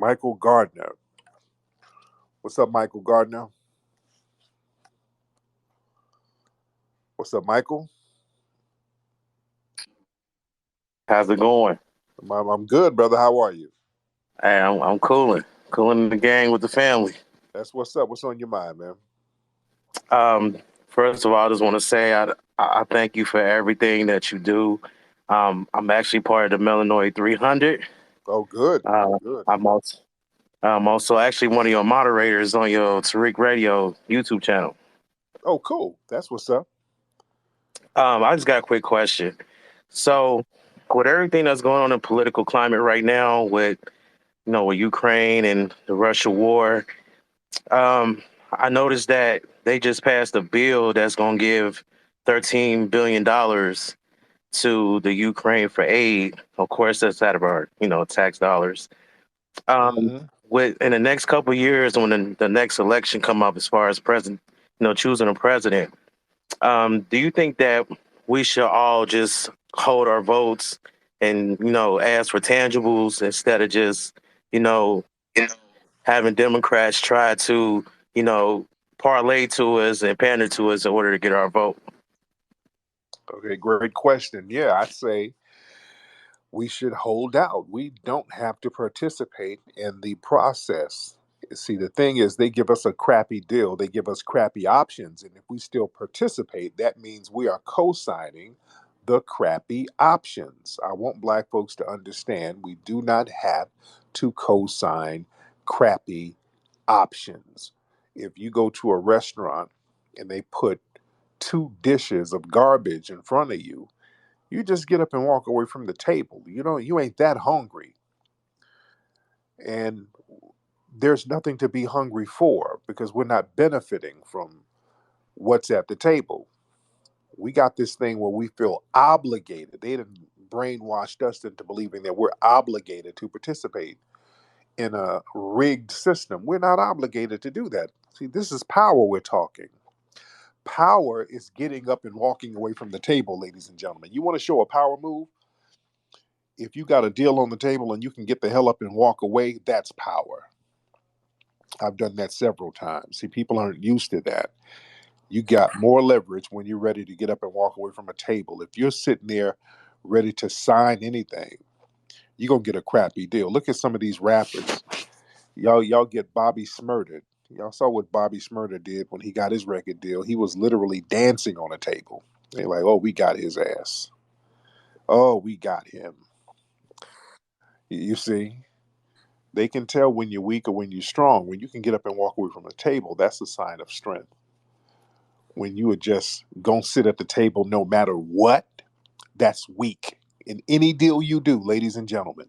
Michael Gardner. What's up, Michael Gardner? What's up, Michael? How's it going? I'm good, brother. How are you? Hey, I'm cooling the gang with the family. That's what's up. What's on your mind, man? Um, First of all, I just want to say I thank you for everything that you do. I'm actually part of the Melanoid 300. Oh, good, Uh, good. I'm also actually one of your moderators on your Tariq Radio YouTube channel. Oh, cool. That's what's up. I just got a quick question. So, with everything that's going on in political climate right now, with with Ukraine and the Russia war, Um, I noticed that they just passed a bill that's going to give $13 billion to the Ukraine for aid. Of course, that's out of our tax dollars. Um, Hmm. with in the next couple of years, when the next election come up, as far as president, choosing a president, do you think that we should all just hold our votes and ask for tangibles instead of just you know having Democrats try to, you know, parlay to us and pander to us in order to get our vote? Okay, great question. Yeah, I'd say we should hold out. We don't have to participate in the process. See, the thing is, they give us a crappy deal, they give us crappy options. And if we still participate, that means we are co signing the crappy options. I want black folks to understand we do not have to co sign crappy options. If you go to a restaurant and they put two dishes of garbage in front of you, you just get up and walk away from the table. You know, you ain't that hungry. And there's nothing to be hungry for because we're not benefiting from what's at the table. We got this thing where we feel obligated. They done brainwashed us into believing that we're obligated to participate in a rigged system. We're not obligated to do that. See, this is power we're talking. Power is getting up and walking away from the table, ladies and gentlemen. You want to show a power move? If you got a deal on the table and you can get the hell up and walk away, that's power. I've done that several times. See, people aren't used to that. You got more leverage when you're ready to get up and walk away from a table. If you're sitting there ready to sign anything, you're gonna get a crappy deal. Look at some of these rappers. Y'all get Bobby Smurda. Y'all saw what Bobby Smurda did when he got his record deal. He was literally dancing on a table. They're like, oh, we got his ass. Oh, we got him. You see? They can tell when you're weak or when you're strong. When you can get up and walk away from a table, that's a sign of strength. When you are just gonna sit at the table no matter what, that's weak. In any deal you do, ladies and gentlemen,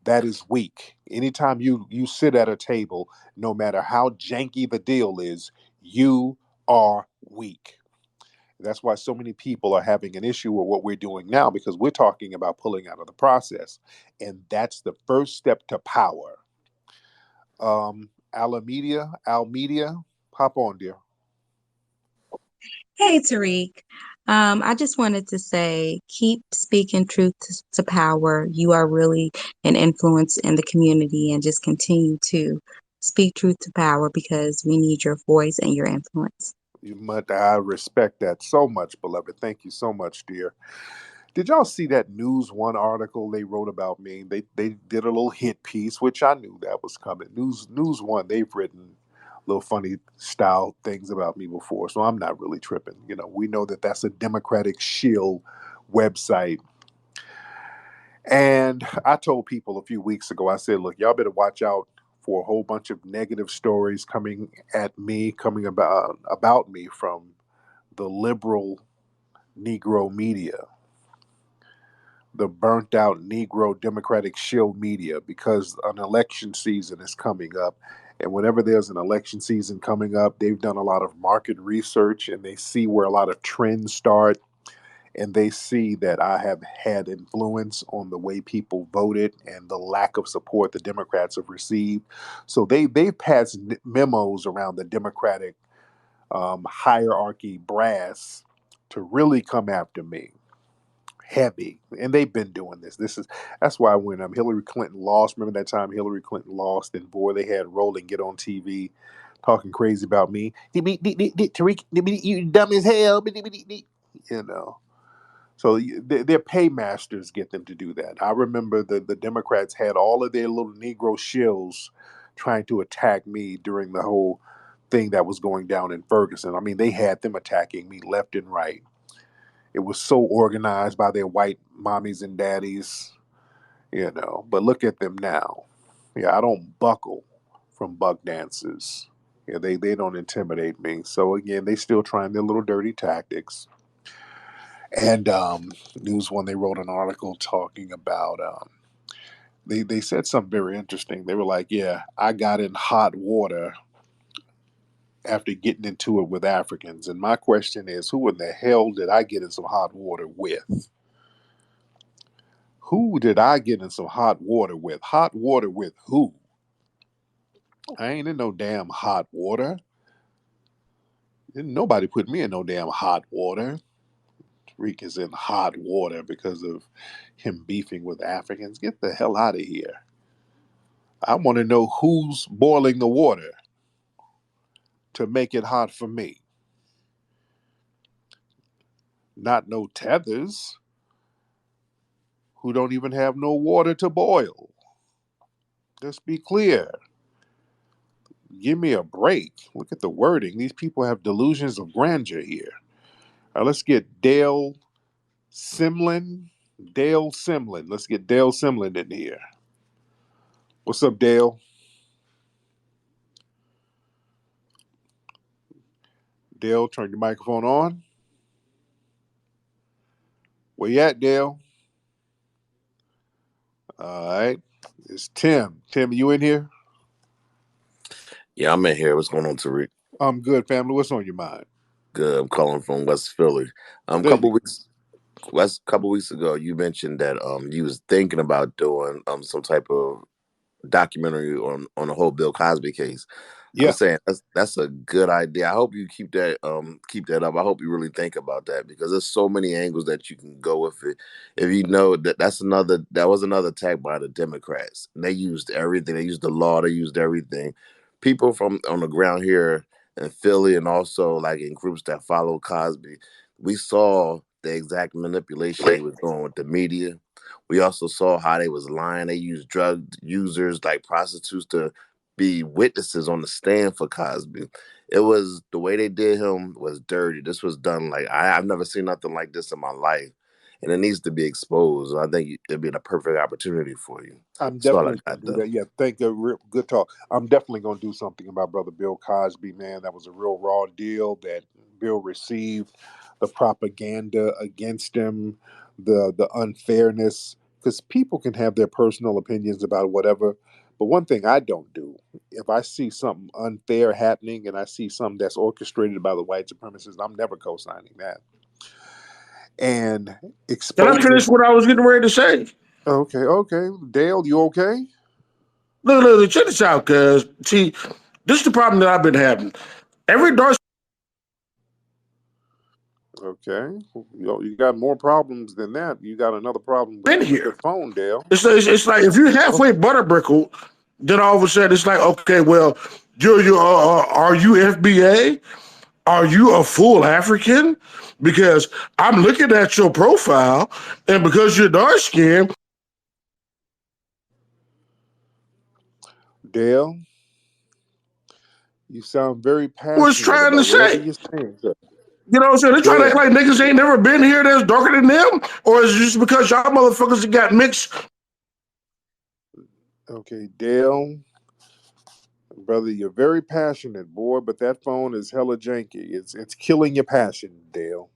that is weak. Anytime you sit at a table, no matter how janky the deal is, you are weak. That's why so many people are having an issue with what we're doing now because we're talking about pulling out of the process. And that's the first step to power. Almedia, hop on, dear. Hey, Tariq. I just wanted to say, keep speaking truth to power. You are really an influence in the community, and just continue to speak truth to power because we need your voice and your influence. I respect that so much, beloved. Thank you so much, dear. Did y'all see that News One article they wrote about me? They did a little hit piece, which I knew that was coming. News One, they've written little funny style things about me before, so I'm not really tripping. You know, we know that that's a Democratic shill website. And I told people a few weeks ago, I said, look, y'all better watch out for a whole bunch of negative stories coming at me, coming about me from the liberal Negro media, the burnt out Negro Democratic shill media, because an election season is coming up. And whenever there's an election season coming up, they've done a lot of market research and they see where a lot of trends start. And they see that I have had influence on the way people voted and the lack of support the Democrats have received. So they've passed memos around the Democratic hierarchy brass to really come after me. heavy, and they've been doing this. That's why when Hillary Clinton lost, remember that time Hillary Clinton lost, and boy, they had Roland get on TV talking crazy about me. Tariq, you dumb as hell. You know. So their paymasters get them to do that. I remember the Democrats had all of their little Negro shills trying to attack me during the whole thing that was going down in Ferguson. I mean, they had them attacking me left and right. It was so organized by their white mommies and daddies, you know. But look at them now. Yeah, I don't buckle from buck dances. Yeah, they don't intimidate me. So again, they still trying their little dirty tactics. And News One, they wrote an article talking about. They said something very interesting. They were like, "Yeah, I got in hot water after getting into it with Africans." And my question is, who in the hell did I get in some hot water with? Who did I get in some hot water with? Hot water with who? I ain't in no damn hot water. Didn't nobody put me in no damn hot water. Tariq is in hot water because of him beefing with Africans. Get the hell out of here. I want to know who's boiling the water to make it hot for me. Not no tethers who don't even have no water to boil. Let's be clear. Give me a break. Look at the wording. These people have delusions of grandeur here. Let's get Dale Simlin. Dale Simlin. Let's get Dale Simlin in here. What's up, Dale? Dale, turn your microphone on. Where you at, Dale? All right. It's Tim. Tim, you in here? Yeah, I'm in here. What's going on, Tariq? I'm good, family. What's on your mind? Good. I'm calling from West Philly. Philly. Couple weeks ago, you mentioned that you was thinking about doing some type of documentary on the whole Bill Cosby case. I'm Yeah, saying that's a good idea. I hope you keep that up. I hope you really think about that because there's so many angles that you can go with it. If you know that was another attack by the Democrats. And they used everything. They used the law. They used everything. People from on the ground here in Philly and also like in groups that follow Cosby, we saw the exact manipulation they was doing with the media. We also saw how they was lying. They used drug users like prostitutes to be witnesses on the stand for Cosby. It was the way they did him was dirty. This was done like I've never seen nothing like this in my life, and it needs to be exposed. I think it'd be the perfect opportunity for you. I'm That's all I definitely going got to do though. that. Yeah, thank you. Good talk. I'm definitely going to do something about Brother Bill Cosby, man. That was a real raw deal that Bill received. The propaganda against him, the unfairness, because people can have their personal opinions about whatever. But one thing I don't do, if I see something unfair happening and I see something that's orchestrated by the white supremacists, I'm never co-signing that. And Can I exposing. finish what I was getting ready to say? Okay, okay, Dale, you okay? Look, check this out, cuz. See, this is the problem that I've been having. Every dark Okay. You got more problems than that. You got another problem been with your here. phone, Dale. It's like if you're halfway butterbrickled, then all of a sudden it's like, okay, well, are you FBA? Are you a full African? Because I'm looking at your profile, and because you're dark skinned, Dale, you sound very was passionate trying to about whatever say. you're saying, sir. You know what I'm saying? They're trying to act like Dale, niggas ain't never been here that's darker than them, or is it just because y'all motherfuckers got mixed? okay, Dale, brother, you're very passionate, boy, but that phone is hella janky. It's killing your passion, Dale.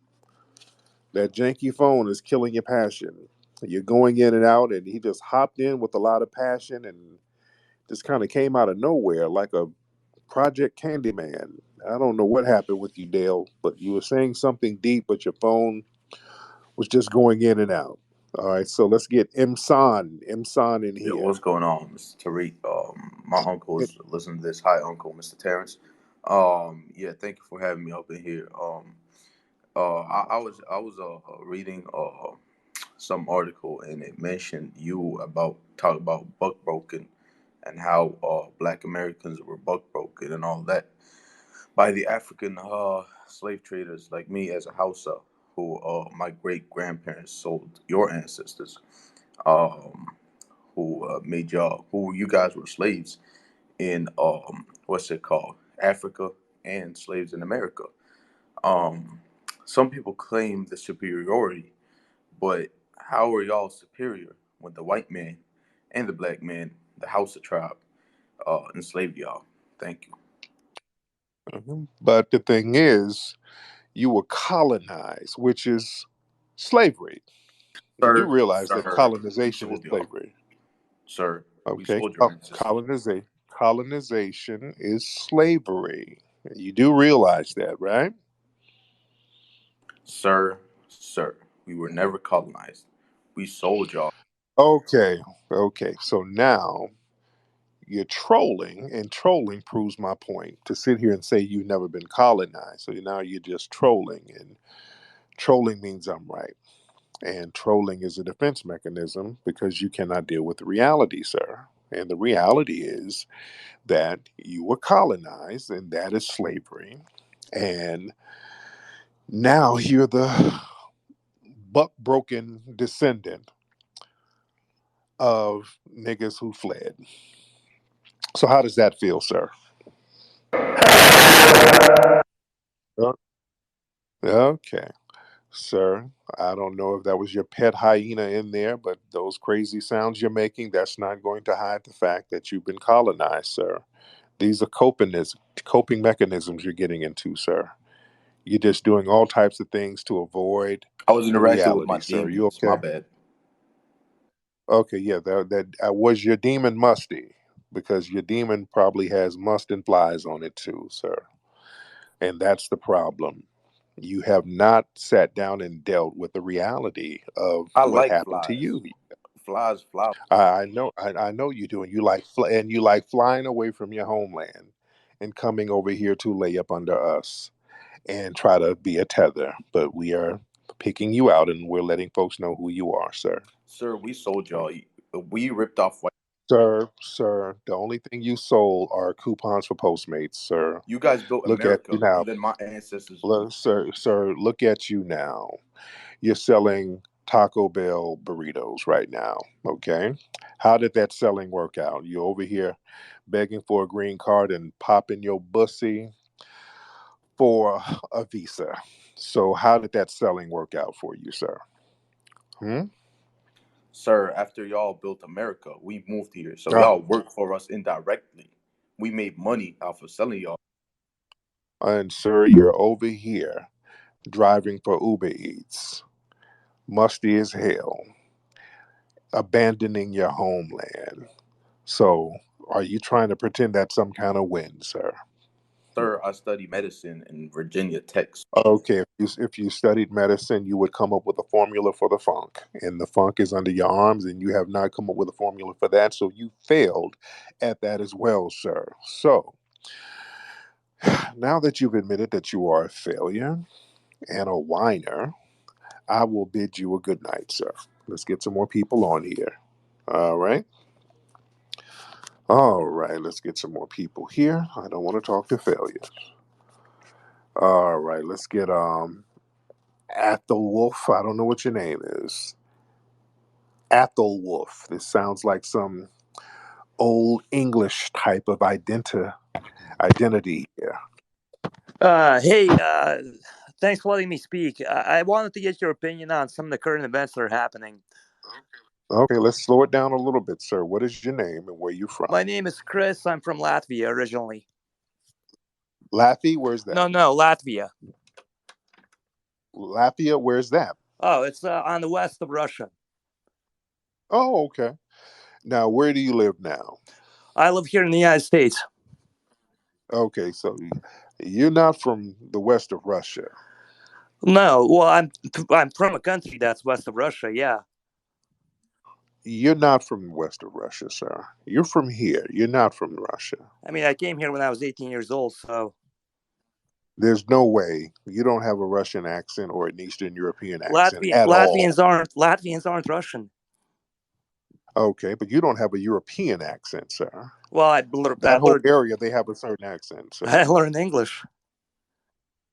That janky phone is killing your passion. You're going in and out, and he just hopped in with a lot of passion and just kind of came out of nowhere like a Project Candyman. I don't know what happened with you, Dale, but you were saying something deep, but your phone was just going in and out. All right, so let's get Imsan in Yeah, here. what's going on, Mr. Tariq? My uncle It- is listening to this. Hi, Uncle, Mr. Terrence. Yeah, thank you for having me up in here. I was reading some article and it mentioned you about talk about buck broken and how Black Americans were buck broken and all that by the African slave traders like me as a Hausa, who my great grandparents sold your ancestors, um, who made y'all, who you guys were slaves in what's it called, Africa, and slaves in America. Um, some people claim the superiority, but how are y'all superior when the white man and the black man, the Hausa tribe, enslaved y'all? Thank you. But the thing is, you were colonized, which is slavery. You do Sir, realize that sir, we colonization is sold y'all. slavery. Sir, we Okay, sold your ancestors. colonization is slavery. You do realize that, right? Sir, we were never colonized. We sold y'all. Okay, okay. So now you're trolling, and trolling proves my point. To sit here and say you've never been colonized, so now you're just trolling, and trolling means I'm right. And trolling is a defense mechanism because you cannot deal with the reality, sir. And the reality is that you were colonized, and that is slavery. And now you're the buck broken descendant of niggas who fled. So, how does that feel, sir? Uh, Okay, sir. I don't know if that was your pet hyena in there, but those crazy sounds you're making, that's not going to hide the fact that you've been colonized, sir. These are coping mechanisms you're getting into, sir. You're just doing all types of things to avoid I was the interacting with reality, my sir. You demons. My okay? bad. Okay, yeah, that was your demon musty because your demon probably has must and flies on it too, sir. And that's the problem. You have not sat down and dealt with the reality of I what like happened to flies. you. Flies fly. I know you do, and you like flying away from your homeland and coming over here to lay up under us and try to be a tether. But we are picking you out, and we're letting folks know who you are, sir. Sir, we sold y'all. We ripped off white. Sir, the only thing you sold are coupons for Postmates, sir. You guys built Look at you America, now. and then my ancestors. Sir, look at you now. You're selling Taco Bell burritos right now, okay? How did that selling work out? You over here begging for a green card and popping your bussy for a visa. So how did that selling work out for you, sir? Hmm? Sir, after y'all built America, we moved here. So Ah, y'all worked for us indirectly. We made money off of selling y'all. and sir, you're over here driving for Uber Eats, musty as hell, abandoning your homeland. So, are you trying to pretend that's some kind of win, sir? Sir, I study medicine in Virginia Tech. Okay, if you studied medicine, you would come up with a formula for the funk, and the funk is under your arms, and you have not come up with a formula for that, so you failed at that as well, sir. So, now that you've admitted that you are a failure and a whiner, I will bid you a good night, sir. Let's get some more people on here. All right. All right, let's get some more people here. I don't want to talk to failures. All right, let's get Athelwolf. I don't know what your name is. Athelwolf. This sounds like some old English type of identity here. Hey, thanks for letting me speak. I wanted to get your opinion on some of the current events that are happening. Okay, let's slow it down a little bit, sir. What is your name and where you from? My name is Chris. I'm from Latvia originally. Latvia, where's that? No, Latvia. Latvia, where's that? Oh, it's on the west of Russia. Oh, okay. Now, where do you live now? I live here in the United States. Okay, so you're not from the west of Russia. No, well, I'm from a country that's west of Russia. Yeah. You're not from the west of Russia, sir. You're from here. You're not from Russia. I mean, I came here when I was 18 years old, so. There's no way you don't have a Russian accent or an Eastern European accent at Latvians all. aren't Russian. Okay, but you don't have a European accent, sir. Well, That whole area, they have a certain accent, sir. I learned English.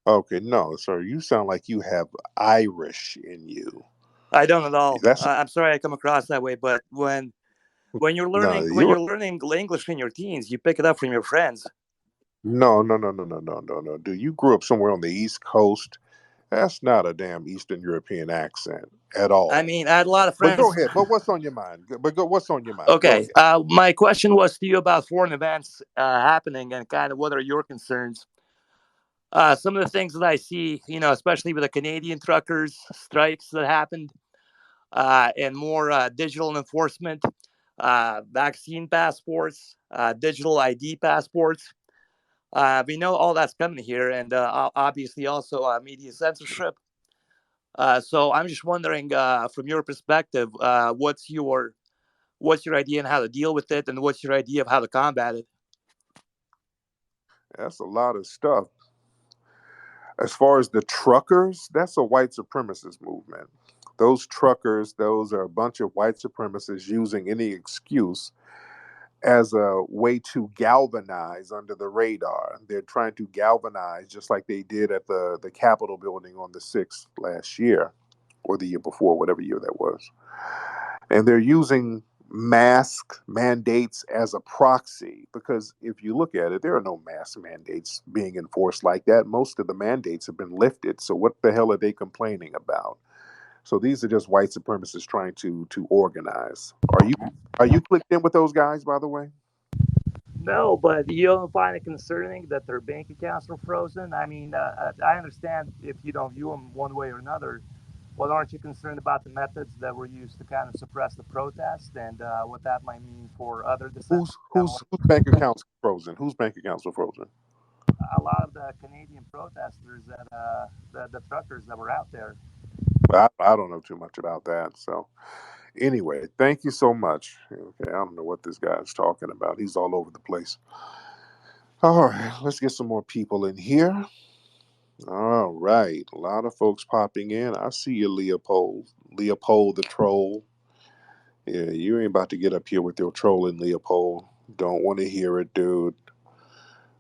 Okay, no, sir. You sound like you have Irish in you. I don't at all. That's I'm sorry I come across that way, but when you're no, learning English in your teens, you pick it up from your friends. no. Dude, you grew up somewhere on the East Coast. That's not a damn Eastern European accent at all. I mean, I had a lot of But go friends. ahead. But what's on your mind? What's on your mind? Okay. My question was to you about foreign events happening and kind of what are your concerns. Some of the things that I see, especially with the Canadian truckers strikes that happened, and more digital enforcement, vaccine passports, digital ID passports. We know all that's coming here, and obviously also media censorship. So I'm just wondering, from your perspective, what's your idea on how to deal with it, and what's your idea of how to combat it? That's a lot of stuff. As far as the truckers, that's a white supremacist movement. Those truckers, those are a bunch of white supremacists using any excuse as a way to galvanize under the radar. They're trying to galvanize just like they did at the Capitol building on the 6th last year or the year before, whatever year that was. And they're using mask mandates as a proxy because if you look at it, there are no mask mandates being enforced like that. Most of the mandates have been lifted. So what the hell are they complaining about? So these are just white supremacists trying to organize. Are you clicked in with those guys, by the way? No, but you don't find it concerning that their bank accounts are frozen? I mean, I understand if you don't view them one way or another. Well, aren't you concerned about the methods that were used to kind of suppress the protest and what that might mean for other dissenters? Whose bank accounts were frozen? Whose bank accounts were frozen? A lot of the Canadian protesters the truckers that were out there. I don't know too much about that. So anyway, thank you so much. Okay, I don't know what this guy's talking about. He's all over the place. All right, let's get some more people in here. All right, a lot of folks popping in. I see you, Leopold. Leopold the troll. Yeah, you ain't about to get up here with your trolling, Leopold. Don't want to hear it, dude.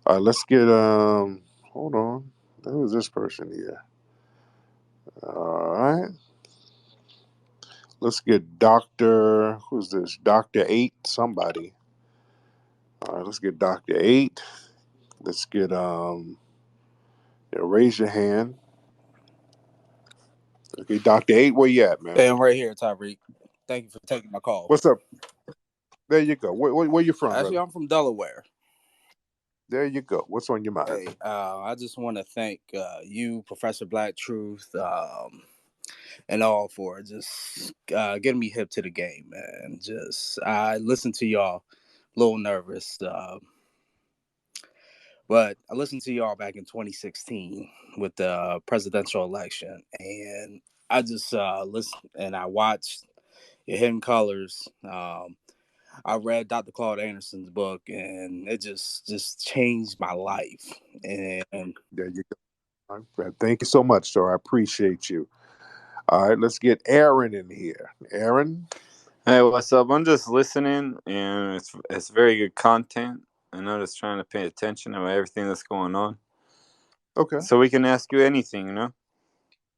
All right, let's get hold on. Who is this person here? All right. Let's get who's this? Dr. 8, somebody. All right, let's get Dr. 8. Let's get raise your hand. Okay, Dr. 8, where you at, man? Hey, I'm right here, Tariq. Thank you for taking my call. What's up? There you go. Where you from, Actually, brother? I'm from Delaware. There you go. What's on your mind? Hey, I just want to thank you, Professor Black Truth, and all for just getting me hip to the game, man. I listened to y'all, a little nervous, but I listened to y'all back in 2016 with the presidential election, and I just listened and I watched your Hidden Colors. I read Dr. Claude Anderson's book, and it just changed my life. And there you go. Right. Thank you so much, sir. I appreciate you. All right, let's get Aaron in here. Aaron? Hey, what's up? I'm just listening, and it's very good content. I'm just trying to pay attention to everything that's going on. Okay. So we can ask you anything,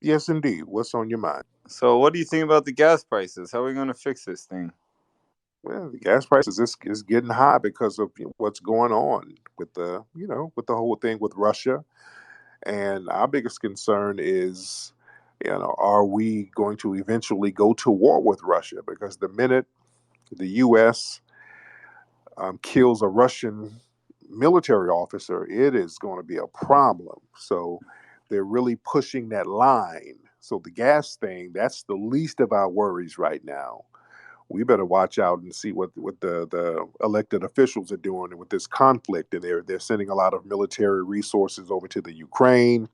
Yes, indeed. What's on your mind? So what do you think about the gas prices? How are we going to fix this thing? Well, the gas prices is getting high because of what's going on with with the whole thing with Russia. And our biggest concern is, are we going to eventually go to war with Russia? Because the minute the U.S. Kills a Russian military officer, it is going to be a problem. So they're really pushing that line. So the gas thing, that's the least of our worries right now. We better watch out and see what the elected officials are doing with this conflict. And they're sending a lot of military resources over to the Ukraine.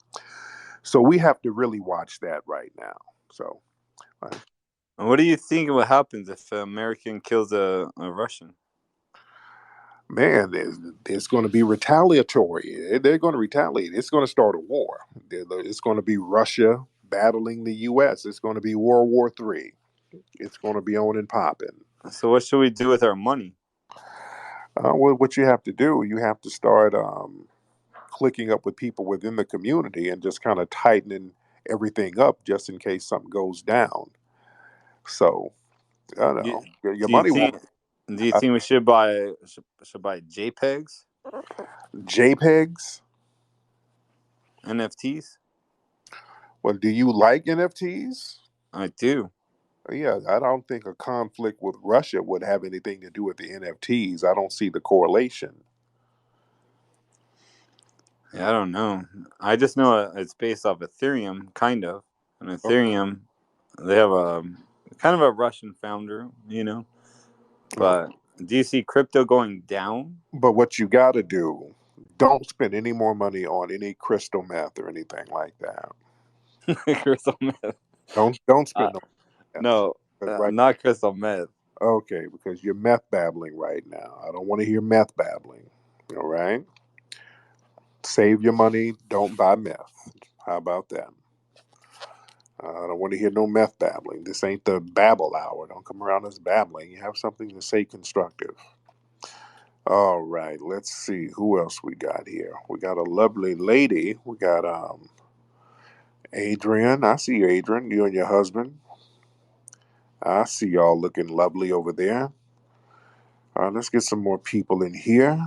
So we have to really watch that right now. So what do you think what happens if an American kills a Russian? Man, there's going to be retaliatory. They're going to retaliate. It's going to start a war. It's going to be Russia battling the U.S. It's going to be World War III. It's going to be on and popping. So what should we do with our money? Well, what you have to do, you have to start clicking up with people within the community and just kind of tightening everything up just in case something goes down. So, I don't Do you, know. Your do you money think? won't. Do you Uh, think we should buy JPEGs, JPEGs? NFTs? Well, do you like NFTs? I do. Yeah, I don't think a conflict with Russia would have anything to do with the NFTs. I don't see the correlation. Yeah, I don't know. I just know it's based off Ethereum, kind of. And Ethereum, they have a kind of a Russian founder, you know. Oh, But do you see crypto going down? but what you got to do, don't spend any more money on any crystal meth or anything like that. Crystal meth. Don't Uh, spend no meth. no, 'Cause right. not crystal meth. Okay, because you're meth babbling right now. I don't want to hear meth babbling. All right, save your money. Don't buy meth. How about that? I don't want to hear no meth babbling. This ain't the babble hour. Don't come around us babbling. You have something to say constructive. All right, let's see who else we got here. We got a lovely lady. We got Adrian. I see you, Adrian. You and your husband. I see y'all looking lovely over there. Let's get some more people in here,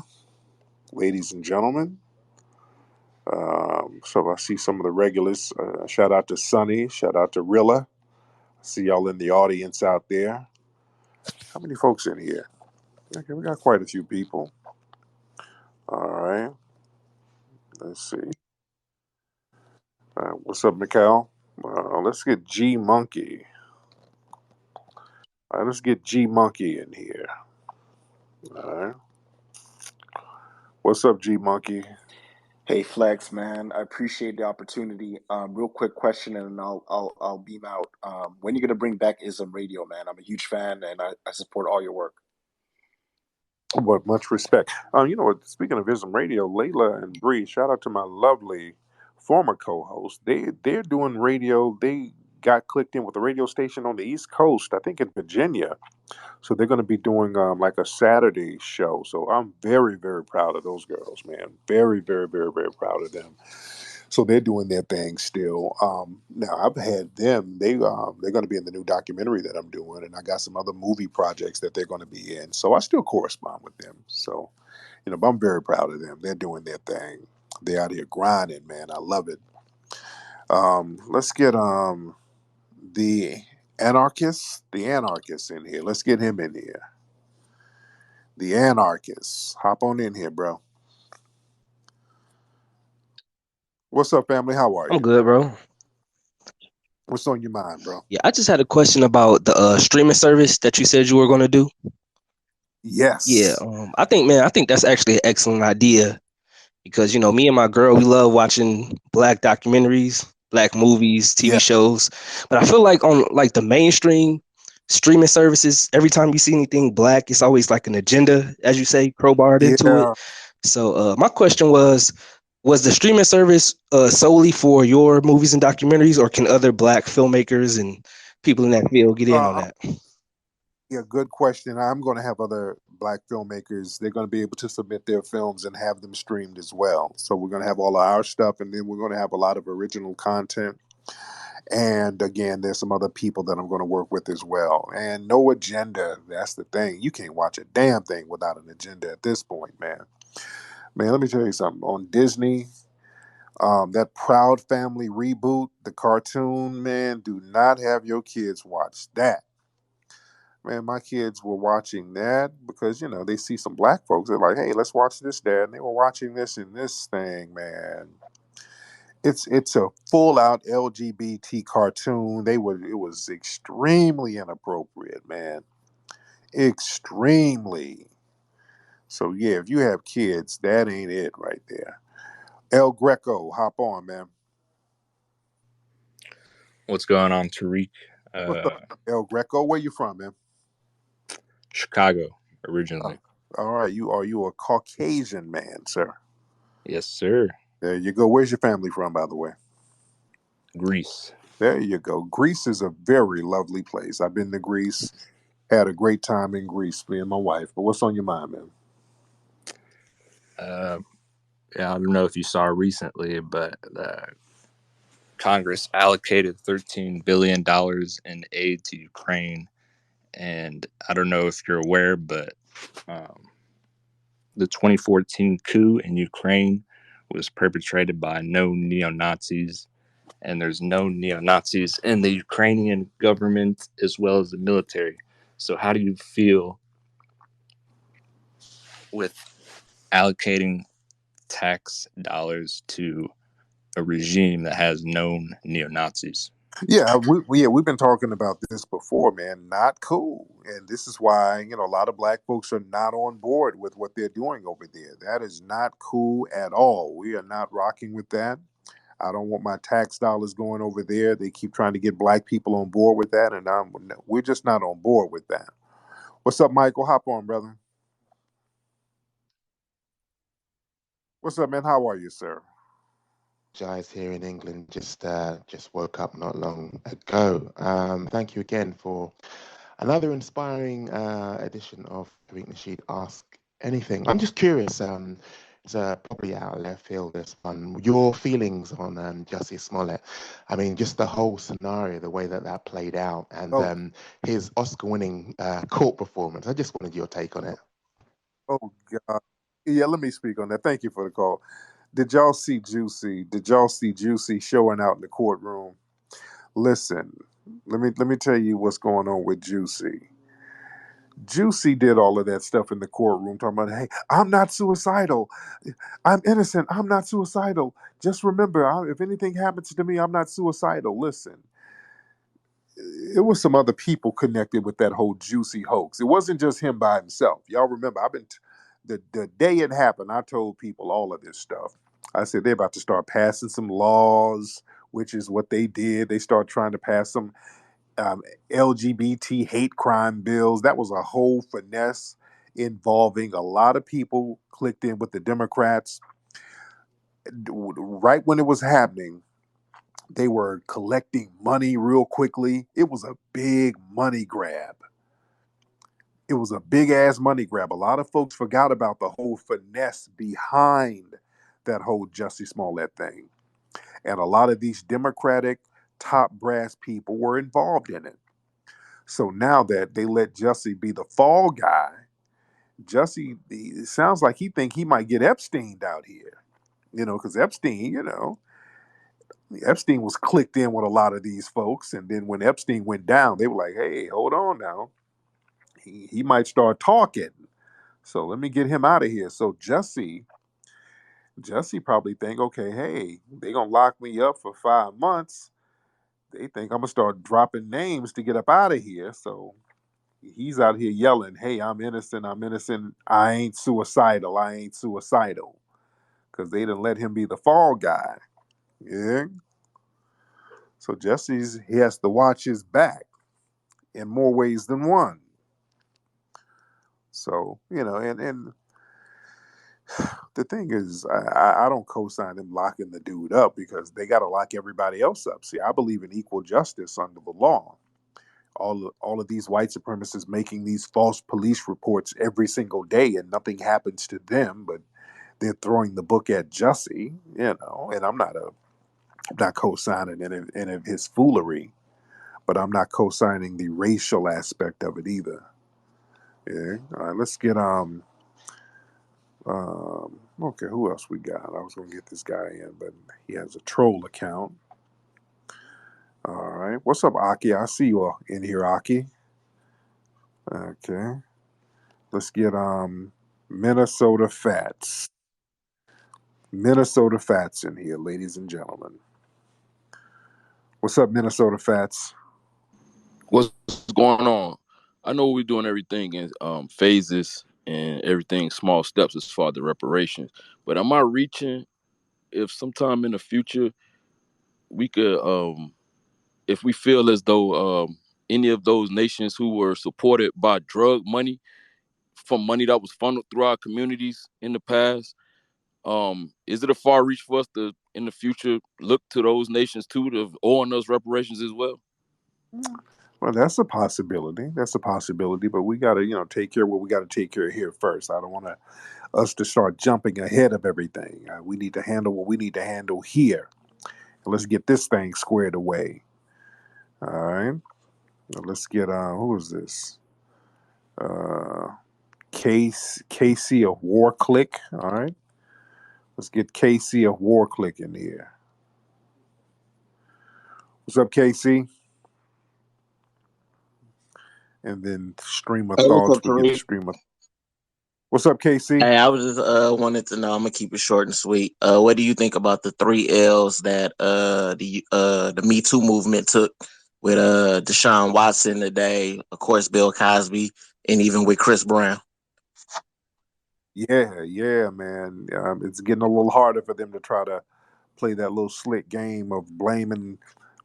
ladies and gentlemen. So I see some of the regulars. Shout out to Sunny. Shout out to Rilla. I see y'all in the audience out there. How many folks in here? Okay, we got quite a few people. All right. Let's see. What's up, Mikal? Let's get G Monkey. Let's get G Monkey in here. All right. What's up, G Monkey? Hey Flex, man, I appreciate the opportunity. Real quick question, and I'll beam out. When you gonna bring back Ism Radio, man? I'm a huge fan, and I support all your work. But much respect. You know what? Speaking of Ism Radio, Layla and Bree, shout out to my lovely former co-host. They're doing radio. They got clicked in with a radio station on the East Coast, I think in Virginia. So they're going to be doing like a Saturday show. So I'm very, very proud of those girls, man. Very, very, very, very proud of them. So they're doing their thing still. Now I've had them. They're going to be in the new documentary that I'm doing, and I got some other movie projects that they're going to be in. So I still correspond with them. So but I'm very proud of them. They're doing their thing. They're out here grinding, man. I love it. Let's get the anarchist in here. Let's get him in here. The anarchist. Hop on in here, bro. What's up, family? How are I'm you? good, bro. What's on your mind, bro? Yeah, I just had a question about the streaming service that you said you were going to do. Yeah, Yes. I think that's actually an excellent idea because me and my girl, we love watching black documentaries, black movies, TV Yeah. shows. But I feel like on like the mainstream streaming services, every time you see anything black, it's always like an agenda, as you say, crowbarred into it. Yeah. So my question was the streaming service solely for your movies and documentaries, or can other black filmmakers and people in that field get in on Uh, that? yeah, good question. I'm going to have other black filmmakers. They're going to be able to submit their films and have them streamed as well. So we're going to have all of our stuff, and then we're going to have a lot of original content. And again, there's some other people that I'm going to work with as well. And no agenda. That's the thing. You can't watch a damn thing without an agenda at this point, man. Man, let me tell you something. On Disney, that Proud Family reboot, the cartoon, man, do not have your kids watch that. Man, my kids were watching that because, they see some black folks. They're like, hey, let's watch this, Dad. And they were watching this and this thing, man. It's a full out LGBT cartoon. It was extremely inappropriate, man. Extremely. So yeah, if you have kids, that ain't it right there. El Greco, hop on, man. What's going on, Tariq? What's up, El Greco? Where you from, man? Chicago Uh, originally. All right, are you a Caucasian man, sir? Yes, sir. There you go. Where's your family from, by the way? Greece. There you go. Greece is a very lovely place. I've been to Greece, had a great time in Greece, me and my wife. But what's on your mind, man? Uh, yeah, I don't know if you saw recently, but Congress allocated $13 billion in aid to Ukraine. And I don't know if you're aware, but um, the 2014 coup in Ukraine was perpetrated by known neo Nazis. And there's known neo Nazis in the Ukrainian government as well as the military. So, how do you feel with allocating tax dollars to a regime that has known neo Nazis? Yeah, we've been talking about this before, man. Not cool, and this is why a lot of black folks are not on board with what they're doing over there. That is not cool at all. We are not rocking with that. I don't want my tax dollars going over there. They keep trying to get black people on board with that, and we're just not on board with that. What's up, Michael? Hop on, brother. What's up, man? How are you, sir? Guys here in England just woke up not long ago. Thank you again for another inspiring edition of Tariq Nasheed Ask Anything. I'm just curious. It's probably out of left field, this one. Your feelings on Jussie Smollett. I mean, just the whole scenario, the way that played out, and Oh, his Oscar-winning court performance. I just wanted your take on it. oh God. Yeah, let me speak on that. Thank you for the call. Did y'all see Juicy? Did y'all see Juicy showing out in the courtroom? Listen, let me tell you what's going on with Juicy. Juicy did all of that stuff in the courtroom, talking about, "Hey, I'm not suicidal. I'm innocent. I'm not suicidal. Just remember, if anything happens to me, I'm not suicidal." Listen, it was some other people connected with that whole Juicy hoax. It wasn't just him by himself. Y'all remember? The day it happened, I told people all of this stuff. I said they're about to start passing some laws, which is what they did. They start trying to pass some um, LGBT hate crime bills. That was a whole finesse involving a lot of people clicked in with the Democrats. Right when it was happening, they were collecting money real quickly. It was a big money grab. It was a big ass money grab. A lot of folks forgot about the whole finesse behind that whole Jussie Smollett thing. And a lot of these Democratic top brass people were involved in it. So now that they let Jussie be the fall guy, Jussie, it sounds like he think he might get Epstein out here. Because Epstein was clicked in with a lot of these folks, and then when Epstein went down, they were like, "Hey, hold on now, he might start talking. So let me get him out of here." So Jussie probably think, okay, hey, they gonna lock me up for 5 months. They think I'm gonna start dropping names to get up out of here. So he's out here yelling, "Hey, I'm innocent. I'm innocent. I ain't suicidal. I ain't suicidal." Because they didn't let him be the fall guy. Yeah. So he has to watch his back in more ways than one. So, and the thing is, I don't co-sign them locking the dude up because they got to lock everybody else up. See, I believe in equal justice under the law. All of these white supremacists making these false police reports every single day, and nothing happens to them, but they're throwing the book at Jussie, and I'm not co-signing any of his foolery, but I'm not co-signing the racial aspect of it either. Yeah. All right, let's get okay, who else we got? I was gonna get this guy in, but he has a troll account. All right. What's up, Aki? I see you in here, Aki. Okay. Let's get Minnesota Fats. Minnesota Fats in here, ladies and gentlemen. What's up, Minnesota Fats? What's going on? I know we're doing everything in phases and everything small steps as far as the reparations. But am I reaching if sometime in the future we could if we feel as though any of those nations who were supported by drug money from money that was funneled through our communities in the past. Is it a far reach for us to, in the future, look to those nations too to owe on us reparations as well? Well, that's a possibility. That's a possibility, but we got to, take care of what we got to take care of here first. I don't want us to start jumping ahead of everything. We need to handle what we need to handle here. And let's get this thing squared away. All right. Now let's get who is this? Casey of War Click. All right. Let's get Casey of War Click in here. What's up, Casey? And then Stream of Hey, what's Thoughts. up, We get Tariq? Stream of. What's up, Casey? Hey, I was just wanted to know. I'm gonna keep it short and sweet. What do you think about the 3 L's that the Me Too movement took with Deshaun Watson today? Of course, Bill Cosby, and even with Chris Brown. Yeah, man. It's getting a little harder for them to try to play that little slick game of blaming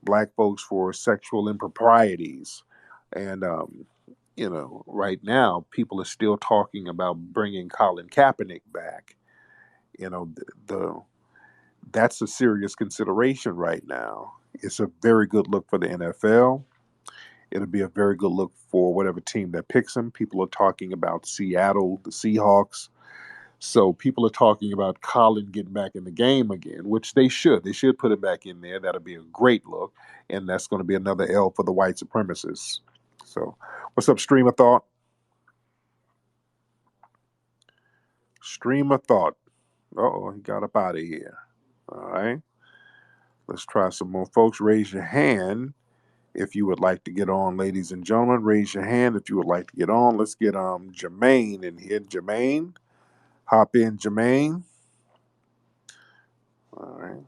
black folks for sexual improprieties. And, right now, people are still talking about bringing Colin Kaepernick back. The that's a serious consideration right now. It's a very good look for the NFL. It'll be a very good look for whatever team that picks him. People are talking about Seattle, the Seahawks. So people are talking about Colin getting back in the game again, which they should. They should put him back in there. That'll be a great look. And that's going to be another L for the white supremacists. So what's up, Stream of Thought? Stream of Thought. Uh-oh, he got up out of here. All right. Let's try some more folks. Raise your hand if you would like to get on, ladies and gentlemen. Raise your hand if you would like to get on. Let's get Jermaine in here. Jermaine. Hop in, Jermaine. All right.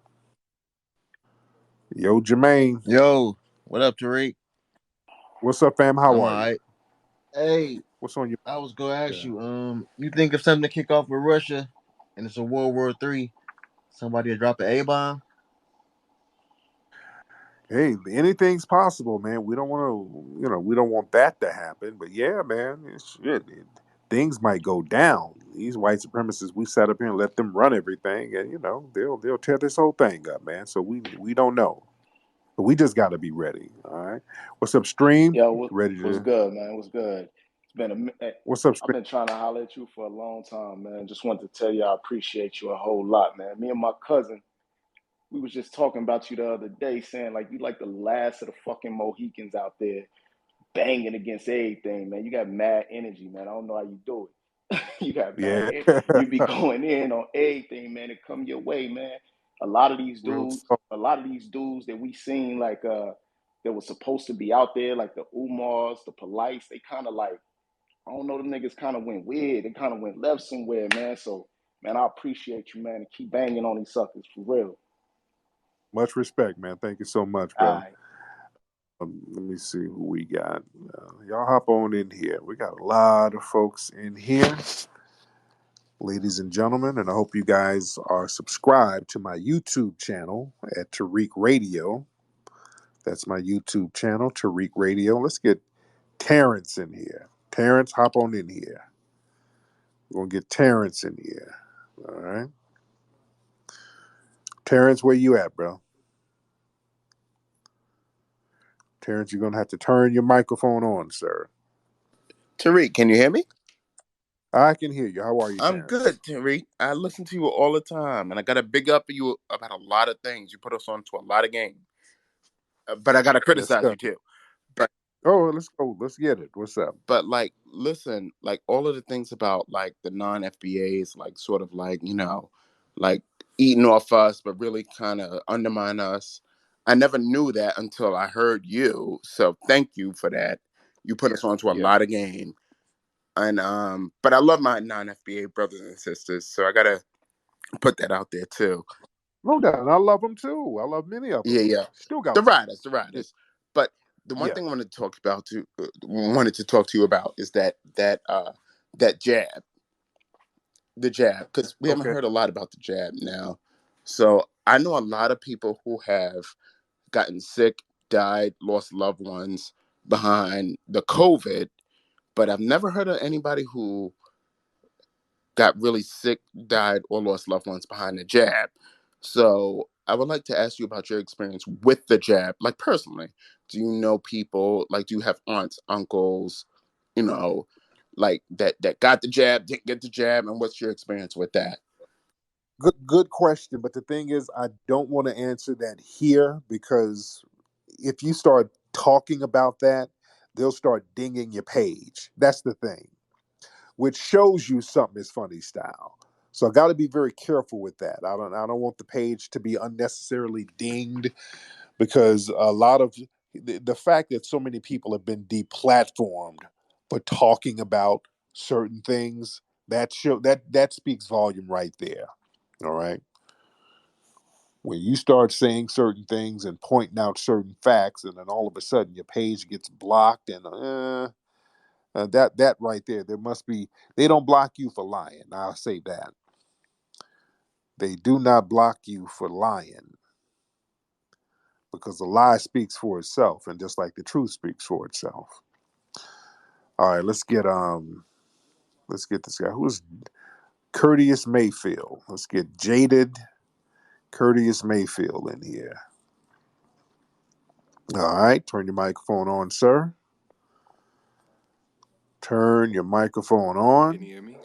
Yo, Jermaine. Yo, what up, Tariq? What's up, fam? How I'm are you? alright. Hey, What's on your I was gonna ask yeah. you, you think if something to kick off with Russia and it's a World War III, somebody will drop an A bomb? Hey, anything's possible, man. We don't want to, we don't want that to happen. But yeah, man, things might go down. These white supremacists, we sat up here and let them run everything, and they'll tear this whole thing up, man. So we don't know, but we just got to be ready. All right. What's up, Stream? Yo, Ready what's to? good, man? What's good? It's been What's up, I've Stream? been trying to holler at you for a long time, man. Just wanted to tell you I appreciate you a whole lot, man. Me and my cousin, we was just talking about you the other day, saying like you like the last of the fucking Mohicans out there banging against everything, man. You got mad energy, man. I don't know how you do it. You got mad. Yeah. You be going in on everything, man. It come your way, man. A lot of these Real dudes, talk. that we seen like that was supposed to be out there, like the Umars, the Polites, they kind of like I don't know, the niggas kind of went weird. They kind of went left somewhere, man. So, man, I appreciate you, man, and keep banging on these suckers for real. Much respect, man. Thank you so much, All brother. right. Let me see who we got. Y'all hop on in here. We got a lot of folks in here, ladies and gentlemen, and I hope you guys are subscribed to my YouTube channel at Tariq Radio. That's my YouTube channel, Tariq Radio. Let's get Terrence in here. Terrence, hop on in here. We're going to get Terrence in here. All right. Terrence, where you at, bro? Terrence, you're going to have to turn your microphone on, sir. Tariq, can you hear me? I can hear you. How are you, I'm Terrence? good, Tariq. I listen to you all the time, and I got to big up you about a lot of things. You put us on to a lot of games, but I got to Yes, criticize sir. you too. But Oh, let's go. Let's get it. What's up? like, listen, like all of the things about like the non-FBAs, like sort of like like eating off us, but really kind of undermine us. I never knew that until I heard you. So thank you for that. You put us on to a Yeah. lot of game. And but I love my non-FBA brothers and sisters, so I gotta put that out there too. No doubt. And I love them too. I love many of them. Yeah. Still got The love. riders, the Yeah. riders. But the one Yeah. thing I wanted to talk to you about is that jab, the jab, because we haven't Okay. heard a lot about the jab now. So I know a lot of people who have gotten sick, died, lost loved ones behind the COVID, but I've never heard of anybody who got really sick, died, or lost loved ones behind the jab. So I would like to ask you about your experience with the jab, like personally. Do you know people, like, do you have aunts, uncles, you know, like that got the jab, didn't get the jab, and what's your experience with that? Good question. But the thing is, I don't want to answer that here because if you start talking about that, they'll start dinging your page. That's the thing, which shows you something is funny style. So I got to be very careful with that. I don't want the page to be unnecessarily dinged because a lot of the fact that so many people have been deplatformed for talking about certain things that speaks volume right there. All right. When you start saying certain things and pointing out certain facts, and then all of a sudden your page gets blocked, and that right there, there must be. They don't block you for lying. I'll say that they do not block you for lying because the lie speaks for itself, and just like the truth speaks for itself. All right, let's get this guy. Who's Courteous Mayfield? Let's get Jaded Courteous Mayfield in here. All right, turn your microphone on, sir. Turn your microphone Can you on. hear me?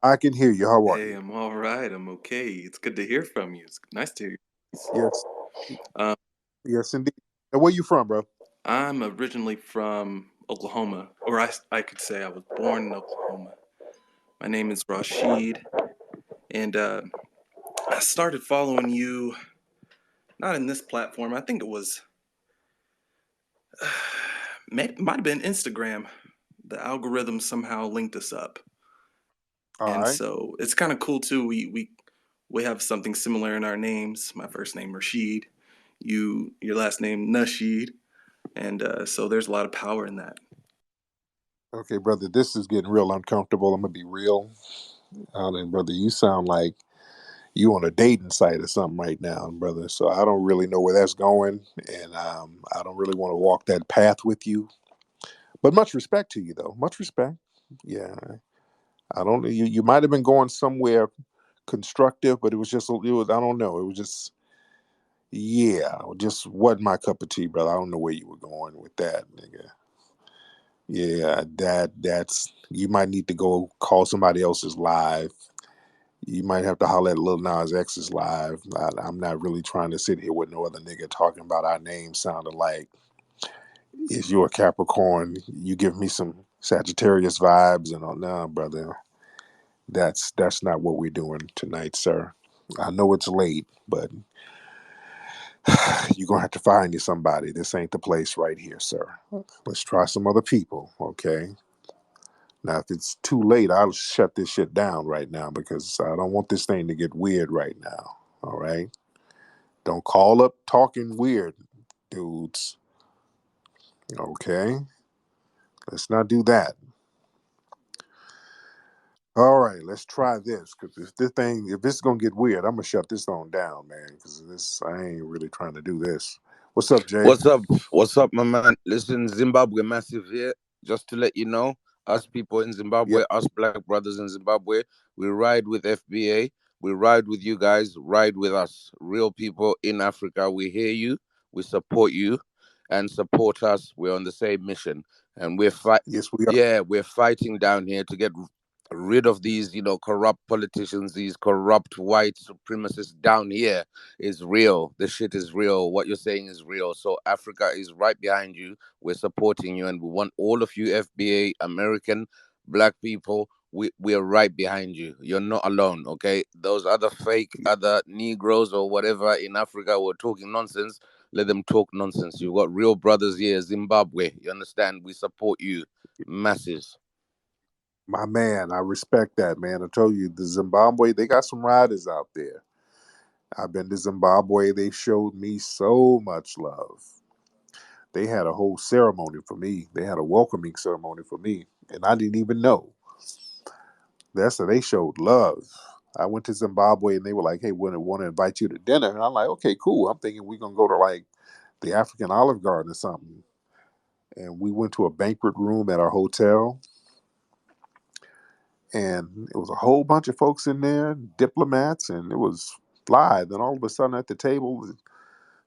I can hear you. How are Hey, you? I'm all right. I'm okay. It's good to hear from you. It's nice to hear Yes, you. yes, indeed. And where you from, bro? I'm originally from Oklahoma, or I could say I was born in Oklahoma. My name is Rasheed, and I started following you not in this platform. I think it was, might have been Instagram. The algorithm somehow linked us up. All And right. so it's kind of cool too. We have something similar in our names. My first name Rashid, your last name Nasheed, and so there's a lot of power in that. Okay, brother, this is getting real uncomfortable. I'm gonna be real. Brother, you sound like you on a dating site or something right now, brother. So I don't really know where that's going, and I don't really want to walk that path with you. But much respect to you, though. Much respect. Yeah, I don't. You might have been going somewhere constructive, but it was just. It was. I don't know. It was just. Yeah, just wasn't my cup of tea, brother. I don't know where you were going with that, nigga. Yeah, that's. You might need to go call somebody else's live. You might have to holler at Lil Nas X's live. I'm not really trying to sit here with no other nigga talking about our names sounding like, is you a Capricorn? You give me some Sagittarius vibes and all. Nah, brother. That's not what we're doing tonight, sir. I know it's late, but you're gonna have to find you somebody. This ain't the place right here, sir. Let's try some other people, okay? Now, if it's too late, I'll shut this shit down right now because I don't want this thing to get weird right now. All right? Don't call up talking weird, dudes. Okay? Let's not do that. All right, let's try this. Cause if this is gonna get weird, I'm gonna shut this on down, man. Cause I ain't really trying to do this. What's up, Jay? What's up? What's up, my man? Listen, Zimbabwe massive here. Just to let you know, us people in Zimbabwe, Yep. us black brothers in Zimbabwe, we ride with FBA. We ride with you guys. Ride with us. Real people in Africa. We hear you. We support you, and support us. We're on the same mission, and Yes, we are. Yeah, we're fighting down here to get rid of these, corrupt politicians, these corrupt white supremacists down here is real. The shit is real. What you're saying is real. So Africa is right behind you. We're supporting you, and we want all of you FBA American black people. We are right behind you. You're not alone, okay? Those other fake other Negroes or whatever in Africa were talking nonsense. Let them talk nonsense. You've got real brothers here, Zimbabwe. You understand? We support you, masses. My man, I respect that, man. I told you, the Zimbabwe, they got some riders out there. I've been to Zimbabwe. They showed me so much love. They had a whole ceremony for me. They had a welcoming ceremony for me, and I didn't even know. That's how they showed love. I went to Zimbabwe, and they were like, "Hey, we want to invite you to dinner," and I'm like, "Okay, cool." I'm thinking we're gonna go to like the African Olive Garden or something, and we went to a banquet room at our hotel, and it was a whole bunch of folks in there, diplomats, and it was fly. Then all of a sudden at the table,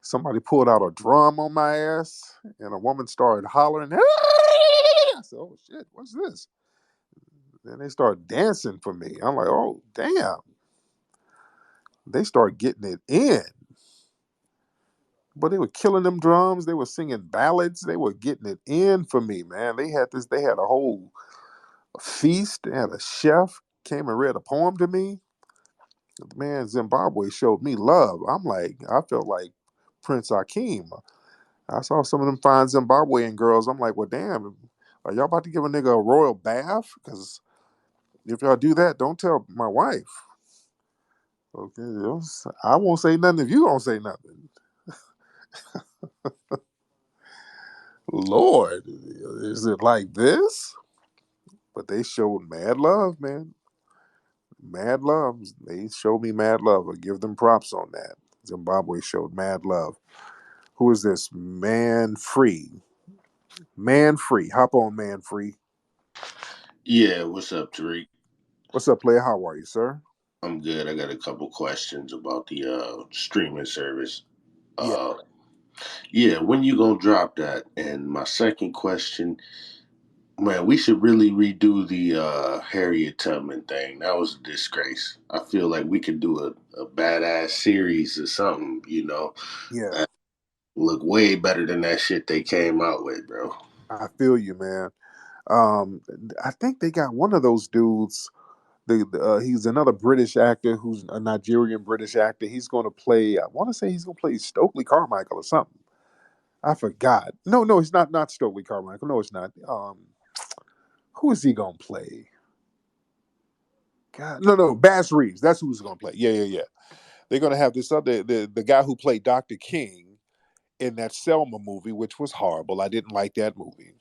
somebody pulled out a drum on my ass, and a woman started hollering. I said, "Oh shit, what's this?" Then they started dancing for me. I'm like, "Oh damn!" They started getting it in, but they were killing them drums. They were singing ballads. They were getting it in for me, man. They had this. They had a whole feast. They had a chef came and read a poem to me. Man, Zimbabwe showed me love. I'm like, I felt like Prince Akeem. I saw some of them fine Zimbabwean girls. I'm like, well, damn, are y'all about to give a nigga a royal bath? Because if y'all do that, don't tell my wife. Okay, I won't say nothing if you don't say nothing. Lord, is it like this? But they showed mad love, man. Mad love. They showed me mad love. I give them props on that. Zimbabwe showed mad love. Who is this? Man Free. Man Free. Hop on, Man Free. Yeah, what's up, Tariq? What's up, player? How are you, sir? I'm good. I got a couple questions about the streaming service. Yeah. Uh, yeah, when you gonna drop that? And my second question, man, we should really redo the Harriet Tubman thing. That was a disgrace. I feel like we could do a badass series or something, Yeah. that look way better than that shit they came out with, bro. I feel you, man. Um, I think they got one of those dudes. He's another British actor who's a Nigerian British actor. He's going to play. I want to say he's going to play Stokely Carmichael or something. I forgot. No, it's not Stokely Carmichael. No, it's not. Who is he going to play? God, no, Bass Reeves. That's who he's going to play. Yeah. They're going to have this other the guy who played Dr. King in that Selma movie, which was horrible. I didn't like that movie.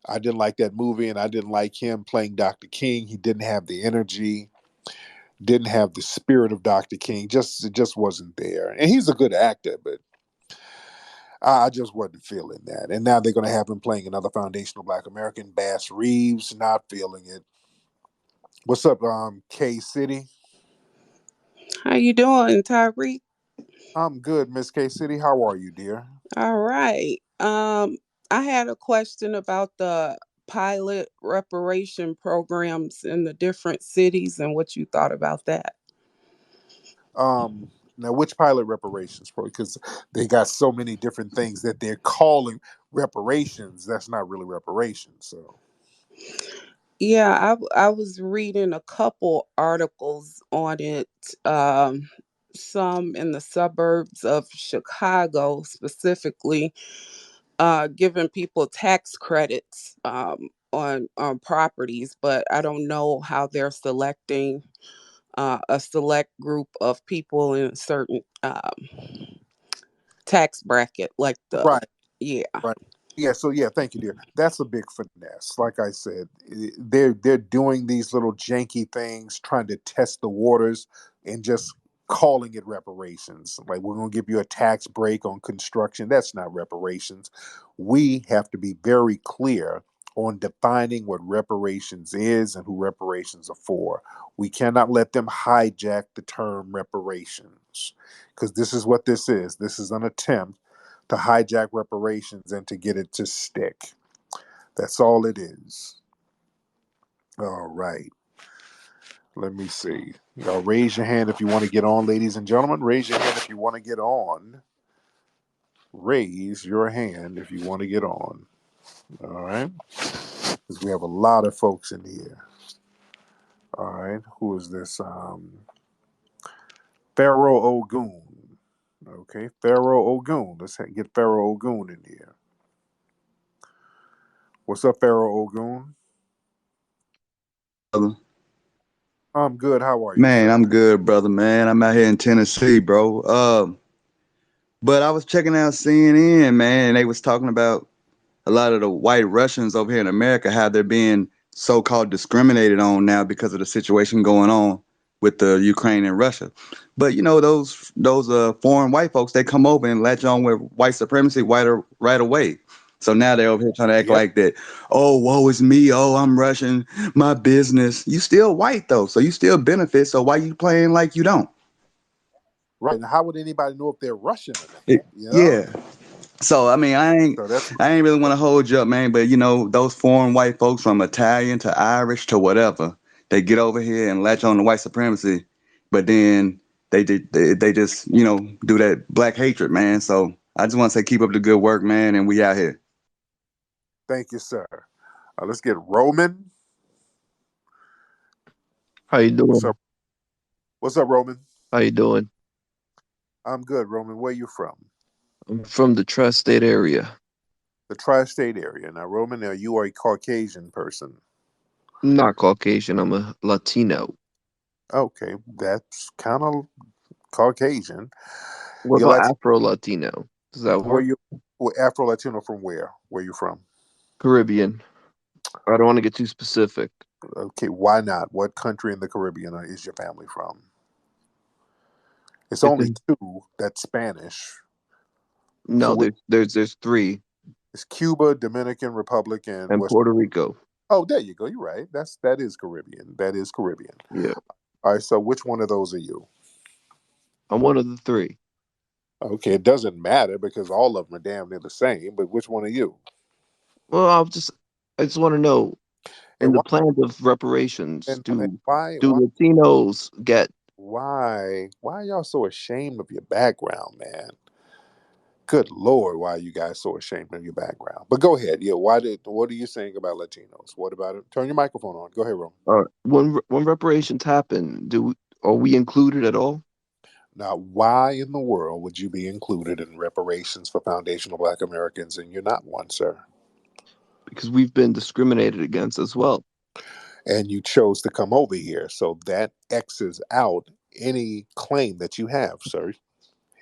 I didn't like that movie, and I didn't like him playing Dr. King. He didn't have the energy, didn't have the spirit of Dr. King. It just wasn't there. And he's a good actor, but I just wasn't feeling that. And now they're going to have him playing another foundational Black American, Bass Reeves. Not feeling it. What's up, K City? How you doing, Tariq? I'm good, Miss K City. How are you, dear? All right. I had a question about the pilot reparation programs in the different cities and what you thought about that. Now, which pilot reparations? Because they got so many different things that they're calling reparations. That's not really reparations. So, Yeah, I was reading a couple articles on it. Some in the suburbs of Chicago, specifically, giving people tax credits on properties, but I don't know how they're selecting a select group of people in a certain tax bracket, like the right. yeah. Right. Yeah. So yeah, thank you, dear. That's a big finesse. Like I said, they're doing these little janky things, trying to test the waters, and just calling it reparations. Like we're gonna give you a tax break on construction. That's not reparations. We have to be very clear on defining what reparations is and who reparations are for. We cannot let them hijack the term reparations because this is what this is. This is an attempt to hijack reparations and to get it to stick. That's all it is. All right. Let me see. Y'all raise your hand if you want to get on, ladies and gentlemen. Raise your hand if you want to get on. Raise your hand if you want to get on. All right. Because we have a lot of folks in here. All right. Who is this? Pharaoh Ogun. Okay. Pharaoh Ogun. Let's get Pharaoh Ogun in here. What's up, Pharaoh Ogun? I'm good. How are you, Man, sir? I'm good, brother, man. I'm out here in Tennessee, bro. But I was checking out CNN, man, and they was talking about a lot of the white Russians over here in America, how they're being so-called discriminated on now because of the situation going on with the Ukraine and Russia. But you know, those foreign white folks, they come over and latch on with white supremacy right away. So now they're over here trying to act Yep. like that. Oh, woe is me. Oh, I'm Russian. My business. You still white though, so you still benefit. So why you playing like you don't? Right. Now, how would anybody know if they're Russian or not? You know? Yeah. So I mean, So that's I ain't really want to hold you up, man. But you know, those foreign white folks from Italian to Irish to whatever, they get over here and latch on to white supremacy, but then they just do that black hatred, man. So I just want to say, keep up the good work, man, and we out here. thank you, sir. Let's get Roman. How you What's doing? up? What's up, Roman? How you doing? I'm good, Roman. Where you from? I'm from the tri-state area. The tri-state area. Now, Roman, now you are a Caucasian person. I'm not Caucasian. I'm a Latino. Okay, that's kind of Caucasian. What You're about Latino. Afro-Latino? Does that Where work? you? Well, Afro Latino from where? Where you from? Caribbean. I don't want to get too specific. Okay, why not? What country in the Caribbean is your family from? It's It's only in, two. That's Spanish. So no, there's three, it's Cuba, Dominican Republic, and and what's? Puerto Rico. Oh, there you go. You're right. That is Caribbean. That is Caribbean. Yeah, All right. So which one of those are you? I'm one of the three. Okay, it doesn't matter because all of them are damn near the same. But which one are you? Well, I just want to know, in And the why? plans of reparations, And why? do Latinos get? Why are y'all so ashamed of your background, man? Good Lord, why are you guys so ashamed of your background? But go ahead. Yeah, what are you saying about Latinos? What about it? Turn your microphone on. Go ahead, Ron. When reparations happen, are we included at all? Now, why in the world would you be included in reparations for foundational Black Americans and you're not one, sir? Because we've been discriminated against as well. And you chose to come over here. So that X's out any claim that you have, sir.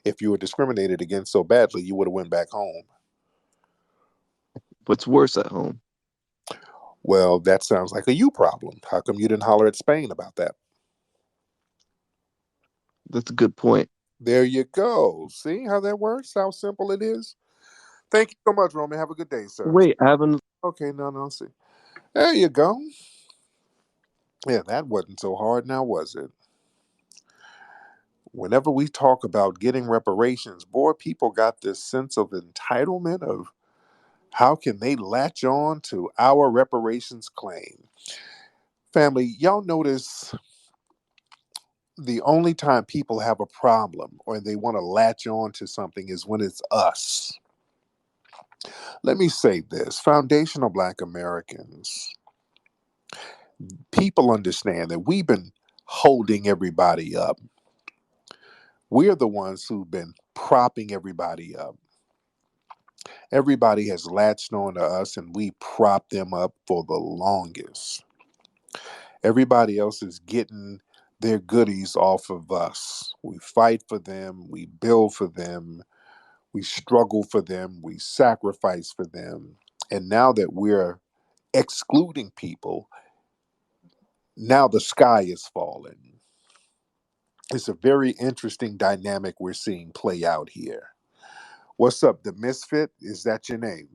If you were discriminated against so badly, you would have went back home. What's worse at home? Well, that sounds like a you problem. How come you didn't holler at Spain about that? That's a good point. There you go. See how that works? How simple it is? Thank you so much, Roman. Have a good day, sir. Wait, I haven't. Okay, no, see. There you go. Yeah, that wasn't so hard now, was it? Whenever we talk about getting reparations, boy, people got this sense of entitlement of how can they latch on to our reparations claim. Family, y'all notice the only time people have a problem or they want to latch on to something is when it's us. Let me say this foundational Black Americans, people understand that we've been holding everybody up. We're the ones who've been propping everybody up. Everybody has latched on to us and we prop them up for the longest. Everybody else is getting their goodies off of us. We fight for them, we build for them, we struggle for them, we sacrifice for them. And now that we're excluding people, now the sky is falling. It's a very interesting dynamic we're seeing play out here. What's up, the Misfit? Is that your name?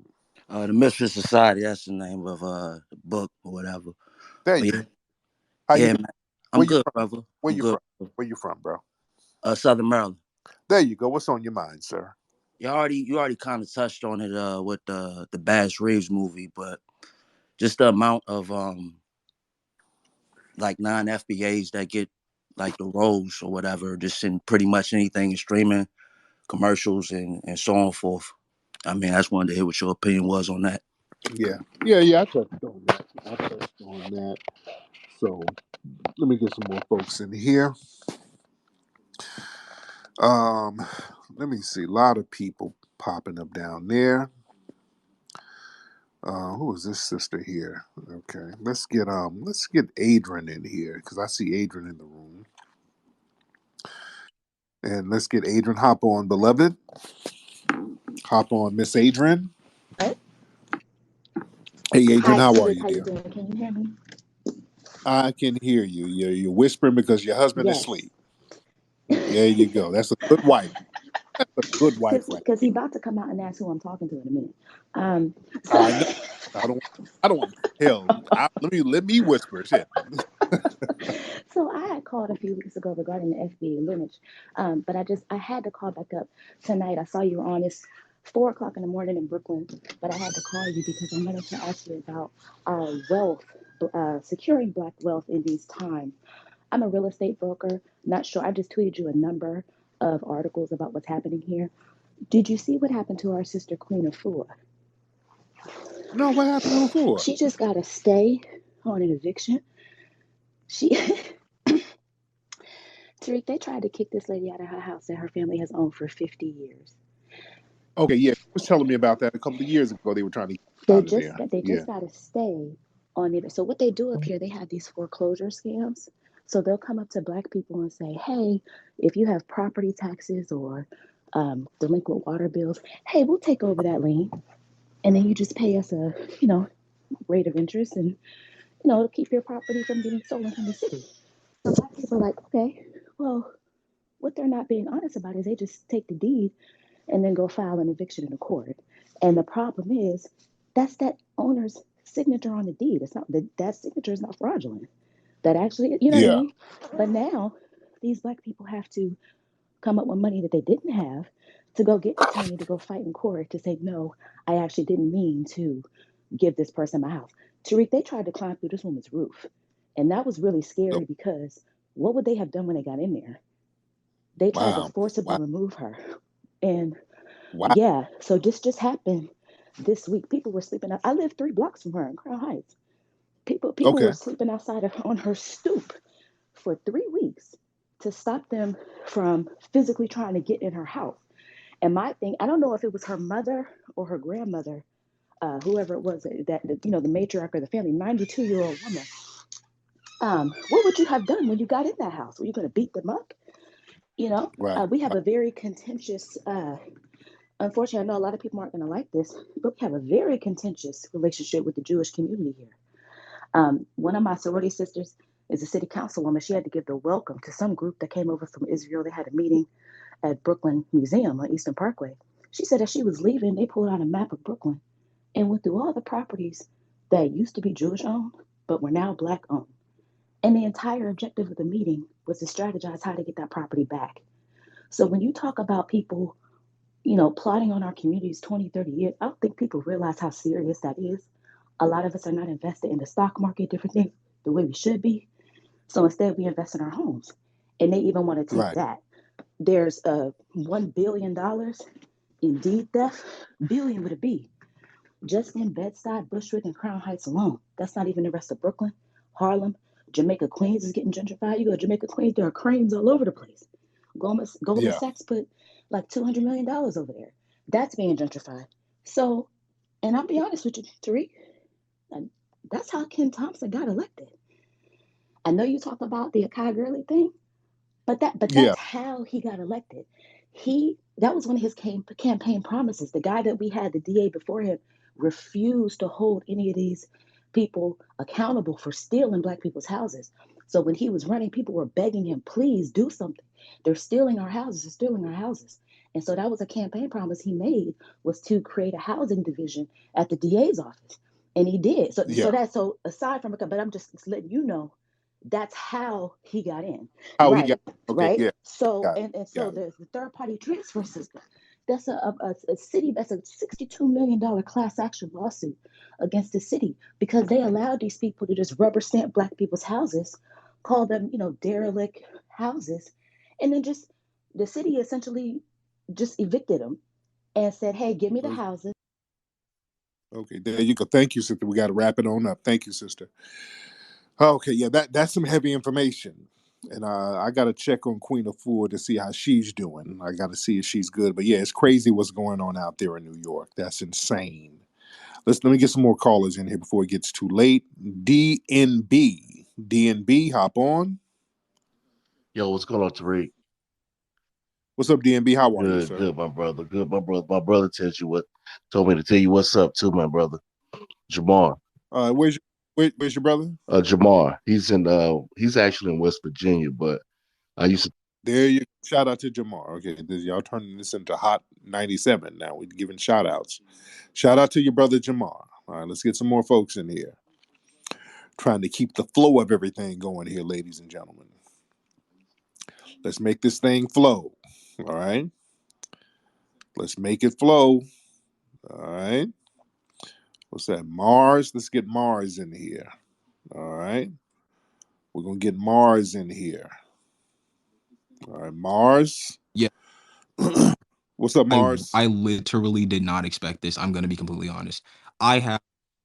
The Misfit Society, that's the name of the book or whatever. There But you yeah, go. How you yeah, doing? man. I'm Where you good, from? brother. Where I'm you good. from? Where you from, bro? Southern Maryland. There you go. What's on your mind, sir? You already kind of touched on it with the Bass Reeves movie, but just the amount of like non-FBAs that get like the roles or whatever, just in pretty much anything in streaming, commercials and so on and forth. I mean, I just wanted to hear what your opinion was on that. Yeah. I touched on that. So let me get some more folks in here. Um, let me see. A lot of people popping up down there. Who is this sister here? Okay, let's get Adrian in here because I see Adrian in the room. And let's get Adrian. Hop on, beloved. Hop on, Miss Adrian. What? Hey, Adrian, Hi, how are Tariq, you, how you dear? doing? Can you hear me? I can hear you. You're whispering because your husband is Yes. asleep. There you go. That's a good wife. A good wife right Because there. he about to come out and ask who I'm talking to in a minute. So I know. I don't. I don't want hell. Let me whisper shit. so I had called a few weeks ago regarding the FBA lineage, but I had to call back up tonight. I saw you were on. It's 4 o'clock in the morning in Brooklyn, but I had to call you because I wanted to ask you about wealth, securing Black wealth in these times. I'm a real estate broker. Not sure. I just tweeted you a number of articles about what's happening here. Did you see what happened to our sister Queen Afua? No, what happened to her for? She just got a stay on an eviction. She Tariq, they tried to kick this lady out of her house that her family has owned for 50 years. Okay, yeah, he was telling me about that a couple of years ago. They were trying to get They out of just there. got they Yeah. just got to stay on it. So what they do up here, they have these foreclosure scams. So they'll come up to Black people and say, "Hey, if you have property taxes or delinquent water bills, hey, we'll take over that lien, and then you just pay us a rate of interest, and it'll keep your property from getting stolen from the city." So Black people are like, "Okay, well." What they're not being honest about is they just take the deed and then go file an eviction in the court. And the problem is that's that owner's signature on the deed. It's not that signature is not fraudulent. That actually, you know what I Yeah. mean? But now these Black people have to come up with money that they didn't have to go get an attorney to go fight in court to say, no, I actually didn't mean to give this person my house. Tariq, they tried to climb through this woman's roof. And that was really So, scary because what would they have done when they got in there? They tried to wow. forcibly Wow. remove her. And Wow. yeah, so this just happened this week. People were sleeping out. I live 3 blocks from her in Crown Heights. People were Okay. sleeping outside of on her stoop for 3 weeks to stop them from physically trying to get in her house. And my thing, I don't know if it was her mother or her grandmother, whoever it was that the matriarch of the family, 92-year-old woman. What would you have done when you got in that house? Were you going to beat them up? Right. We have Right. a very contentious. Unfortunately, I know a lot of people aren't going to like this, but we have a very contentious relationship with the Jewish community here. One of my sorority sisters is a city councilwoman. She had to give the welcome to some group that came over from Israel. They had a meeting at Brooklyn Museum on Eastern Parkway. She said as she was leaving, they pulled out a map of Brooklyn and went through all the properties that used to be Jewish owned, but were now Black owned. And the entire objective of the meeting was to strategize how to get that property back. So when you talk about people, plotting on our communities 20, 30 years, I don't think people realize how serious that is. A lot of us are not invested in the stock market, different things, the way we should be. So instead, we invest in our homes. And they even want to take Right. that. There's $1 billion in deed theft, billion with a B, just in Bed-Stuy, Bushwick, and Crown Heights alone. That's not even the rest of Brooklyn, Harlem, Jamaica, Queens is getting gentrified. You go to Jamaica, Queens, there are cranes all over the place. Goldman Yeah. Sachs put like $200 million over there. That's being gentrified. So, and I'll be honest with you, Tariq, that's how Ken Thompson got elected. I know you talk about the Akai Gurley thing, but Yeah. that's how he got elected. That was one of his campaign promises. The guy that we had, the DA before him, refused to hold any of these people accountable for stealing Black people's houses. So when he was running, people were begging him, please do something. They're stealing our houses, they're stealing our houses. And so that was a campaign promise he made, was to create a housing division at the DA's office. And he did. So Yeah. so that's so aside from it, but I'm just letting you know that's how he got in. How he got? Right, Okay. right. Yeah. So Got it. and so Got it. the third party transfer system. That's a city. That's a $62 million class action lawsuit against the city because they allowed these people to just rubber stamp Black people's houses, call them derelict houses, and then just the city essentially just evicted them and said, "Hey, give me the Okay. houses." Okay. There you go. Thank you, sister. We got to wrap it on up. Thank you, sister. Okay. Yeah. That's some heavy information. And I got to check on Queen of Ford to see how she's doing. I got to see if she's good. But yeah, it's crazy what's going on out there in New York. That's insane. Let me get some more callers in here before it gets too late. DNB. DNB, hop on. Yo, what's going on, Tariq? What's up, DNB? How are you, Good, sir? good, my brother. Good, my brother told me to tell you what's up too, my brother. Jamar. Where's your brother? Jamar. He's actually in West Virginia, but I used to There you shout out to Jamar. Okay, y'all turning this into Hot 97 now. We're giving shout outs. Shout out to your brother Jamar. All right, let's get some more folks in here. Trying to keep the flow of everything going here, ladies and gentlemen. Let's make this thing flow. All right. Let's make it flow. All right. What's that? Mars. Let's get Mars in here. All right. We're going to get Mars in here. All right. Mars. Yeah, What's up, Mars? I literally did not expect this. I'm going to be completely honest. I have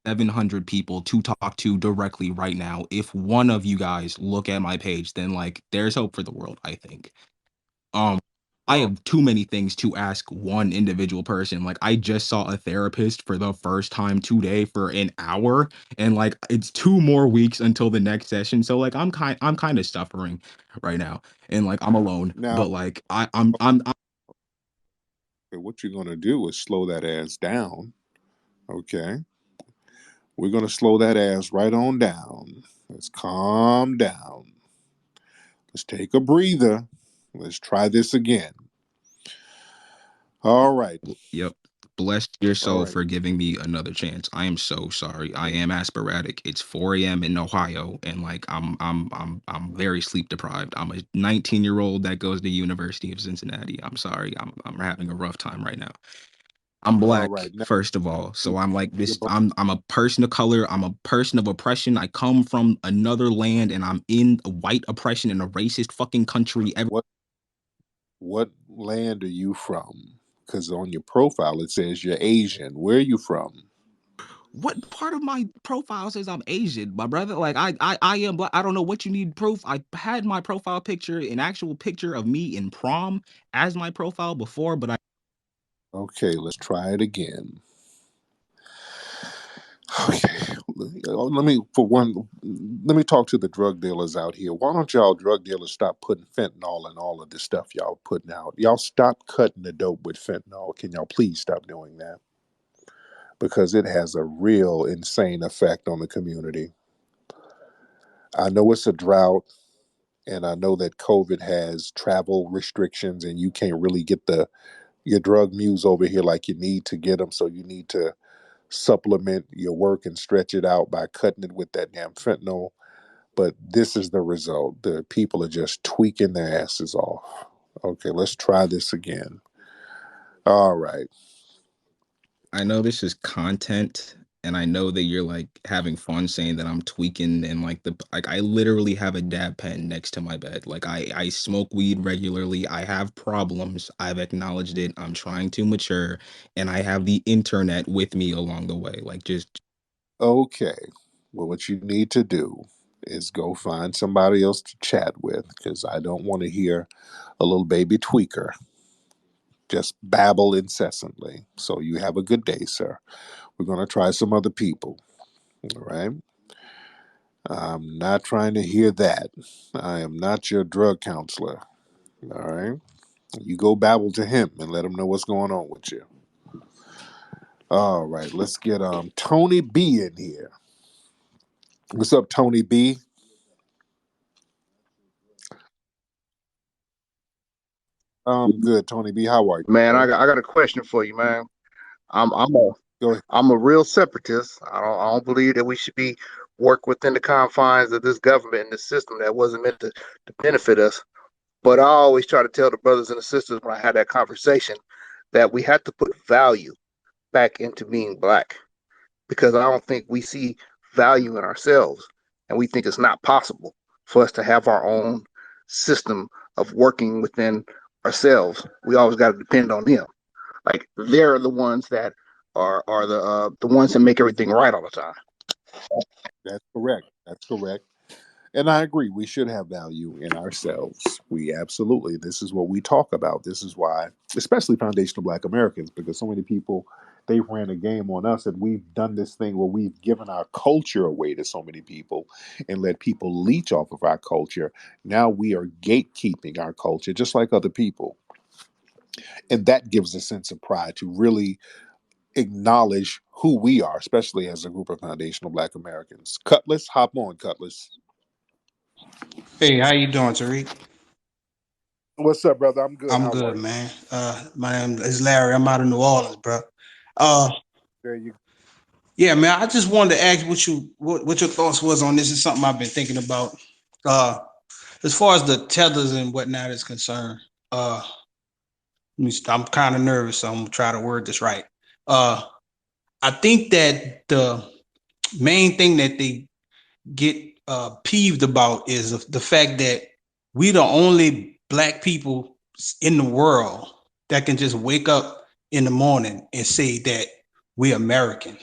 700 people to talk to directly right now. If one of you guys look at my page, then like there's hope for the world, I think. I Oh, have too many things to ask one individual person. Like I just saw a therapist for the first time today for an hour, and like it's 2 more weeks until the next session. So like I'm kind of suffering right now, and like I'm alone. now, But like I'm okay, what you're going to do is slow that ass down. Okay. We're going to slow that ass right on down. Let's calm down. Let's take a breather. Let's try this again. All right. Yep. Bless your All soul right. for giving me another chance. I am so sorry. I am aspiratic. It's 4 a.m. in Ohio, and like I'm very sleep deprived. I'm a 19-year-old that goes to University of Cincinnati. I'm sorry. I'm having a rough time right now. I'm All black, right. Now, first of all. So I'm like your this. bro- I'm a person of color. I'm a person of oppression. I come from another land, and I'm in a white oppression in a racist fucking country. what land are you from? Because on your profile it says you're Asian. Where are you from? What part of my profile says I'm Asian, my brother? Like I am black. I don't know what you need proof. I had my profile picture, an actual picture of me in prom as my profile before, but I Okay, let's try it again. Okay, let me talk to the drug dealers out here. Why don't y'all drug dealers stop putting fentanyl in all of this stuff y'all putting out? Y'all stop cutting the dope with fentanyl. Can y'all please stop doing that? Because it has a real insane effect on the community. I know it's a drought, and I know that COVID has travel restrictions, and you can't really get your drug muse over here like you need to get them. So you need to supplement your work and stretch it out by cutting it with that damn fentanyl. But this is the result. The people are just tweaking their asses off. Okay, let's try this again. All right. know this is content, and I know that you're like having fun saying that I'm tweaking, and like I literally have a dab pen next to my bed. Like I smoke weed regularly. I have problems. I've acknowledged it. I'm trying to mature, and I have the internet with me along the way. Like just Okay. Well, what you need to do is go find somebody else to chat with because I don't want to hear a little baby tweaker just babble incessantly. So you have a good day, sir. We're going to try some other people. All right. I'm not trying to hear that. I am not your drug counselor. All right. You go babble to him and let him know what's going on with you. All right. Let's get Tony B in here. What's up, Tony B? Good, Tony B. How are you, Man, sir? I got a question for you, man. I'm a Go ahead. I'm a real separatist. I don't believe that we should be work within the confines of this government and this system that wasn't meant to benefit us. But I always try to tell the brothers and the sisters when I had that conversation that we have to put value back into being black because I don't think we see value in ourselves and we think it's not possible for us to have our own system of working within ourselves. We always got to depend on them. Like they're the ones that are the ones that make everything right all the time. That's correct. That's correct. And I agree. We should have value in ourselves. We absolutely. This is what we talk about. This is why, especially foundational Black Americans, because so many people they ran a game on us, and we've done this thing where we've given our culture away to so many people and let people leech off of our culture. Now we are gatekeeping our culture, just like other people, and that gives a sense of pride to really acknowledge who we are, especially as a group of foundational Black Americans. Cutlass, hop on, Cutlass. Hey, how you doing, Tariq? What's up, brother? I'm good. I'm How good, are you? man. My name is Larry. I'm out of New Orleans, bro. Uh, There you yeah, man. I just wanted to ask what your thoughts was on this. Is something I've been thinking about. Uh, as far as the tethers and whatnot is concerned. I'm kind of nervous, so I'm gonna try to word this right. Uh, I think that the main thing that they get peeved about is the fact that we the only black people in the world that can just wake up in the morning and say that we're American.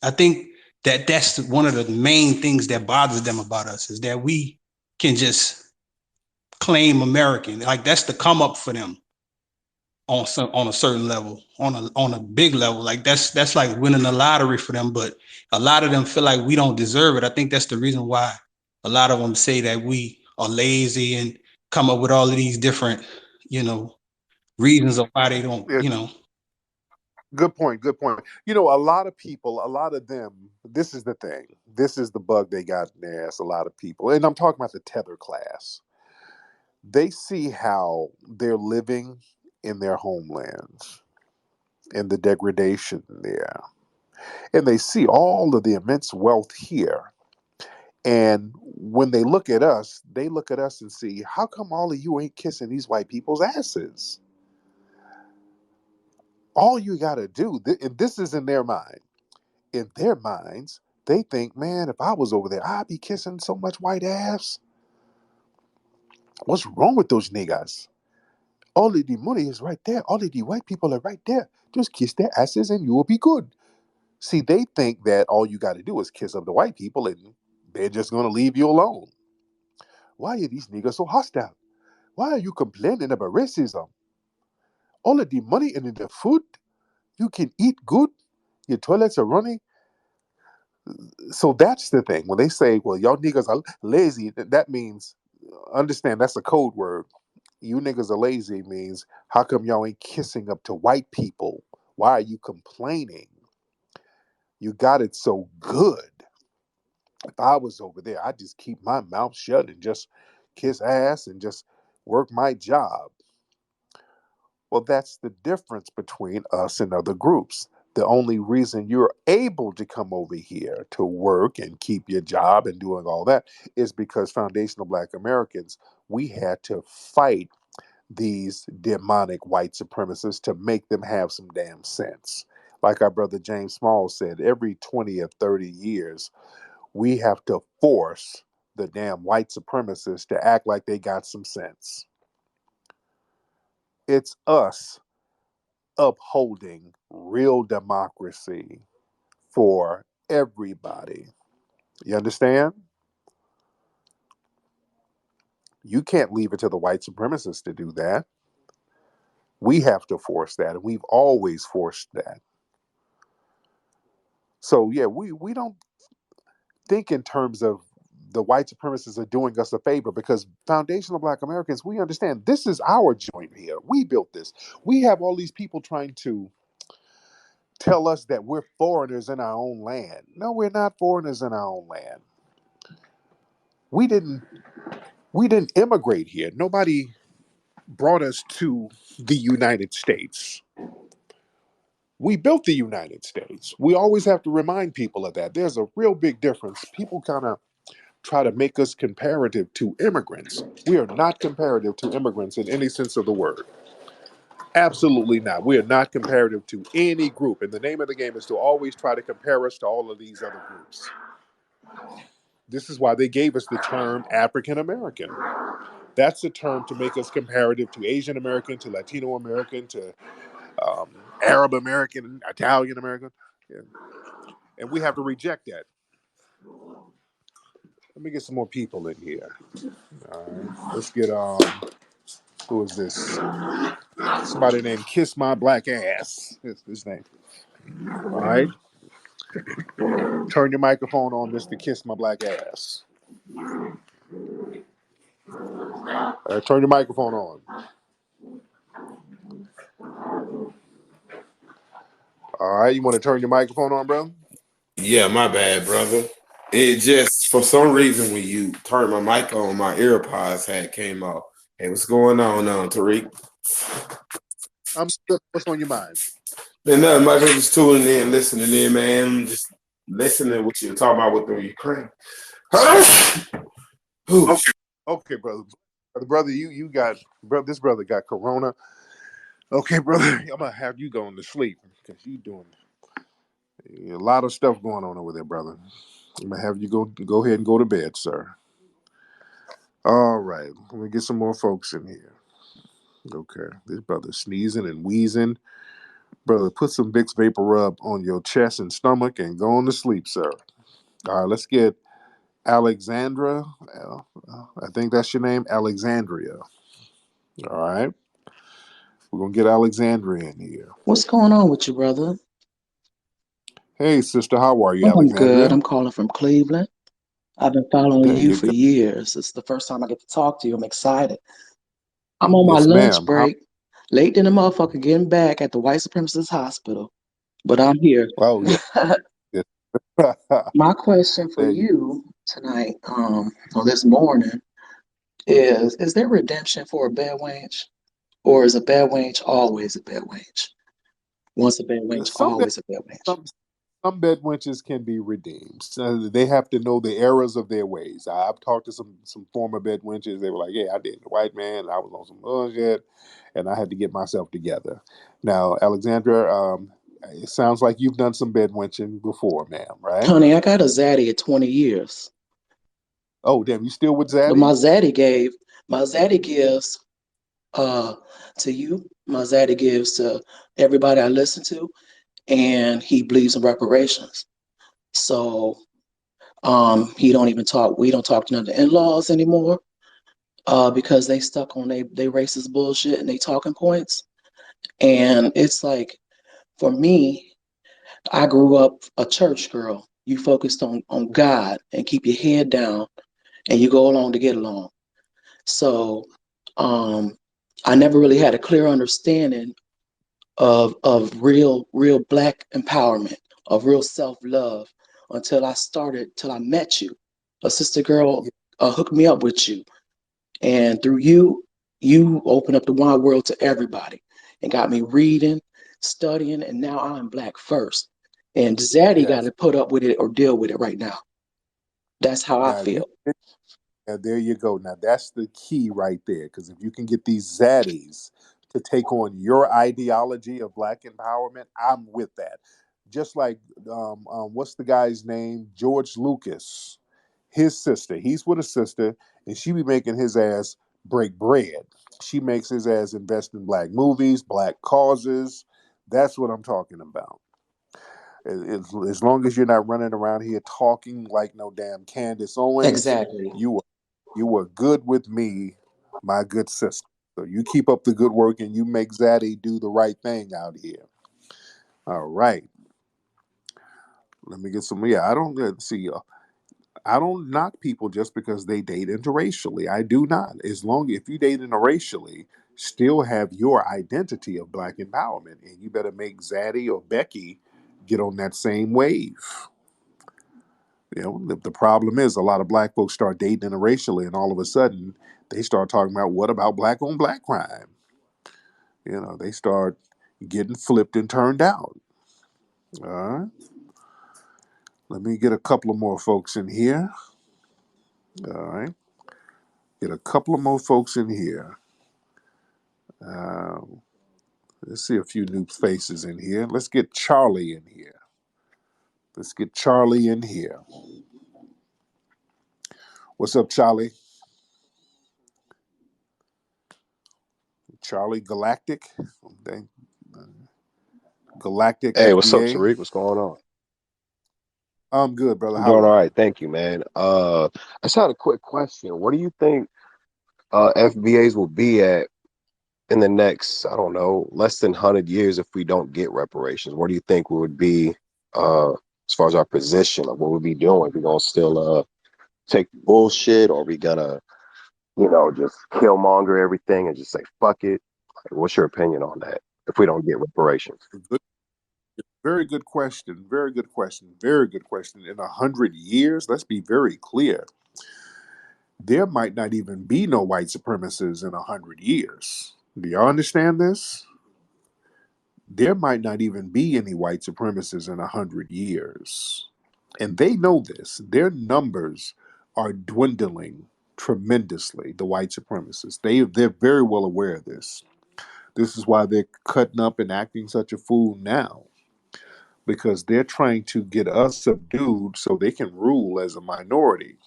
I think that that's one of the main things that bothers them about us is that we can just claim American. Like that's the come up for them on a certain level, on a big level. Like that's like winning the lottery for them. But a lot of them feel like we don't deserve it. I think that's the reason why a lot of them say that we are lazy and come up with all of these different, reasons of why they don't, go. Good point. Good point. A lot of people, a lot of them, this is the thing. This is the bug they got in their ass, a lot of people. And I'm talking about the tether class. They see how they're living in their homelands and the degradation there. And they see all of the immense wealth here. And when they look at us and see, how come all of you ain't kissing these white people's asses? All you got to do, and this is in their mind. In their minds, they think, man, if I was over there, I'd be kissing so much white ass. What's wrong with those niggas? All of the money is right there. All of the white people are right there. Just kiss their asses and you will be good. See, they think that all you got to do is kiss up the white people and they're just going to leave you alone. Why are these niggas so hostile? Why are you complaining about racism? All of the money and the food, you can eat good. Your toilets are running. So that's the thing. When they say, well, y'all niggas are lazy, that means, understand that's a code word. You niggas are lazy means, how come y'all ain't kissing up to white people? Why are you complaining? You got it so good. If I was over there, I'd just keep my mouth shut and just kiss ass and just work my job. Well, that's the difference between us and other groups. The only reason you're able to come over here to work and keep your job and doing all that is because foundational Black Americans, we had to fight these demonic white supremacists to make them have some damn sense. Like our brother James Small said, every 20 or 30 years, we have to force the damn white supremacists to act like they got some sense. It's us upholding real democracy for everybody. You understand? You can't leave it to the white supremacists to do that. We have to force that, and we've always forced that. So yeah, we don't think in terms of the white supremacists are doing us a favor because foundational Black Americans, we understand this is our joint here. We built this. We have all these people trying to tell us that we're foreigners in our own land. No, we're not foreigners in our own land. We didn't we didn't immigrate here. Nobody brought us to the United States. We built the United States. We always have to remind people of that. There's a real big difference. People kind of try to make us comparative to immigrants. We are not comparative to immigrants in any sense of the word. Absolutely not. We are not comparative to any group. And the name of the game is to always try to compare us to all of these other groups. This is why they gave us the term African American. That's a term to make us comparative to Asian American, to Latino American, to um, Arab American, Italian American. Yeah. And we have to reject that. Let me get some more people in here. All right. Let's get who is this? Somebody named Kiss My Black Ass. That's his name. All right. Turn your microphone on, Mr. Kiss My Black Ass. Turn your microphone on. All right. You want to turn your microphone on, bro? Yeah, my bad, brother. It just for some reason when you turned my mic on, my AirPods had came off. Hey, what's going on, Tariq? What's on your mind? Man, nothing much. I'm just tuning in, listening in, man. Just listening to what you're talking about with the Ukraine. Okay, brother. Brother, you got this brother got corona. Okay, brother, I'm gonna have you going to sleep because you doing a lot of stuff going on over there, brother. I'm gonna have you go ahead and go to bed, sir. All right, let me get some more folks in here. Okay, this brother sneezing and wheezing. Brother, put some Vicks Vapor Rub on your chest and stomach and go on to sleep, sir. All right, let's get Alexandra. I think that's your name, Alexandria. All right, we're gonna get Alexandria in here. What's going on with you, brother? Hey, sister, how are you, Oh, I'm good. Alexandria? I'm calling from Cleveland. I've been following There you you for go. years. It's the first time I get to talk to you. I'm excited. I'm on my Yes, lunch ma'am. How? break, late than a motherfucker getting back at the white supremacist hospital, but I'm here. Oh, yeah. Yeah. My question for There you you tonight, or this morning, is there redemption for a bad wench? Or is a bad wench always a bad wench? Once a bad go. wench, always a bad wench. Some bed wenches can be redeemed. So they have to know the errors of their ways. I've talked to some former bed wenches. They were like, "Yeah, I dated a white man. I was on some bullshit, and I had to get myself together." Now, Alexandra, it sounds like you've done some bed wenching before, ma'am, right? Honey, I got a zaddy at 20 years. Oh, damn, you still with But Zaddy? my zaddy gives uh to you, my zaddy gives to everybody I listen to, and he believes in reparations. So he don't even talk we don't talk to none of the in-laws anymore, because they stuck on they racist bullshit and they talking points. And it's like, for me, I grew up a church girl. You focused on God and keep your head down and you go along to get along. So um, I never really had a clear understanding of real black empowerment, of real self-love, till I met you. A sister girl hooked me up with you. And through you, you opened up the wide world to everybody and got me reading, studying, and now I'm black first. And Zaddy got Yes. to put up with it or deal with it right now. That's how I Now you. feel. Yeah, there you go. Now that's the key right there. Because if you can get these zaddies to take on your ideology of black empowerment, I'm with that. Just like what's the guy's name? George Lucas. His sister. He's with a sister, and she be making his ass break bread. She makes his ass invest in black movies, black causes. That's what I'm talking about. As long as you're not running around here talking like no damn Candace Owens, Exactly. you were good with me, my good sister. So you keep up the good work and you make Zaddy do the right thing out here. All right. Let me get some. Yeah, I don't see. I don't knock people just because they date interracially. I do not. As long if you date interracially, still have your identity of black empowerment, and you better make Zaddy or Becky get on that same wave. You know, the problem is a lot of black folks start dating interracially, and all of a sudden they start talking about what about black on black crime. You know, they start getting flipped and turned out. All right. Let me get a couple of more folks in here. All right. Get a couple of more folks in here. Um, let's see a few new faces in here. Let's get Charlie in here. Let's get Charlie in here. What's up, Charlie? Charlie Galactic? Okay. Galactic Hey, what's up, FBA. Tariq? What's going on? I'm good, brother. I'm How doing all are you? right, thank you, man. I just had a quick question. What do you think FBAs will be at in the next, I don't know, less than 100 years if we don't get reparations? What do you think we would be as far as our position of what we'll be doing? We gonna still take bullshit, or we gonna, just killmonger everything and just say fuck it? Like, what's your opinion on that if we don't get reparations? Good, very good question. Very good question. Very good question. In 100 years, let's be very clear. there might not even be no white supremacists in 100 years. Do y'all understand this? There might not even be any white supremacists in 100 years. And they know this. Their numbers are dwindling tremendously, the white supremacists. They're very well aware of this. This is why they're cutting up and acting such a fool now, because they're trying to get us subdued so they can rule as a minority.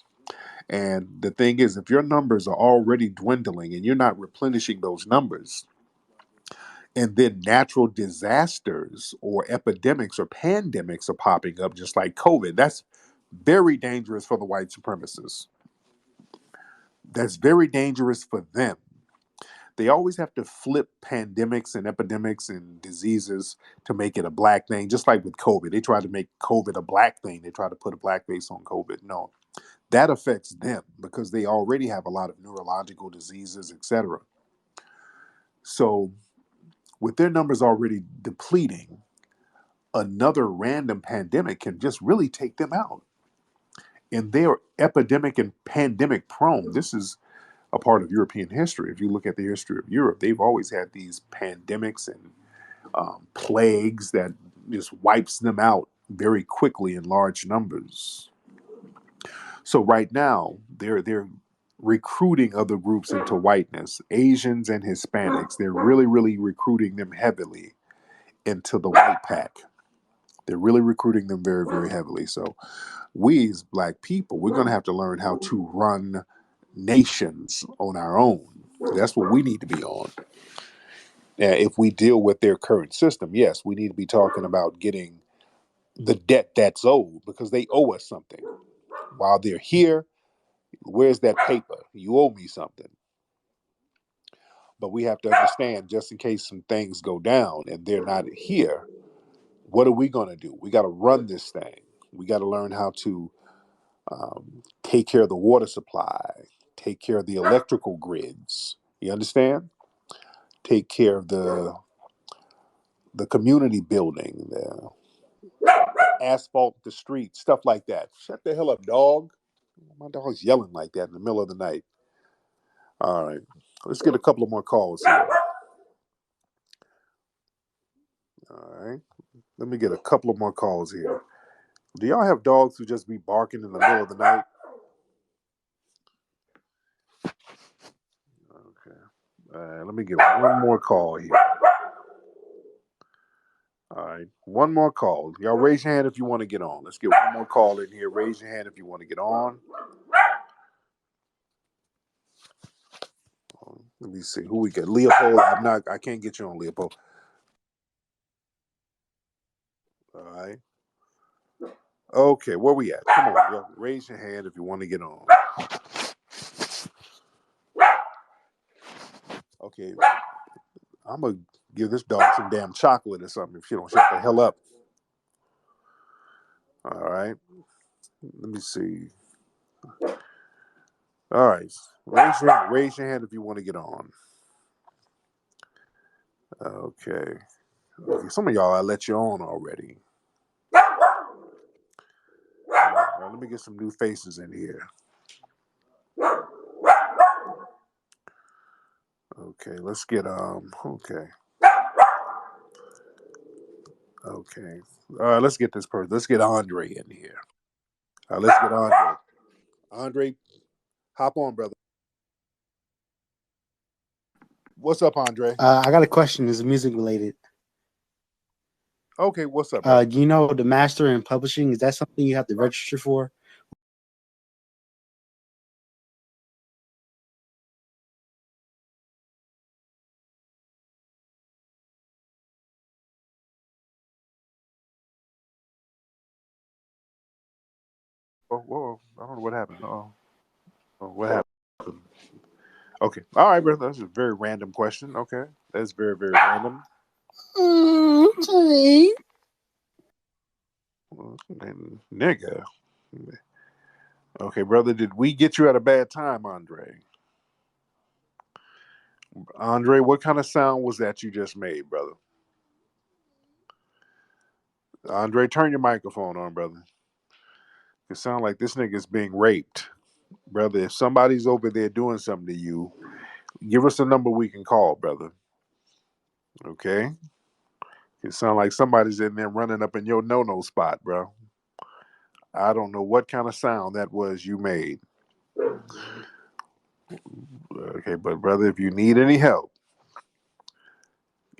And the thing is, if your numbers are already dwindling and you're not replenishing those numbers, and then natural disasters or epidemics or pandemics are popping up, just like COVID, that's very dangerous for the white supremacists. That's very dangerous for them. They always have to flip pandemics and epidemics and diseases to make it a black thing, just like with COVID. They tried to make COVID a black thing. They tried to put a black face on COVID. No, that affects them because they already have a lot of neurological diseases, etc. So, with their numbers already depleting, another random pandemic can just really take them out. And they're epidemic and pandemic prone. This is a part of European history. If you look at the history of Europe, they've always had these pandemics and plagues that just wipes them out very quickly in large numbers. So right now, they're recruiting other groups into whiteness, Asians and Hispanics. They're really recruiting them heavily into the white pack. They're really recruiting them very heavily. So we as black people, we're going to have to learn how to run nations on our own. That's what we need to be on. If we deal with their current system, yes, we need to be talking about getting the debt that's owed because they owe us something. While they're here, where's that paper? You owe me something. But we have to understand, just in case some things go down and they're not here, what are we going to do? We got to run this thing. We got to learn how to take care of the water supply, take care of the electrical grids. You understand? Take care of the community building, the asphalt the streets, stuff like that. Shut the hell up, dog. My dog's yelling like that in the middle of the night. All right. Let's get a couple of more calls here. All right. Let me get a couple of more calls here. Do y'all have dogs who just be barking in the middle of the night? Okay. All right. Let me get one more call here. All right. One more call. Y'all raise your hand if you want to get on. Let's get one more call in here. Raise your hand if you want to get on. Let me see who we get. Leopold. I can't get you on, Leopold. All right. Okay, where we at? Come on, y'all. Raise your hand if you want to get on. Okay. I'm gonna give this dog some damn chocolate or something if she don't shut the hell up. All right. Let me see. All right. Raise your hand if you want to get on. Okay. Okay. Some of y'all I let you on already. Now, let me get some new faces in here. Okay, let's get okay. Okay. All right, let's get this person. Let's get Andre in here. Let's get Andre. Andre, hop on, brother. What's up, Andre? I got a question. Is music related? Okay, what's up, brother? Do you know the master and publishing? Is that something you have to register for? Oh, whoa, I don't know what happened. Oh, what happened? Okay, all right, brother. That's a very random question. Okay, that's very random. Okay. Nigga. Okay, brother. Did we get you at a bad time, Andre? Andre, what kind of sound was that you just made, brother? Andre, turn your microphone on, brother. It sounds like this nigga's being raped. Brother, if somebody's over there doing something to you, give us a number we can call, brother. Okay? It sounds like somebody's in there running up in your no-no spot, bro. I don't know what kind of sound that was you made. Okay, but brother, if you need any help,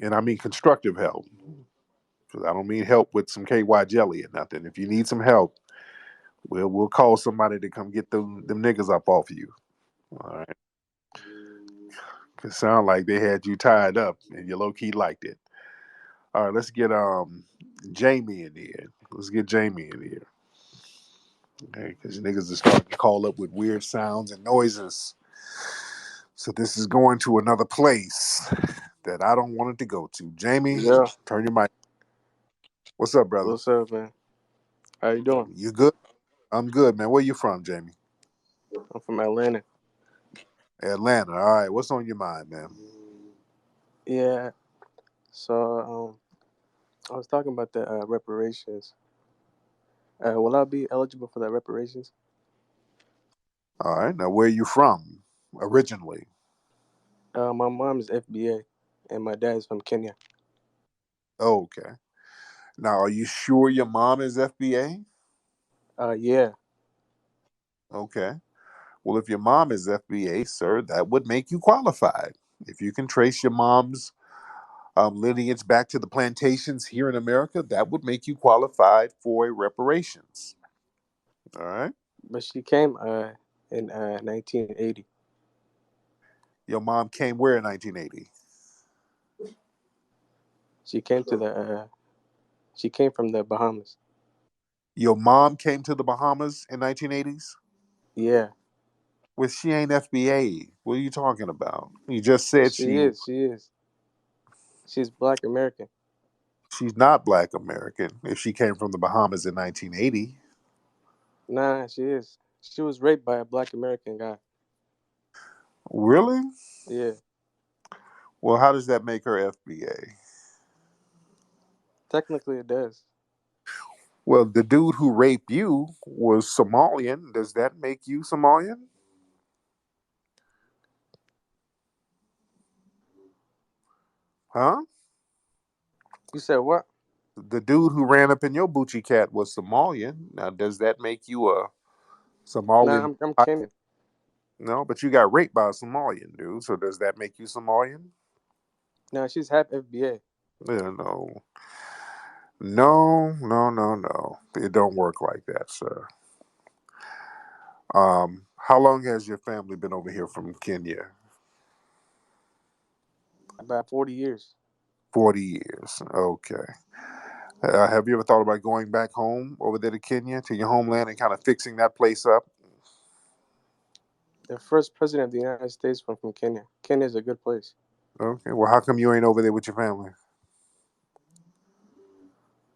and I mean constructive help, because I don't mean help with some KY jelly or nothing. If you need some help, we'll call somebody to come get them niggas up off you. All right. It sound like they had you tied up and you low key liked it. All right, let's get Jamie in here. Let's get Jamie in here. Okay, because niggas are starting to call up with weird sounds and noises. So this is going to another place that I don't want it to go to. Jamie, Yeah. turn your mic. What's up, brother? What's up, man? How you doing? You good? I'm good, man. Where you from, Jamie? I'm from Atlanta. Atlanta. All right. What's on your mind, man? Yeah. So, I was talking about the reparations. Will I be eligible for the reparations? All right. Now, where you from originally? My mom is FBA, and my dad is from Kenya. Oh, okay. Now, are you sure your mom is FBA? Yeah. Okay. Well, if your mom is FBA, sir, that would make you qualified. If you can trace your mom's lineage back to the plantations here in America, that would make you qualified for a reparations. All right. But she came in 1980. Your mom came where in 1980? She came to she came from the Bahamas. Your mom came to the Bahamas in 1980s? Yeah. Well, she ain't FBA. What are you talking about? You just said She she. is. She is. She's Black American. She's not Black American if she came from the Bahamas in 1980. Nah, she is. She was raped by a Black American guy. Really? Yeah. Well, how does that make her FBA? Technically, it does. Well, the dude who raped you was Somalian. Does that make you Somalian? Huh? You said what? The dude who ran up in your Bucci cat was Somalian. Now, does that make you a Nah, Somalian? I'm Kenyan. No, but you got raped by a Somalian dude. So does that make you Somalian? Nah, she's half FBA. Yeah, no. No. It don't work like that, sir. How long has your family been over here from Kenya? About 40 years. 40 years. Okay. Have you ever thought about going back home over there to Kenya, to your homeland, and kind of fixing that place up? The first president of the United States from Kenya. Kenya is a good place. Okay. Well, how come you ain't over there with your family?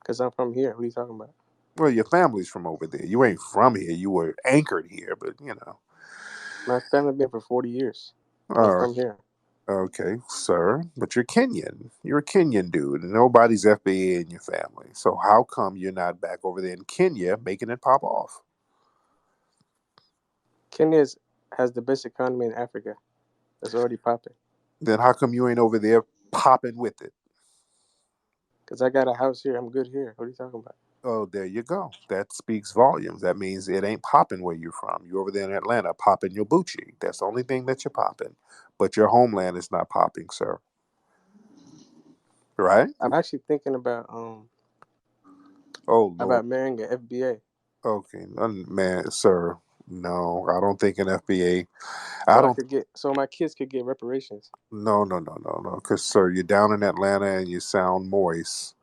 Because I'm from here. What are you talking about? Well, your family's from over there. You ain't from here. You were anchored here, but you know. My family been for 40 years. I'm All right. from here. Okay, sir. But you're Kenyan. You're a Kenyan dude, and nobody's FBA in your family. So how come you're not back over there in Kenya making it pop off? Kenya has the best economy in Africa. That's already popping. Then how come you ain't over there popping with it? Because I got a house here. I'm good here. What are you talking about? Oh, there you go. That speaks volumes. That means it ain't popping where you're from. You over there in Atlanta popping your Bucci. That's the only thing that you're popping. But your homeland is not popping, sir. Right? I'm actually thinking Oh Lord. about marrying an FBA. Okay, man, sir. No, I don't think an FBA. I So I don't. could get so my kids could get reparations. No. Because sir, you're down in Atlanta and you sound moist.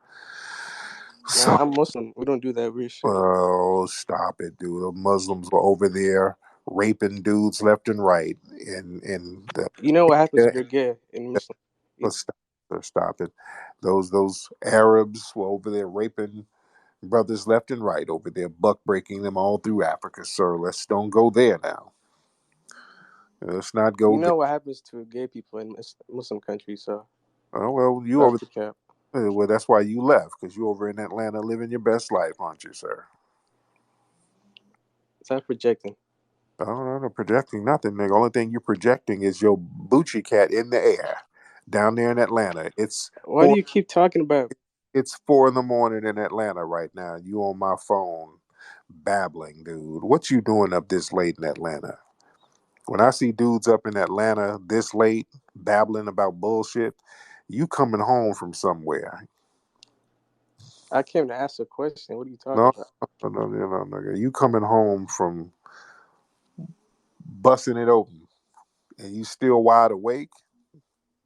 Nah, So, I'm Muslim. We don't do that weird shit. oh, stop it, dude. The Muslims were over there raping dudes left and right, and the You know what happens yeah, if you're gay in Muslim? stop, sir, stop it. Those Arabs were over there raping brothers left and right over there, buck breaking them all through Africa, sir. Let's don't go there now. Let's not You go there. know what happens to gay people in Muslim countries, so Oh well, you off over. the cap. Well, that's why you left, because you over in Atlanta living your best life, aren't you, sir? Stop projecting. I don't know, projecting nothing, nigga. Only thing you're projecting is your Bucci cat in the air down there in Atlanta. Why do you keep talking about? It's 4 in the morning in Atlanta right now. You on my phone babbling, dude. What you doing up this late in Atlanta? When I see dudes up in Atlanta this late babbling about bullshit, you coming home from somewhere. I came to ask a question. What are you talking No, about? no. You coming home from busting it open and you still wide awake?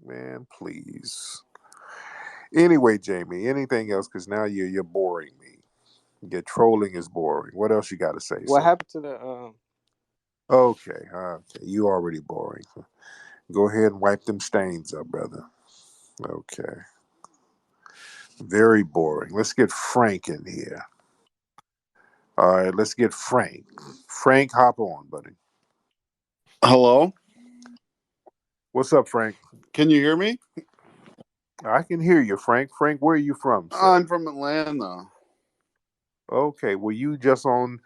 Man, please. Anyway, Jamie, anything else? Because now you're boring me. Your trolling is boring. What else you got to say, What sir? happened to the Okay. You already boring. Go ahead and wipe them stains up, brother. Okay. Very boring. Let's get Frank in here. All right, let's get Frank. Frank, hop on, buddy. Hello? What's up, Frank? Can you hear me? I can hear you, Frank. Frank, where are you from, sir? I'm from Atlanta. Okay, were you just on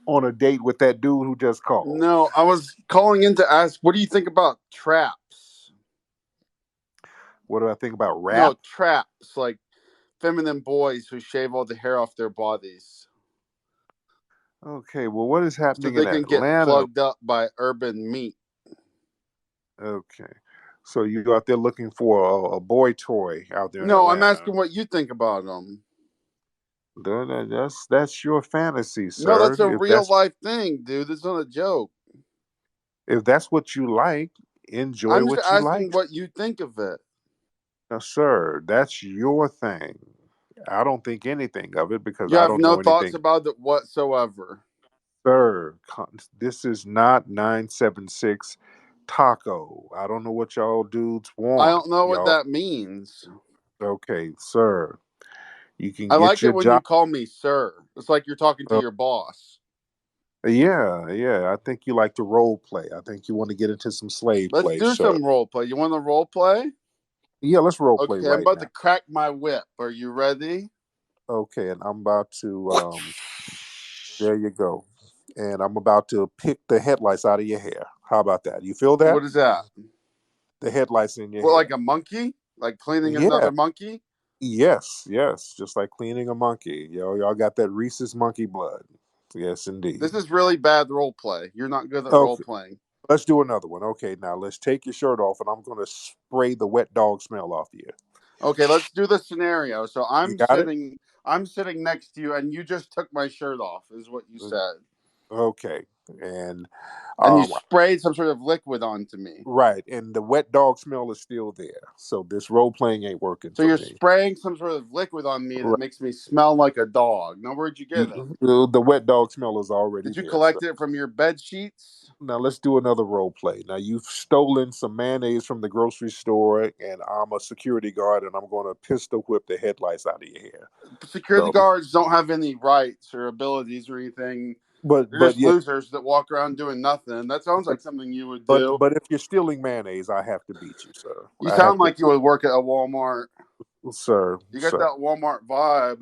a date with that dude who just called? No, I was calling in to ask, what do you think about traps? What do I think about No, rap? traps, like feminine boys who shave all the hair off their bodies Okay, well, what is so happening in they can get Atlanta? plugged up by urban meat. Okay, so you out there looking for a boy toy out there in No, I'm Atlanta? asking what you think about them. That's your fantasy, No, sir. that's a real life thing, dude. It's not a joke. If that's what you like, enjoy I'm just what you asking like. what you think of it. Now, sir, that's your thing. I don't think anything of it because You I have don't no know thoughts anything. about it whatsoever. Sir, this is not 976 taco. I don't know what y'all dudes I want. don't know what Y'all, that means. okay, sir, you can I get like it your when you job. call me sir. It's like you're talking to your boss. Yeah. I think you like to role play. I think you want to get into some slave Let's play, do sir. some role play. You want to role play? Yeah, let's role play Okay, I'm right about to now. crack my whip. Are you ready? Okay, and I'm about to there you go. And I'm about to pick the headlights out of your hair. How about that? You feel that? What is that? The headlights in your What, like hair. a monkey? Like cleaning Yeah. another monkey? Yes. Just like cleaning a monkey. Y'all got that Reese's monkey blood. Yes, indeed. This is really bad role play. You're not good at role Okay. playing. Let's do another one. Okay, now let's take your shirt off and I'm gonna spray the wet dog smell off you. Okay, let's do the scenario. So You got it? I'm sitting next to you and you just took my shirt off, is what you said. Okay. And And you um sprayed some sort of liquid onto me. right, and the wet dog smell is still there. So this role playing ain't working So for you're me. spraying some sort of liquid on me that Right. makes me smell like a dog. Now, where'd you get it? The wet dog smell is already Did you there. So collect it from your bed sheets? now let's do another role play. Now you've stolen some mayonnaise from the grocery store, and I'm a security guard, and I'm going to pistol whip the headlights out of your hair. Security So, guards don't have any rights or abilities or anything. They're but just yet, losers that walk around doing nothing. That sounds but like something you would do. but if you're stealing mayonnaise, I have to beat you, sir. You I have sound like you would work at a Walmart. to, sir, You got sir, that Walmart vibe.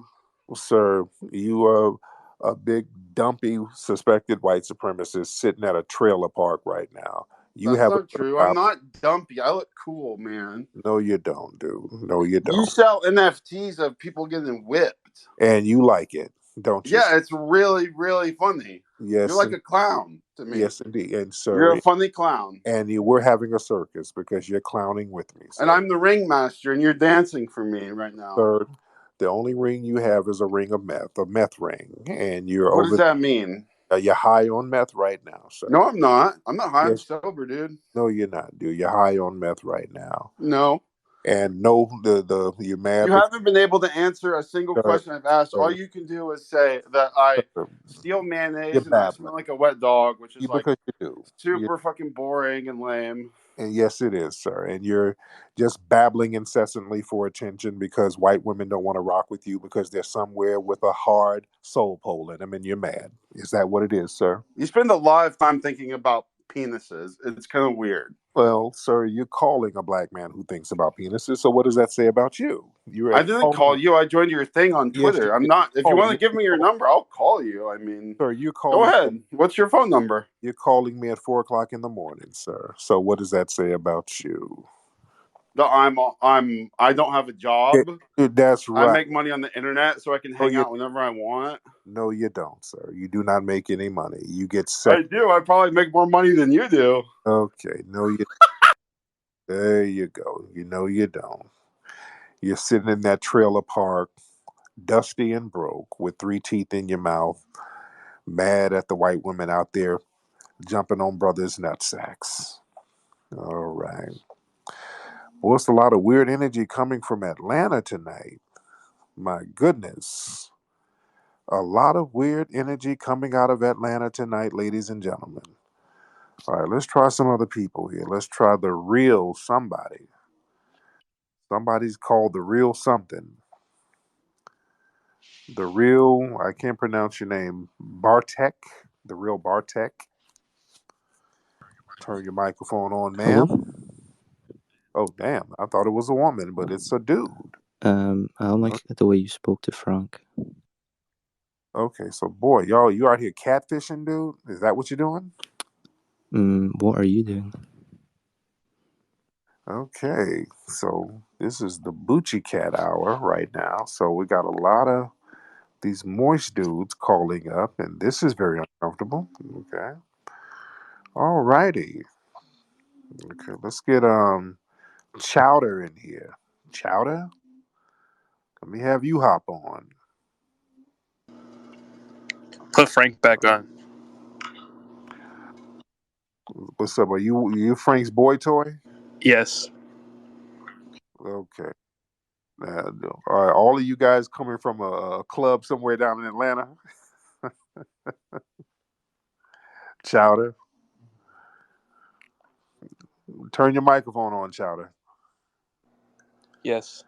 sir. You are a big dumpy suspected white supremacist sitting at a trailer park right now. You That's have a not good true. I'm job. not dumpy. I look cool, man. No, you don't, dude. No, you You don't. sell NFTs of people getting whipped. And you like it, don't you? Yeah, it's really, really funny. You're Yes, like a clown to me. yes, indeed. And You're sir, a funny clown. and we're having a circus because you're clowning with me, And sir. I'm the ringmaster, and you're dancing for me right now. Sir, the only ring you have is a meth ring, and you're What does over. that mean? You're high on meth right now, No, sir. I'm not. I'm not high. I'm Yes, sober, dude. no, you're not, dude. You're high on meth right now, No. and no, the you're You mad because haven't been able to answer a single sir, question I've asked. All sir, you can do is say that I sir, steal you're mayonnaise and I babbling. smell like a wet dog, which is You like because you do. You, super fucking boring and lame. and yes, it is, sir. And you're just babbling incessantly for attention because white women don't want to rock with you because they're somewhere with a hard soul pole in them, and you're mad. Is that what it is, sir? You spend a lot of time thinking about penises. It's kind of weird. Well, sir, you're calling a black man who thinks about penises. So what does that say about you? You're I didn't calling. call you. I joined your thing on Yes, you Twitter. I'm did. not. If you Calling want me. to give me your number, I'll call you. I mean, Sir, you're go calling. ahead. What's your phone number? You're calling me at 4 o'clock in the morning, sir. So what does that say about you? No, I don't have a job. That's I right. make money on the internet, so I can No, hang you out whenever I want. no, you don't, sir. You do not make any money. You get I sex. do. I probably make more money than you do. Okay, no, you. There you go. You know you don't. You're sitting in that trailer park, dusty and broke, with 3 teeth in your mouth, mad at the white women out there jumping on brothers' nutsacks. All right. Well, it's a lot of weird energy coming from Atlanta tonight. My goodness. A lot of weird energy coming out of Atlanta tonight, ladies and gentlemen. All right, let's try some other people here. Let's try the real somebody. Somebody's called the real something. The real, I can't pronounce your name, Bartek. The real Bartek. Turn your microphone on, Hello. ma'am. Oh, damn. I thought it was a woman, but it's a dude. I don't like the way you spoke to Frank. Okay, so boy, y'all, you out here catfishing, dude? Is that what you're doing? What are you doing? Okay, so this is the Bucci Cat hour right now. So we got a lot of these moist dudes calling up, and this is very uncomfortable. Okay. All righty. Okay, let's get Chowder in here. Chowder? Let me have you hop on. Put Frank back on. What's up? Are you Frank's boy toy? Yes. Okay. Are all of you guys coming from a club somewhere down in Atlanta? Chowder, turn your microphone on, Chowder. Yes.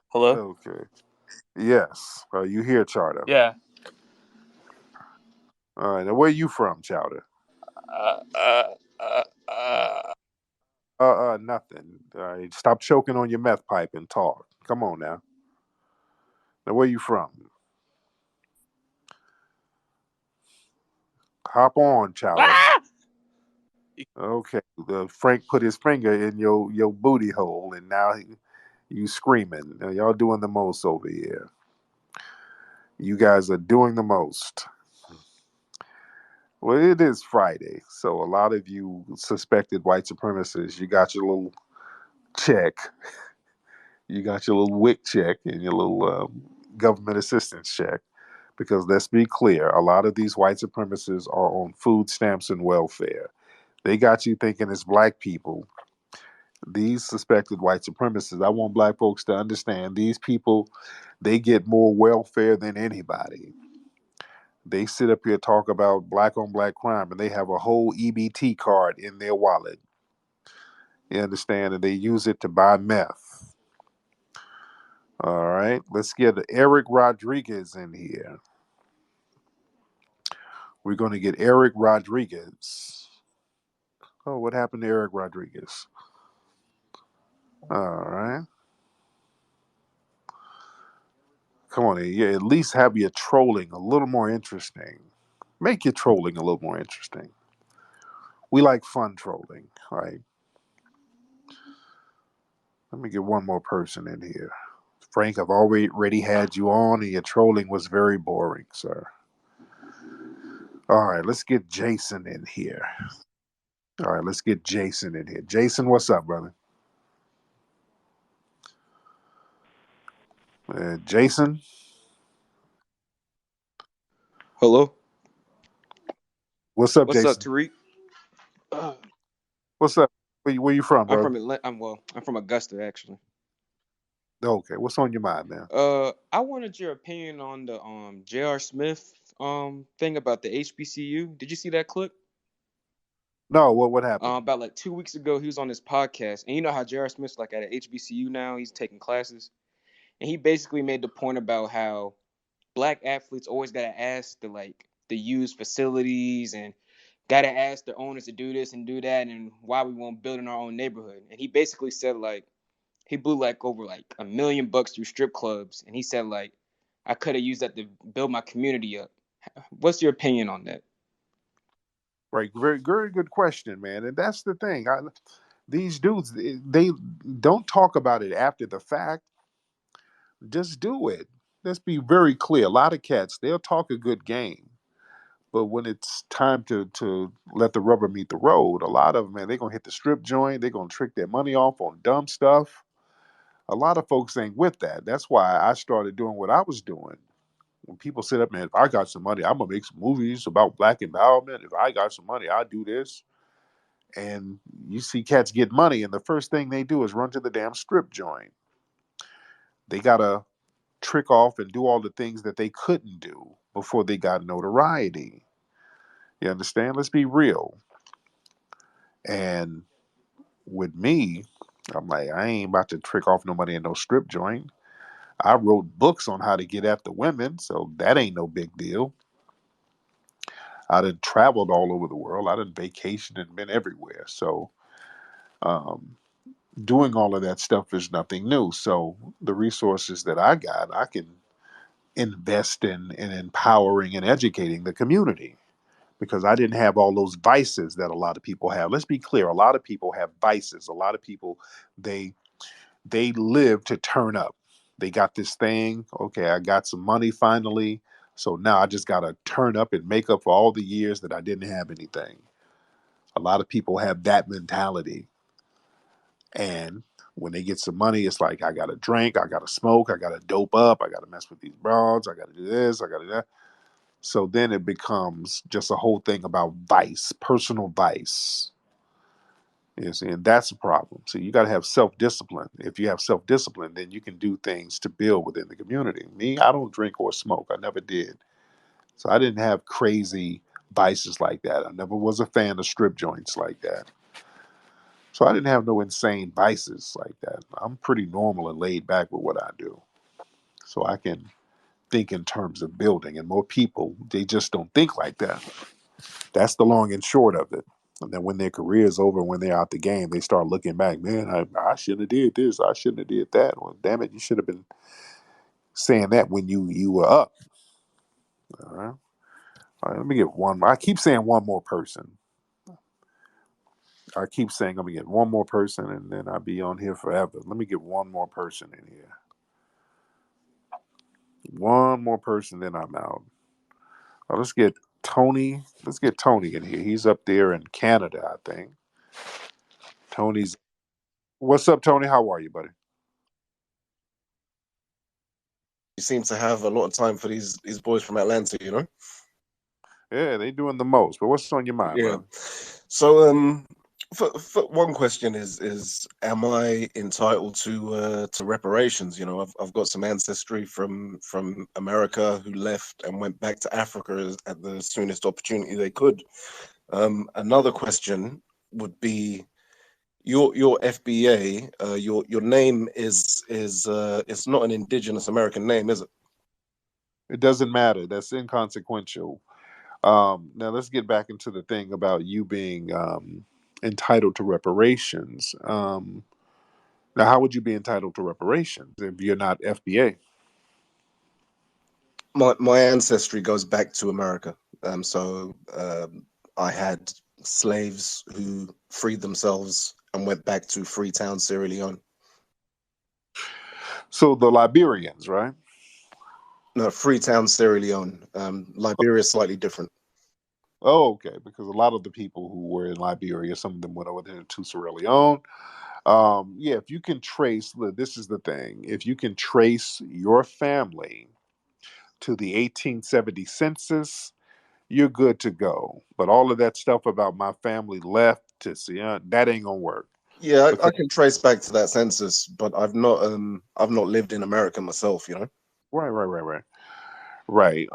Hello? Okay. Yes. Are you here, Chowder? Yeah. All right. Now, where you from, Chowder? Uh, uh, uh, uh. Nothing. All right. Stop choking on your meth pipe and talk. Come on now. Now, where you from? Hop on, Chowder. Ah! Okay. Frank put his finger in your booty hole, and now you screaming. Now, y'all doing the most over here. You guys are doing the most. Well, it is Friday, so a lot of you suspected white supremacists, you got your little check, you got your little WIC check, and your little government assistance check. Because let's be clear, a lot of these white supremacists are on food stamps and welfare. They got you thinking it's black people. These suspected white supremacists, I want black folks to understand these people, they get more welfare than anybody. They sit up here talk about black on black crime, and they have a whole EBT card in their wallet. You understand? And they use it to buy meth. All right, let's get Eric Rodriguez in here. We're going to get Eric Rodriguez. Oh, what happened to Eric Rodriguez? All right. Come on, yeah, at least have your trolling a little more interesting. Make your trolling a little more interesting. We like fun trolling, right? Let me get one more person in here. Frank, I've already had you on, and your trolling was very boring, sir. All right, let's get Jason in here. All right, let's get Jason in here. Jason, what's up, brother? Jason, Hello. what's up, What's up, Jason? Tariq? What's up? Where you from, I'm brother? from Atlanta. I'm from Augusta, actually. Okay, what's on your mind, man? I wanted your opinion on the J.R. Smith thing about the HBCU. Did you see that clip? No, what happened? About like 2 weeks ago, he was on this podcast, and you know how J.R. Smith's like at an HBCU now. He's taking classes, and he basically made the point about how black athletes always gotta ask to like the use facilities and gotta ask the owners to do this and do that, and why we won't build in our own neighborhood. And he basically said like he blew like over like $1 million through strip clubs, and he said like I could have used that to build my community up. What's your opinion on that? Right, very, very good question, man. And that's the thing. These dudes, they don't talk about it after the fact. Just do it. Let's be very clear. A lot of cats, they'll talk a good game, but when it's time to let the rubber meet the road, a lot of them, man, they're gonna hit the strip joint. They're gonna trick their money off on dumb stuff. A lot of folks ain't with that. That's why I started doing what I was doing. When people sit up, man, if I got some money, I'm gonna make some movies about black empowerment. If I got some money, I'll do this. And you see cats get money, and the first thing they do is run to the damn strip joint. They gotta trick off and do all the things that they couldn't do before they got notoriety. You understand? Let's be real. And with me, I'm like, I ain't about to trick off nobody in no strip joint. I wrote books on how to get after women, so that ain't no big deal. I done traveled all over the world. I done vacationed and been everywhere. So um, doing all of that stuff is nothing new. So the resources that I got, I can invest in empowering and educating the community because I didn't have all those vices that a lot of people have. Let's be clear, a lot of people have vices. A lot of people they they live to turn up. They got this thing, okay, I got some money finally. So now I just got to turn up and make up for all the years that I didn't have anything. A lot of people have that mentality. And when they get some money, it's like, I got to drink, I got to smoke, I got to dope up, I got to mess with these broads, I got to do this, I got to do that. So then it becomes just a whole thing about vice, personal vice. You see, and that's a problem. So you got to have self discipline. If you have self discipline, then you can do things to build within the community. Me, I don't drink or smoke. I never did. So I didn't have crazy vices like that. I never was a fan of strip joints like that. So I didn't have no insane vices like that. I'm pretty normal and laid back with what I do. So I can think in terms of building. And more people, they just don't think like that. That's the long and short of it. And then when their career is over, when they're out the game, they start looking back. Man, I shouldn't have did this. I shouldn't have did that. Well, damn it, you should have been saying that when you were up. All right. All right. Let me get one. I keep saying one more person. I keep saying I'm gonna get one more person, and then I'll be on here forever. Let me get one more person in here. One more person, then I'm out. Let's get Tony. Let's get Tony in here. He's up there in Canada, I think. Tony's. What's up, Tony? How are you, buddy? You seem to have a lot of time for these boys from Atlanta, you know? Yeah, they doing the most. But what's on your mind, Yeah. brother? So for one question is am I entitled to reparations? You know, I've got some ancestry from America who left and went back to Africa at the soonest opportunity they could. Another question would be your FBA, your name is it's not an indigenous American name, is it? It doesn't matter. That's inconsequential. Now let's get back into the thing about you being entitled to reparations. Now, how would you be entitled to reparations if you're not FBA? My ancestry goes back to America. I had slaves who freed themselves and went back to Freetown, Sierra Leone. So the Liberians, right? No, Freetown, Sierra Leone. Liberia is slightly different. Oh, okay. Because a lot of the people who were in Liberia, some of them went over there to Sierra Leone. Yeah, if you can trace, this is the thing. If you can trace your family to the 1870 census, you're good to go. But all of that stuff about my family left to see, that ain't gonna work. Yeah, I Because can trace back to that census, but I've not lived in America myself, you know. right.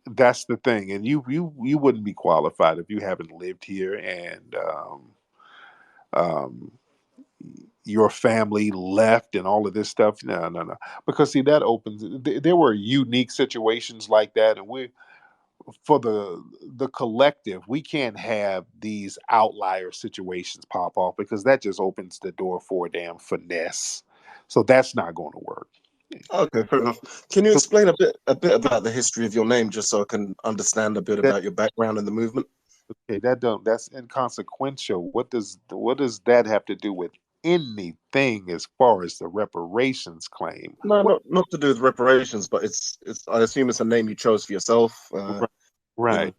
That's the thing, and you wouldn't be qualified if you haven't lived here and um, your family left and all of this stuff. No, because see that opens. There were unique situations like that, and for the collective, we can't have these outlier situations pop off because that just opens the door for a damn finesse. So that's not going to work. Okay, fair enough. Can you So explain a bit about the history of your name, just so I can understand a bit that about your background in the movement? okay, that's inconsequential. What does that have to do with anything as far as the reparations claim? No, What not to do with reparations, but it's. I assume it's a name you chose for yourself. right, You know, right.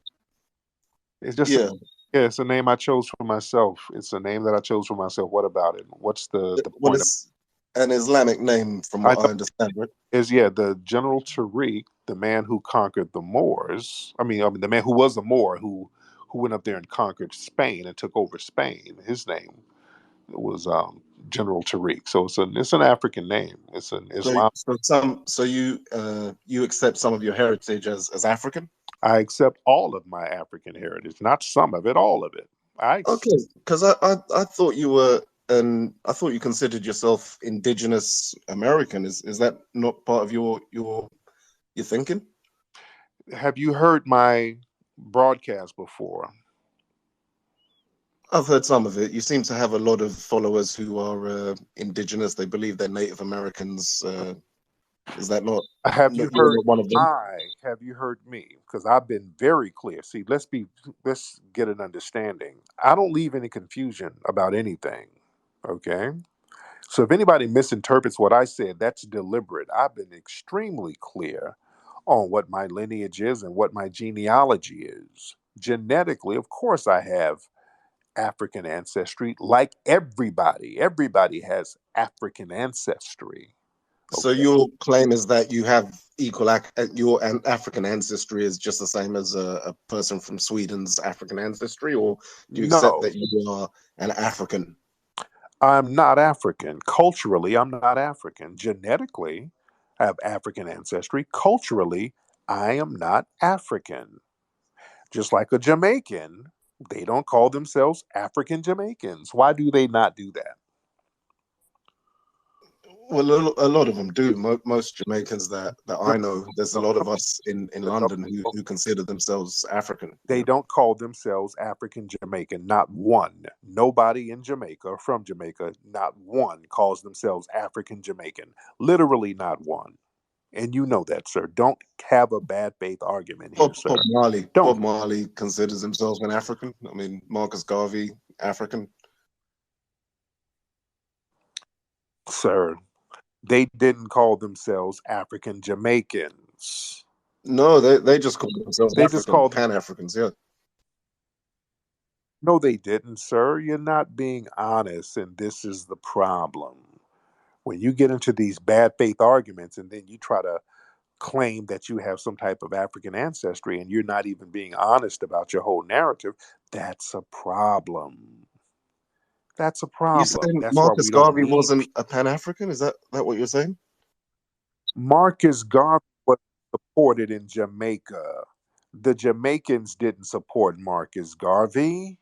It's just a yeah. yeah, it's a name I chose for myself. It's a name that I chose for myself. What about it? What's the Well, point of it's an Islamic name, from I what know I understand, right? is yeah, the General Tariq, the man who conquered the Moors. I mean the man who was a Moor who went up there and conquered Spain and took over Spain. His name was General Tariq. So it's an African name. It's an Islam. So you accept some of your heritage as African? I accept all of my African heritage, not some of it, all of it. Okay, because I thought you were, and I thought you considered yourself indigenous American. Is that not part of your thinking? Have you heard my broadcast before? I've heard some of it. You seem to have a lot of followers who are indigenous. They believe they're Native Americans. Is that not? Have No, you you're heard not one of them. have you heard me? Because I've been very clear. See, let's get an understanding. I don't leave any confusion about anything. Okay? So if anybody misinterprets what I said, that's deliberate. I've been extremely clear on what my lineage is and what my genealogy is. Genetically, of course I have African ancestry like everybody. Everybody has African ancestry. So Okay? your claim is that you have your African ancestry is just the same as a person from Sweden's African ancestry, or do you accept No, that you are an African? I'm not African. Culturally, I'm not African. Genetically, I have African ancestry. Culturally, I am not African. Just like a Jamaican, they don't call themselves African Jamaicans. Why do they not do that? Well, a lot of them do. Most Jamaicans that No, I know, there's a no, lot no, of us in no, London no. who consider themselves African. You They know, don't call themselves African Jamaican. Not one. Nobody in Jamaica or from Jamaica, not one calls themselves African Jamaican. Literally not one. And you know that, sir. Don't have a bad faith argument here, sir. Bob Don't, Marley considers himself an African. I mean, Marcus Garvey, African. sir. They didn't call themselves African Jamaicans. No, they just call themselves They just African, called Pan Africans. Yeah. No, they didn't, sir. You're not being honest, and this is the problem. When you get into these bad faith arguments and then you try to claim that you have some type of African ancestry and you're not even being honest about your whole narrative, that's a problem. That's a You problem. saying That's why Marcus we don't Garvey need wasn't a Pan African? Is that what you're saying? Marcus Garvey was supported in Jamaica. The Jamaicans didn't support Marcus Garvey.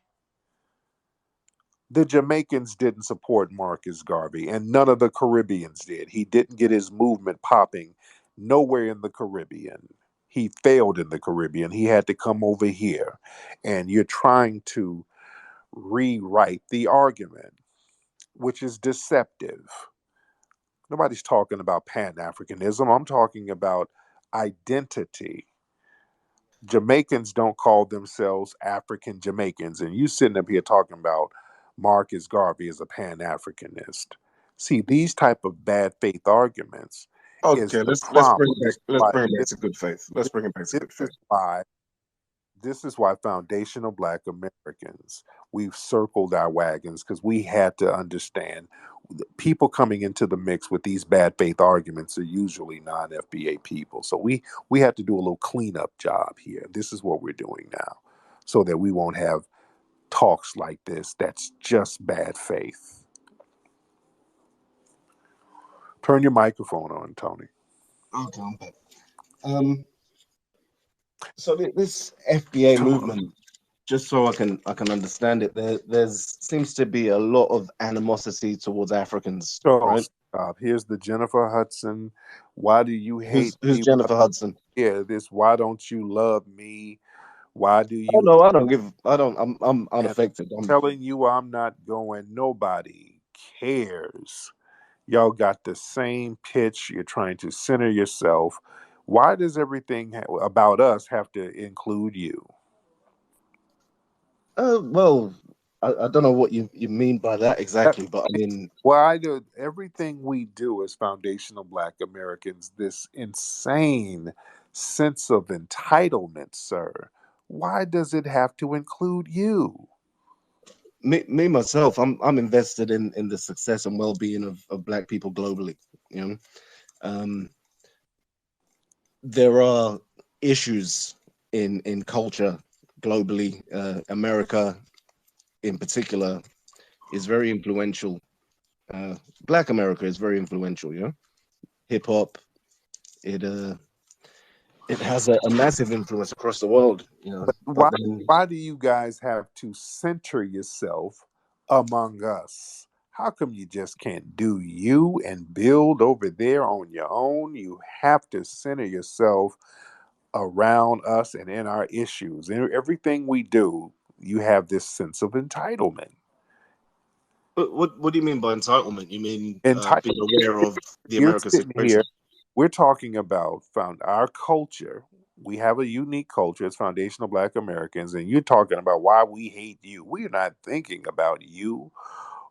The Jamaicans didn't support Marcus Garvey, and none of the Caribbeans did. He didn't get his movement popping nowhere in the Caribbean. He failed in the Caribbean. He had to come over here. And you're trying to rewrite the argument, which is deceptive. Nobody's talking about Pan Africanism. I'm talking about identity. Jamaicans don't call themselves African Jamaicans, and you sitting up here talking about Marcus Garvey as a Pan Africanist. See, these type of bad faith arguments is Okay, the let's bring problem. it back. Let's bring it back to good faith. Let's bring it back to This good is faith. why foundational Black Americans, we've circled our wagons because we had to understand people coming into the mix with these bad faith arguments are usually non-FBA people. So we had to do a little cleanup job here. This is what we're doing now, so that we won't have talks like this. That's just bad faith. Turn your microphone on, Tony. Okay, I'm back. So this FBA movement, just so I can understand it, there's seems to be a lot of animosity towards Africans, So right? stop. Here's the Jennifer Hudson. Why do you hate Who's people? Jennifer Hudson? Yeah, this why don't you love me? Why do Oh you? no, I don't give. I don't. I'm And unaffected. telling you I'm not going. Nobody cares. Y'all got the same pitch. You're trying to center yourself. Why does everything about us have to include you? Well, I don't know what you mean by that That, exactly, but I mean, why do everything we do as foundational Black Americans, this insane sense of entitlement, sir? Why does it have to include you? me myself, I'm invested in the success and well-being of Black people globally. You know, um, there are issues in culture globally. America, in particular, is very influential. Black America is very influential. You know, hip hop. It it has a massive influence across the world. You know, But but then why do you guys have to center yourself among us? How come you just can't do you and build over there on your own? You have to center yourself around us and in our issues. In everything we do, you have this sense of entitlement. but what do you mean by entitlement? You mean being Entitlement. aware of the You're American sitting here. situation? We're talking about found our culture. We have a unique culture as foundational Black Americans, and you're talking about why we hate you. We're not thinking about you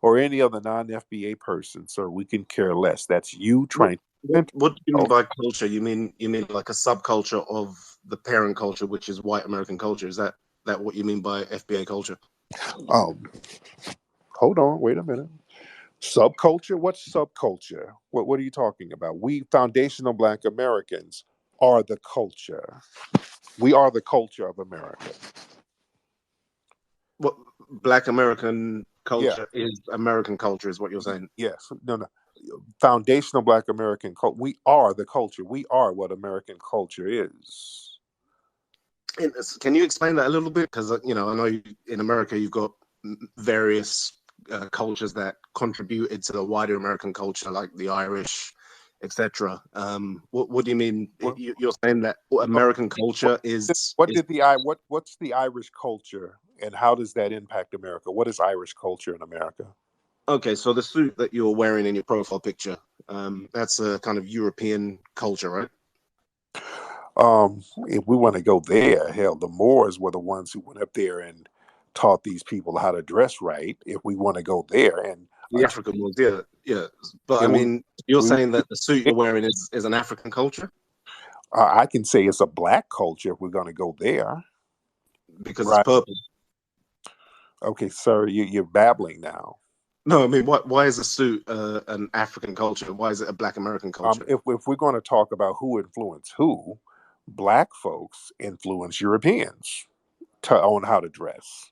or any other non-FBA person, sir. We can care less. That's you What, trying to what center what do you mean yourself. by culture? You mean like a subculture of the parent culture, which is white American culture? Is that what you mean by FBA culture? Um, hold on, wait a minute. Subculture? What's subculture? What are you talking about? We foundational Black Americans are the culture. We are the culture of America. What Black American Yeah. culture is American culture, is what you're saying. Yes. No, no. Foundational Black American culture. We are the culture. We are what American culture is. Can you explain that a little bit? Because you know, I know in America you've got various cultures that contributed to the wider American culture, like the Irish, etc. What do you mean? Well, You're saying that uh, American what, culture what is did what's the Irish culture and how does that impact America? What is Irish culture in America? okay? So the suit that you're wearing in your profile picture, that's a kind of European culture, right? If we want to go there, hell, the Moors were the ones who went up there and taught these people how to dress right. If we want to go there, and The African ones, yeah, yeah. But I yeah, mean, you're we saying that the suit you're wearing is an African culture I can say it's a Black culture if we're going to go there, because it's right? purple. Okay, sir, you're babbling now. No, I mean, why is a suit an African culture? Why is it a Black American culture? If we're going to talk about who influenced who, Black folks influence Europeans on how to dress.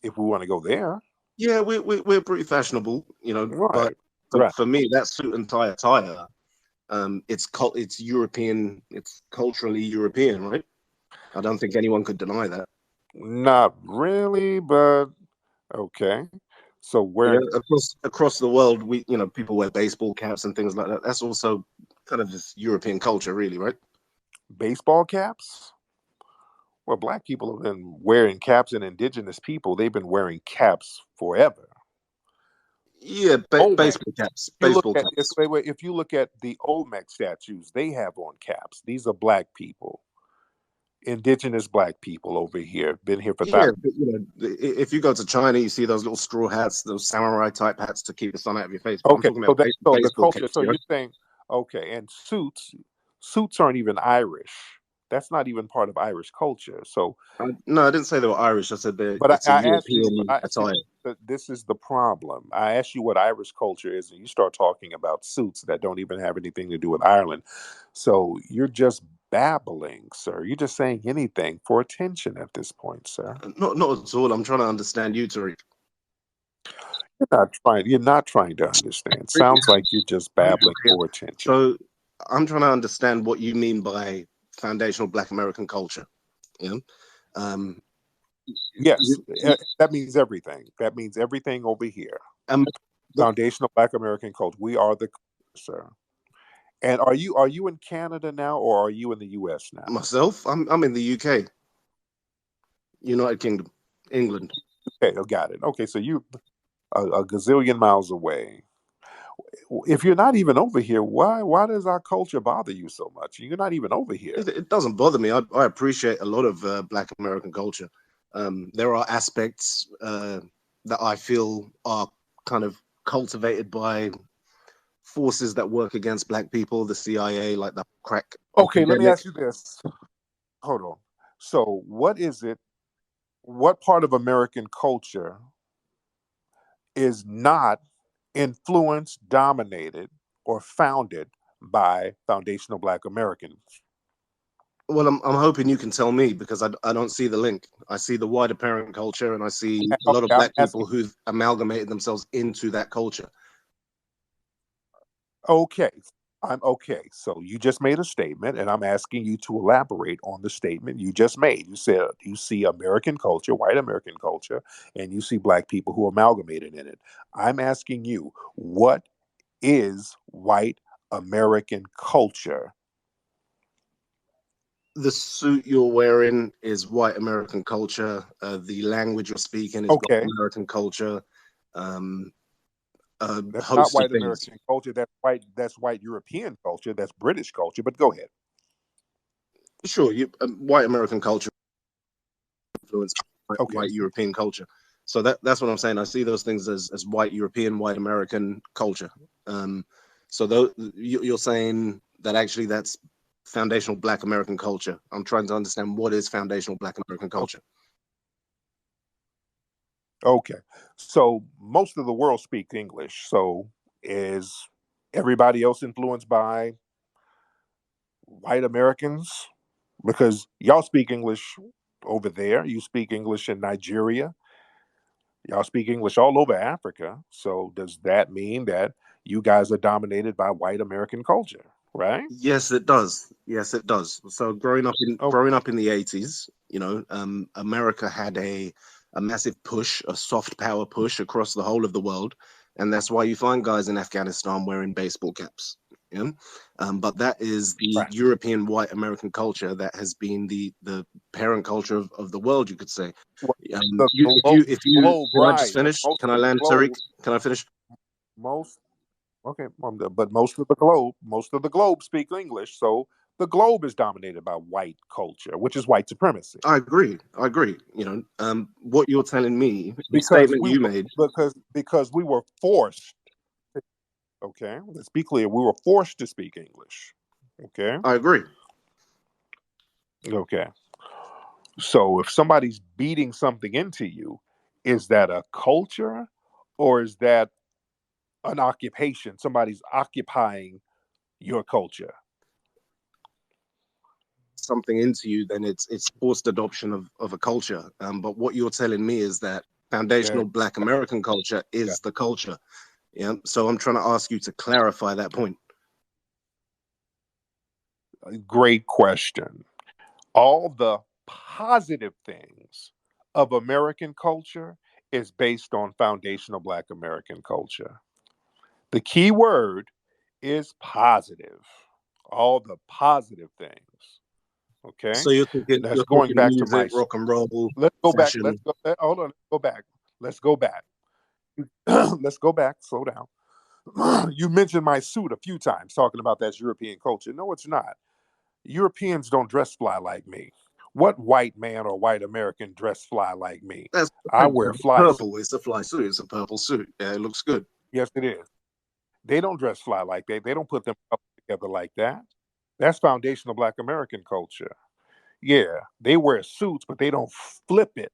If we want to go there, Yeah, we're pretty fashionable, you know. But right, right. for me, that suit and tie attire, it's European. It's culturally European, right? I don't think anyone could deny that. Not really, but okay. So Yeah, wearing across the world, we people wear baseball caps and things like that. That's also kind of just European culture, really, right? baseball caps. Well, Black people have been wearing caps, and indigenous people, they've been wearing caps forever. Yeah, Olmec. baseball caps, You look baseball at caps. if you look at the Olmec statues, they have on caps. These are Black people, indigenous Black people over here, been here for Yeah, thousands. but, if you go to China, you see those little straw hats, those samurai type hats to keep the sun out of your face. But I'm Okay, talking so about so the baseball culture. caps, So yeah. you're saying okay, and suits aren't even Irish. That's not even part of Irish culture. So No, I didn't say they were Irish. I said but it's a I asked you, European see, attire. this is the problem. I asked you what Irish culture is, and you start talking about suits that don't even have anything to do with Ireland. So you're just babbling, sir. You're just saying anything for attention at this point, sir. Not at all. I'm trying to understand you, Tariq. You're not trying to understand. Sounds like you're just babbling for attention. So I'm trying to understand what you mean by foundational Black American culture. You know, um, Yes, that means everything. That means everything over here. um, Foundational Black American culture. We are the culture, sir. And are you in Canada now, or are you in the U.S. now? Myself, I'm in the UK, United Kingdom, England. Okay, I got it. Okay, so you a gazillion miles away. If you're not even over here, why does our culture bother you so much? You're not even over here. It doesn't bother me. I appreciate a lot of Black American culture. There are aspects that I feel are kind of cultivated by forces that work against Black people, the CIA, like the crack Okay, let me epidemic. ask you this. Hold on. So, what is it? What part of American culture is not influenced, dominated, or founded by foundational Black Americans? Well, I'm hoping you can tell me because I don't see the link. I see the wider parent culture and I see a lot of Okay, I'm Black asking. people who've amalgamated themselves into that culture. Okay, I'm okay. So you just made a statement, and I'm asking you to elaborate on the statement you just made. You said you see American culture, white American culture, and you see Black people who amalgamated in it. I'm asking you, what is white American culture? The suit you're wearing is white American culture. The language you're speaking is white Okay, American culture. Um, a that's not host of white things. American culture. That's white. That's white European culture. That's British culture. But go ahead. Sure, white American culture influenced by Okay, white European culture. So that's what I'm saying. I see those things as white European, white American culture. Um, so you're saying that actually that's foundational Black American culture. I'm trying to understand what is foundational Black American culture. okay. So most of the world speaks English. So is everybody else influenced by white Americans? Because y'all speak English over there. You speak English in Nigeria. Y'all speak English all over Africa. So does that mean that you guys are dominated by white American culture, right? Yes, it does. Yes, it does. So Oh, growing up in the 80s, America had a massive push, a soft power push across the whole of the world, and that's why you find guys in Afghanistan wearing baseball caps. Yeah, but that is the right. European white American culture that has been the parent culture of the world, you could say. Well, the If you globe, can I just right? But finish? most Can I of the land, Tariq? globe, Can I finish? most okay, but most of the globe speak English. So the globe is dominated by white culture, which is white supremacy. I agree. I agree. What you're telling me, the Because statement we you were made, because we were forced. Okay, let's be clear. We were forced to speak English. Okay, I agree. okay. So if somebody's beating something into you, is that a culture, or is that an occupation? Somebody's occupying your culture. Something into you, then it's forced adoption of a culture. But what you're telling me is that Okay. foundational Black American culture Yeah. is the culture. Yeah. So I'm trying to ask you to clarify that point. Great question. All the positive things of American culture is based on foundational Black American culture. The key word is positive. All the positive things. Okay. So That's you're going talking back to music, rock and roll, let's go back. fashion. Hold on. Let's go back. Let's go back. Let's go back. Slow down. You mentioned my suit a few times talking about that's European culture. No, it's not. Europeans don't dress fly like me. What white man or white American dress fly like me? That's I wear fly suits. purple. It's a fly suit. It's a purple suit. Yeah, it looks good. Yes, it is. They don't dress fly like that. They don't put them up together like that. That's foundational Black American culture. Yeah, they wear suits, but they don't flip it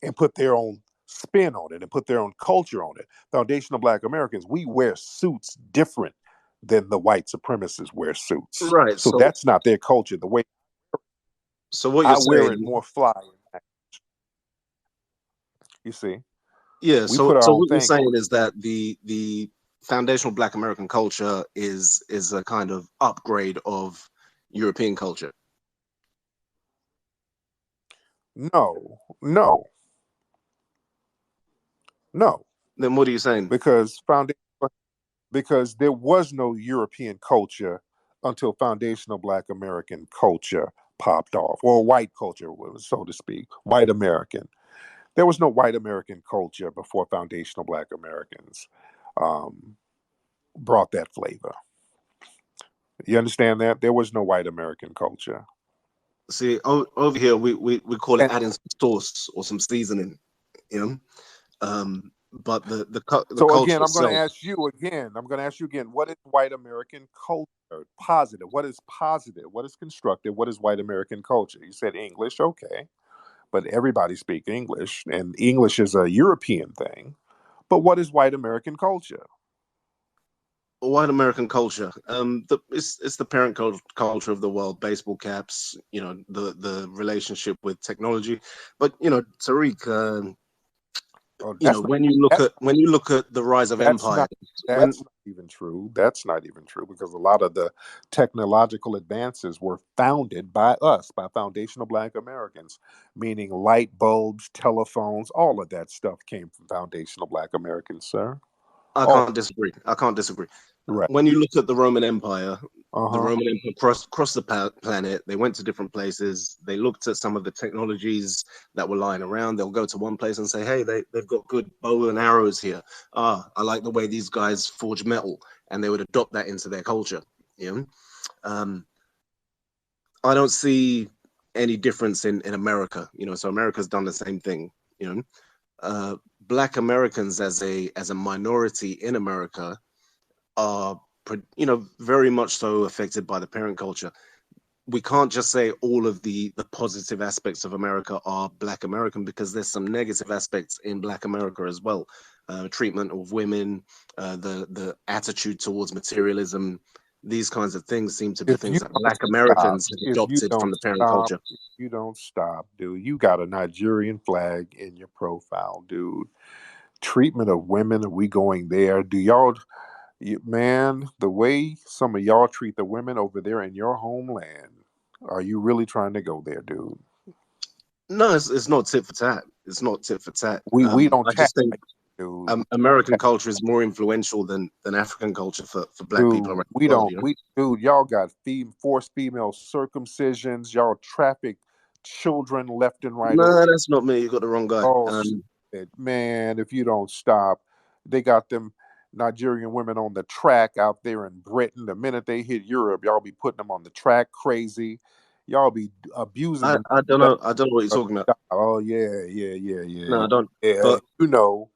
and put their own spin on it and put their own culture on it. Foundational Black Americans, we wear suits different than the white supremacists wear suits. Right. So that's not their culture. The way So what you're I wear it saying, more fly. You see, yeah. we So put our so own what you're thing saying on it. is that the foundational Black American culture is a kind of upgrade of European culture. No, no, no, Then what are you saying? because foundation because there was no European culture until foundational Black American culture popped off, or white culture, so to speak, white American. There was no white American culture before foundational Black Americans brought that flavor. You understand that? There was no white American culture. See, over here we call it And adding some sauce or some seasoning, you know. But the so culture again, I'm going to itself. ask you again. I'm going to ask you again. What is white American culture? Positive. What is positive? What is constructive? What is white American culture? You said English, okay, but everybody speaks English, and English is a European thing. But what is white American culture? White American culture. It's the parent culture of the world. Baseball caps. You know, the relationship with technology. But you know, Tariq. Oh, You know, when you look at the rise of that's empires, not that's not even true. That's not even true because a lot of the technological advances were founded by us, by foundational Black Americans, meaning light bulbs, telephones, all of that stuff came from foundational Black Americans, sir. I Oh, can't disagree. I can't disagree. right. When you look at the Roman Empire, the Uh-huh. Roman Empire crossed the planet. They went to different places. They looked at some of the technologies that were lying around. They'll go to one place and say, "Hey, they've got good bow and arrows here. Ah, I like the way these guys forge metal," and they would adopt that into their culture. You know, I don't see any difference in America. You know, so America's done the same thing. You know, Black Americans as a minority in America are, you know, very much so affected by the parent culture. We can't just say all of the positive aspects of America are Black American, because there's some negative aspects in Black America as well. Treatment of women, the attitude towards materialism, these kinds of things seem to be If you things that don't Black stop, Americans have if you adopted from don't the parent stop, culture. if you don't stop, dude, you got a Nigerian flag in your profile, dude. Treatment of women, are we going there? Do y'all man, the way some of y'all treat the women over there in your homeland, are you really trying to go there, dude? No, it's not tit for tat. It's not tit for tat. We don't I tap just think like that, dude. American culture is more influential than African culture for Black people Dude, around we the world. don't. You know, We dude, y'all got forced female circumcisions. Y'all traffic children left and right over. no, that's not me. You got the wrong guy. Oh shit, man! If you don't stop, they got them Nigerian women on the track out there in Britain. The minute they hit Europe, y'all be putting them on the track crazy. Y'all be abusing them. I don't know. I don't know what you're talking about. Oh yeah. No, I don't. Yeah, But you know,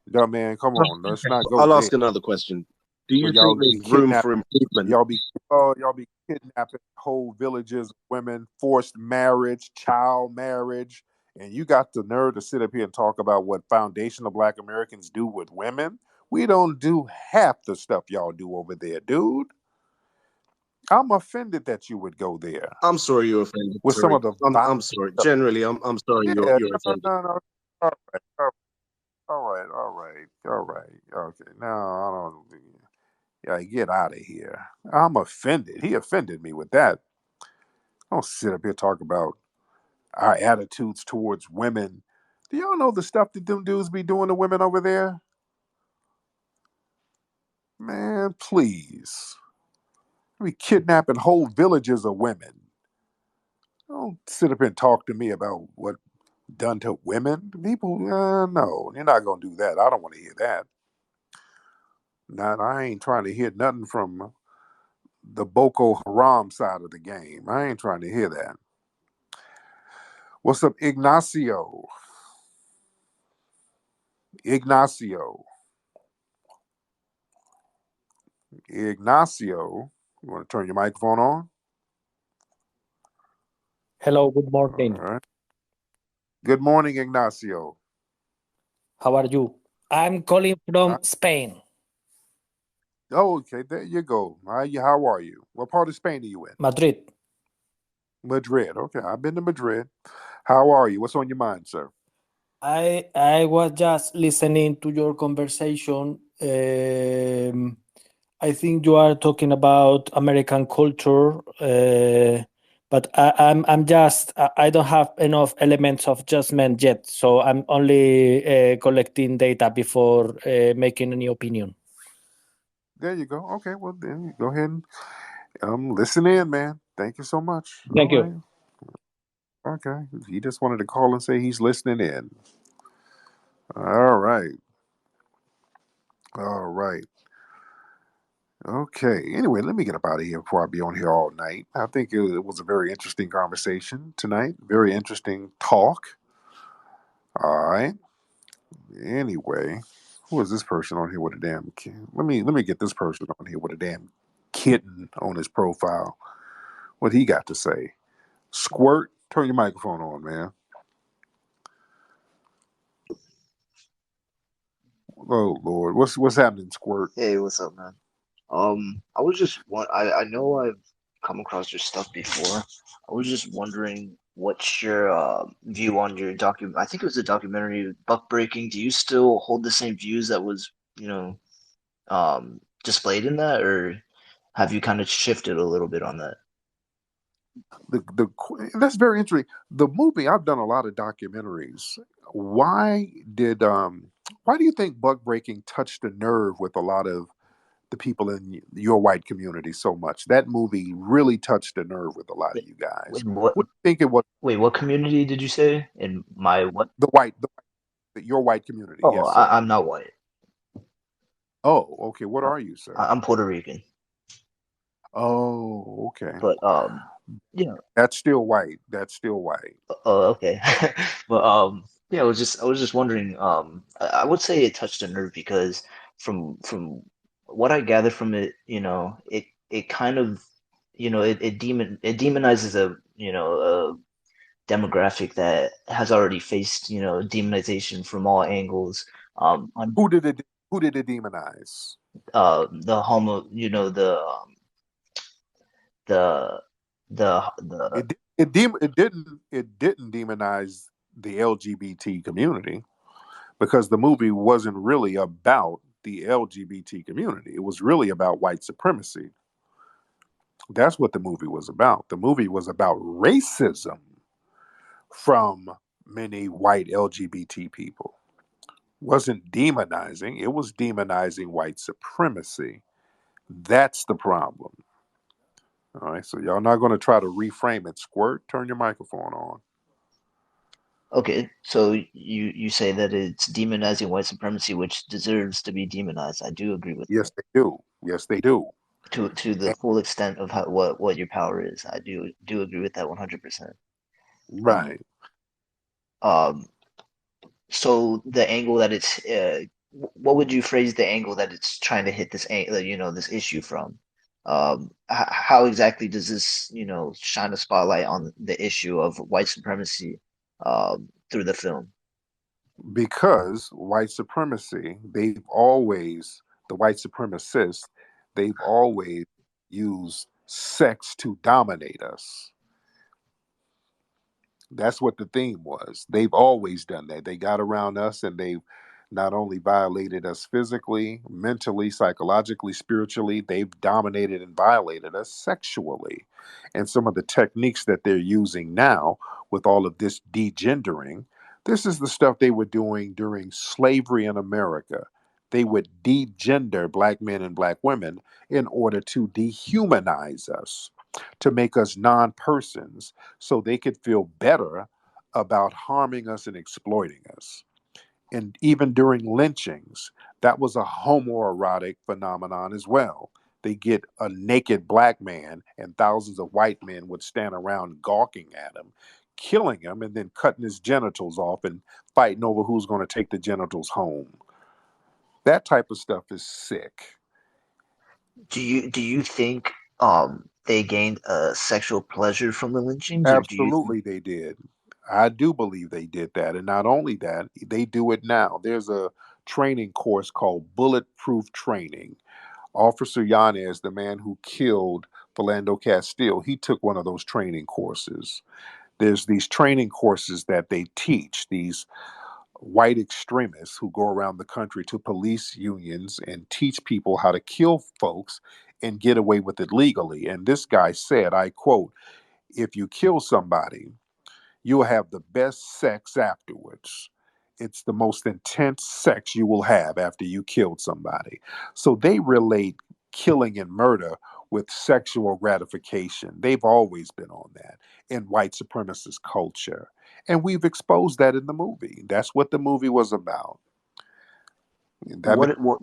dumb man. Come on, let's not go I'll there. ask another question. Do Where you think y'all there's be room kidnapping, for improvement? y'all be kidnapping whole villages of women, forced marriage, child marriage, and you got the nerve to sit up here and talk about what foundational Black Americans do with women. We don't do half the stuff y'all do over there, dude. I'm offended that you would go there I'm sorry you're offended, with some Tariq. of the I'm violent sorry. stuff. Generally, I'm sorry Yeah, you're offended. no. All right, all right. Okay, now I don't. Yeah, get out of here. I'm offended. He offended me with that. Don't sit up here talk about our attitudes towards women. Do y'all know the stuff that them dudes be doing to women over there? Man, please. Be kidnapping whole villages of women. Don't sit up here and talk to me about what done to women. People, no, you're not gonna do that. I don't want to hear that. Not, I ain't trying to hear nothing from the Boko Haram side of the game. I ain't trying to hear that. What's up, Ignacio? Ignacio. Ignacio. You want to turn your microphone on? Hello, good All morning. right. Good morning, Ignacio. How are you? I'm calling from Spain, Oh, okay. There you go. How are you? What part of Spain are you in? Madrid. Madrid. Okay, I've been to Madrid. How are you? What's on your mind, sir? I was just listening to your conversation. I think you are talking about American culture, but I don't have enough elements of judgment yet, so I'm only collecting data before making any opinion. There you go. Okay, well then go ahead and Listen in, man. Thank you so much. All Thank you. right. Okay. He just wanted to call and say he's listening in. All right. All right. Okay. Anyway, let me get up out of here before I be on here all night. I think it was a very interesting conversation tonight. Very interesting talk. All right. Anyway, who is this person on here with a damn kid? Let me get this person on here with a damn kitten on his profile. What he got to say? Squirt, turn your microphone on, man. Oh Lord, what's happening, Squirt? Hey, what's up, man? I was just I know I've come across your stuff before. I was just wondering what's your view on your I think it was a documentary, Buck Breaking. Do you still hold the same views that was, displayed in that, or have you kind of shifted a little bit on that? That's very interesting. The movie, I've done a lot of documentaries. Why did why do you think Buck Breaking touched a nerve with a lot of the people in your white community so much? That movie really touched a nerve with a lot of you guys. Wait, what? What do you think it was? Wait, what community did you say? In my what? Your white community. Oh, Yes, sir. I'm not white. Oh, okay. What are you, sir? I'm Puerto Rican. Oh, okay. But you know, That's still white. That's still white. oh, okay. But yeah, I was just wondering. I would say it touched a nerve because from what I gather from it, it kind of, it demonizes a a demographic that has already faced demonization from all angles. On Who did it demonize? the homo, the the It didn't demonize the LGBT community because the movie wasn't really about the LGBT community. It was really about white supremacy. That's what the movie was about. The movie was about racism from many white LGBT people. Wasn't demonizing, it was demonizing white supremacy. That's the problem. All right, so y'all not going to try to reframe it. Squirt, turn your microphone on. Okay, so you say that it's demonizing white supremacy, which deserves to be demonized. I do agree with Yes, that. they do. Yes, they do. To the And- full extent of what your power is. I do agree with that 100%. Um, right. um, so the angle that it's what would you phrase the angle that it's trying to hit this issue from? How exactly does this shine a spotlight on the issue of white supremacy through the film? Because white supremacy, the white supremacists, they've always used sex to dominate us. That's what the theme was. They've always done that. They got around us and they've not only violated us physically, mentally, psychologically, spiritually, they've dominated and violated us sexually. And some of the techniques that they're using now with all of this degendering, this is the stuff they were doing during slavery in America. They would degender black men and black women in order to dehumanize us, to make us non persons so they could feel better about harming us and exploiting us. And even during lynchings, that was a homoerotic phenomenon as well. They get a naked black man, and thousands of white men would stand around gawking at him, killing him, and then cutting his genitals off and fighting over who's going to take the genitals home. That type of stuff is sick. Do you think they gained sexual pleasure from the lynchings, or do you think Absolutely, they did. I do believe they did that. And not only that, they do it now. There's a training course called Bulletproof Training. Officer Yanez, the man who killed Philando Castile, he took one of those training courses. There's these training courses that they teach these white extremists who go around the country to police unions and teach people how to kill folks and get away with it legally. And this guy said, I quote, if you kill somebody, you'll have the best sex afterwards. It's the most intense sex you will have after you killed somebody. So they relate killing and murder with sexual gratification. They've always been on that in white supremacist culture. And we've exposed that in the movie. That's what the movie was about. That What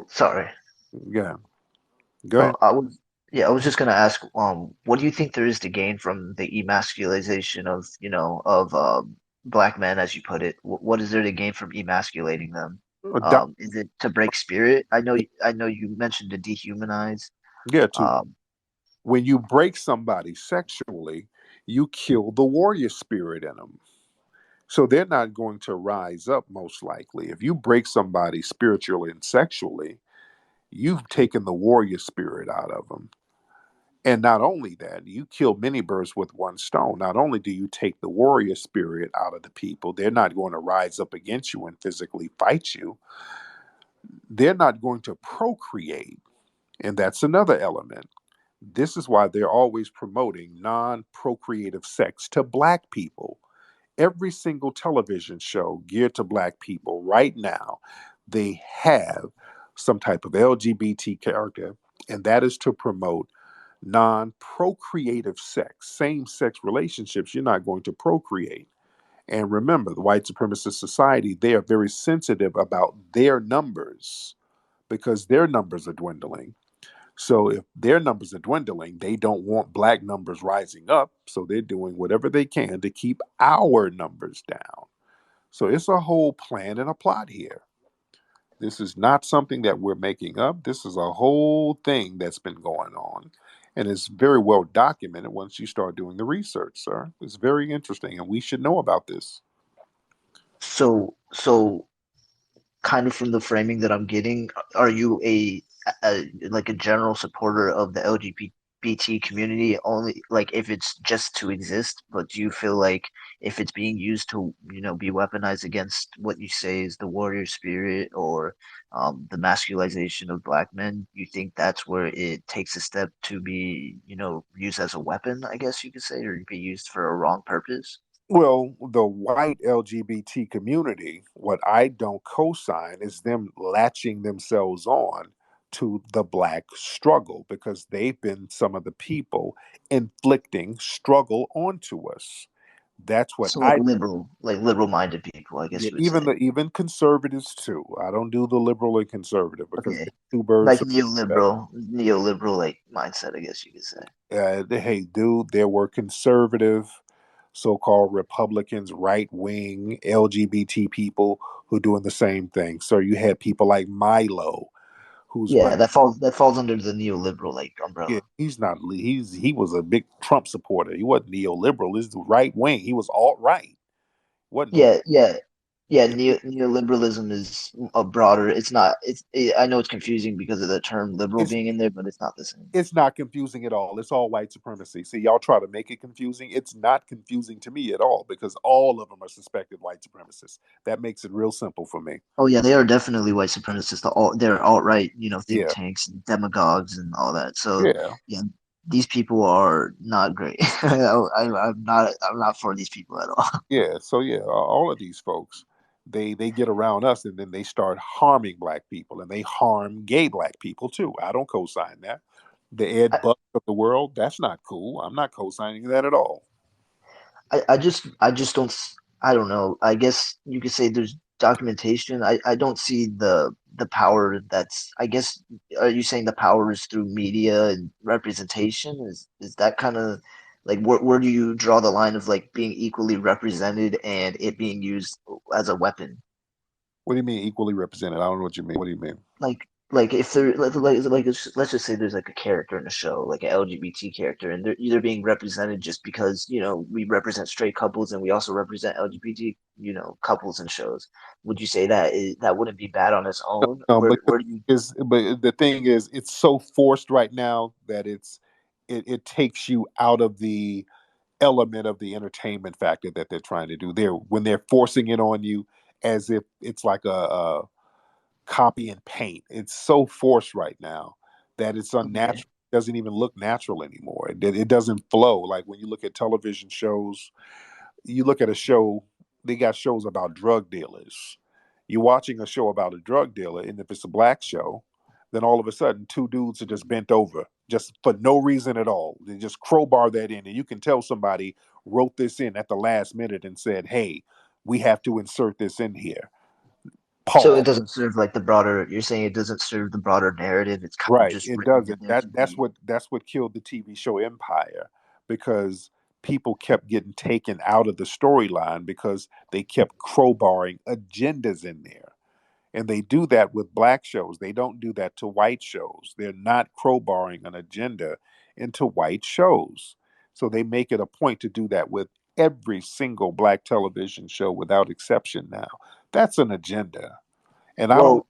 sorry. yeah. Go ahead. Oh, I was just gonna ask, what do you think there is to gain from the emasculization of, black men, as you put it? What is there to gain from emasculating them? Is it to break spirit? I know you mentioned to dehumanize. Yeah, to Um, when you break somebody sexually, you kill the warrior spirit in them. So they're not going to rise up most likely. If you break somebody spiritually and sexually, you've taken the warrior spirit out of them. And not only that, you kill many birds with one stone. Not only do you take the warrior spirit out of the people, they're not going to rise up against you and physically fight you. They're not going to procreate. And that's another element. This is why they're always promoting non procreative sex to black people. Every single television show geared to black people right now, they have some type of LGBT character, and that is to promote non procreative sex, same sex relationships. You're not going to procreate. And remember, the white supremacist society, they are very sensitive about their numbers because their numbers are dwindling. So if their numbers are dwindling, they don't want black numbers rising up. So they're doing whatever they can to keep our numbers down. So it's a whole plan and a plot here. This is not something that we're making up. This is a whole thing that's been going on. And it's very well documented once you start doing the research, sir. It's very interesting, and we should know about this. so kind of from the framing that I'm getting, are you a general supporter of the LGBT community only, like if it's just to exist, but do you feel like if it's being used to, be weaponized against what you say is the warrior spirit or the masculization of black men, you think that's where it takes a step to be, used as a weapon, I guess you could say, or be used for a wrong purpose? Well, the white LGBT community, what I don't co sign is them latching themselves on to the black struggle because they've been some of the people inflicting struggle onto us. That's what So I like liberal minded people, I guess yeah, you would say. even conservatives too. I don't do the liberal and conservative because Okay. they're two birds Like of a feather. neoliberal like mindset, I guess you could say. Hey, dude, there were conservative, so-called Republicans, right-wing LGBT people who doing the same thing. So you had people like Milo, who's Yeah, that falls under the neoliberal like yeah, umbrella. he's not he was a big Trump supporter. He wasn't neoliberal. He's right wing. He was alt right. Wasn't no Yeah, yeah, yeah. Neoliberalism is a broader. It's not. I know it's confusing because of the term liberal it's being in there, but it's not the same. it's not confusing at all. It's all white supremacy. See, y'all try to make it confusing. It's not confusing to me at all because all of them are suspected white supremacists. That makes it real simple for me. Oh yeah, they are definitely white supremacists. They're alt right, think Yeah, tanks, and demagogues, and all that. So yeah, yeah, these people are not great. I'm not for these people at all. yeah. So yeah, all of these folks, they get around us and then they start harming black people and they harm gay black people too. I don't co-sign that. The Ed Buck of the world, that's not cool. I'm not co-signing that at all. I just I don't know. I guess you could say there's documentation. I don't see the power that's, I guess, are you saying the power is through media and representation? Is that kind of like where do you draw the line of like being equally represented and it being used as a weapon? What do you mean equally represented? I don't know what you mean. What do you mean? Like if there let's just say there's like a character in a show, like an LGBT character, and they're either being represented just because we represent straight couples and we also represent LGBT couples in shows. Would you say that wouldn't be bad on its own? But Where do you the thing is, it's so forced right now that it takes you out of the element of the entertainment factor that they're trying to do. When they're forcing it on you as if it's like a copy and paint. It's so forced right now that it's okay? unnatural. It doesn't even look natural anymore. It doesn't flow. Like when you look at television shows, you look at a show, they got shows about drug dealers. You're watching a show about a drug dealer, and if it's a black show, then all of a sudden two dudes are just bent over just for no reason at all. They just crowbar that in, and you can tell somebody wrote this in at the last minute and said, "Hey, we have to insert this in here." So it Paul. doesn't serve like the broader. You're saying it doesn't serve the broader narrative. It's kind of Right. just It written in doesn't. there to That's be. what killed the TV show Empire, because people kept getting taken out of the storyline because they kept crowbarring agendas in there. And they do that with black shows. They don't do that to white shows. They're not crowbarring an agenda into white shows. So they make it a point to do that with every single black television show without exception now. That's an agenda. And I don't want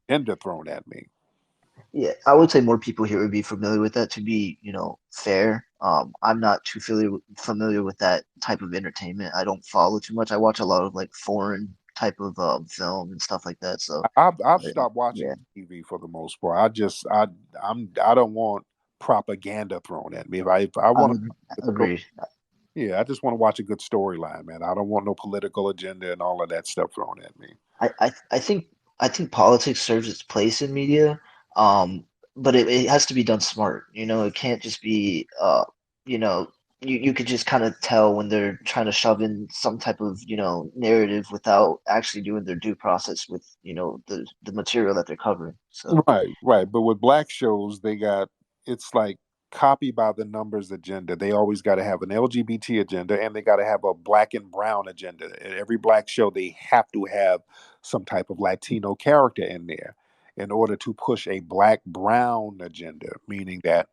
Well, agenda thrown at me. yeah, I would say more people here would be familiar with that. To be, fair, I'm not too familiar with that type of entertainment. I don't follow too much. I watch a lot of like foreign type of film and stuff like that. So, I've but, stopped yeah, watching TV for the most part. I don't want propaganda thrown at me. If I I want would to, agree. yeah, I just want to watch a good storyline, man. I don't want no political agenda and all of that stuff thrown at me. I think politics serves its place in media, but it has to be done smart. It can't just be you know, you could just kind of tell when they're trying to shove in some type of, narrative without actually doing their due process with, the material that they're covering. So Right, right. But with black shows, it's like copy by the numbers agenda. They always got to have an LGBT agenda and they got to have a black and brown agenda. In every black show, they have to have some type of Latino character in there in order to push a black brown agenda, meaning that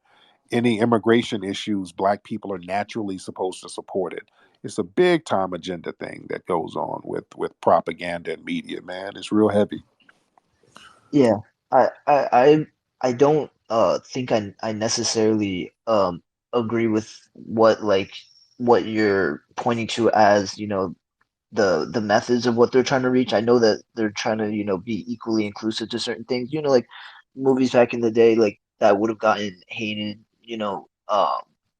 any immigration issues, black people are naturally supposed to support it. It's a big time agenda thing that goes on with propaganda and media, man. It's real heavy. yeah, I don't think I necessarily agree with what you're pointing to as, the methods of what they're trying to reach. I know that they're trying to, be equally inclusive to certain things. Like movies back in the day, like that would have gotten hated.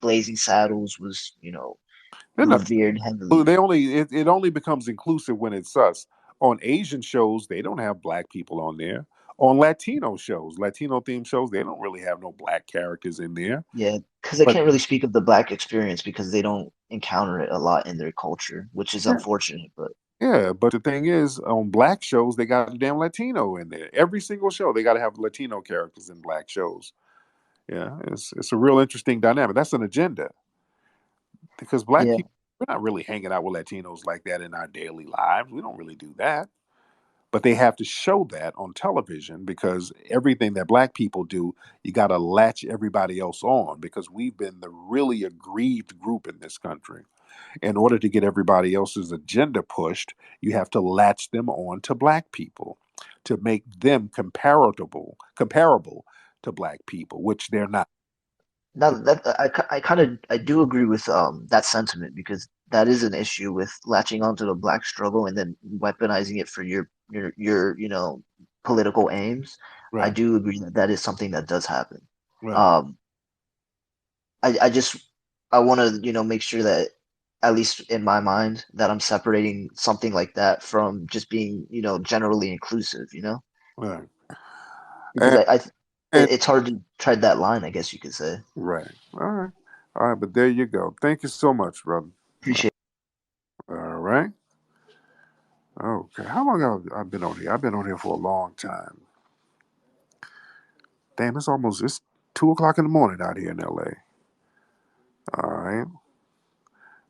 Blazing Saddles was, They're not revered heavily. it only becomes inclusive when it's us. On Asian shows, they don't have black people on there. On Latino shows, Latino themed shows, they don't really have no black characters in there. Yeah, because I But can't really speak of the black experience because they don't encounter it a lot in their culture, which is yeah, unfortunate. But yeah, but the thing is, on black shows, they got a damn Latino in there. Every single show, they got to have Latino characters in black shows. Yeah, it's a real interesting dynamic. That's an agenda because black yeah, people, we're not really hanging out with Latinos like that in our daily lives. We don't really do that. But they have to show that on television because everything that black people do, you got to latch everybody else on because we've been the really aggrieved group in this country. In order to get everybody else's agenda pushed, you have to latch them on to black people to make them comparable to black people, which they're not. now that I kind of I do agree with that sentiment because that is an issue with latching onto the black struggle and then weaponizing it for your political aims. I Right, do agree that that is something that does happen. right, Um, I just I want to make sure that at least in my mind that I'm separating something like that from just being generally inclusive, right. because And, and it's hard to tread that line, I guess you could say. right. All right, but there you go. Thank you so much, brother. Appreciate All right. Okay. How long have I been on here? I've been on here for a long time. Damn, it's 2 o'clock in the morning out here in LA. All right.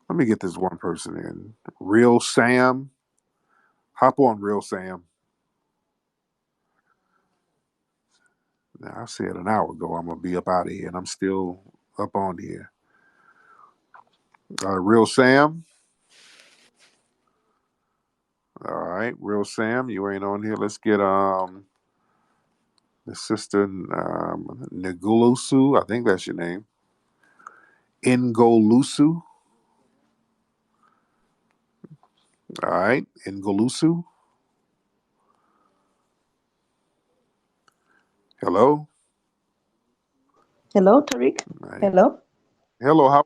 Let me get this one person in. Real Sam. Hop on, Real Sam. Now, I said an hour ago I'm gonna be up out of here, and I'm still up on here. Real Sam. All right, Real Sam, you ain't on here. Let's get the sister Nagulusu. I think that's your name. Ngolusu. All right, Ngolusu. Hello. Hello, Tariq. All right. Hello. Hello. How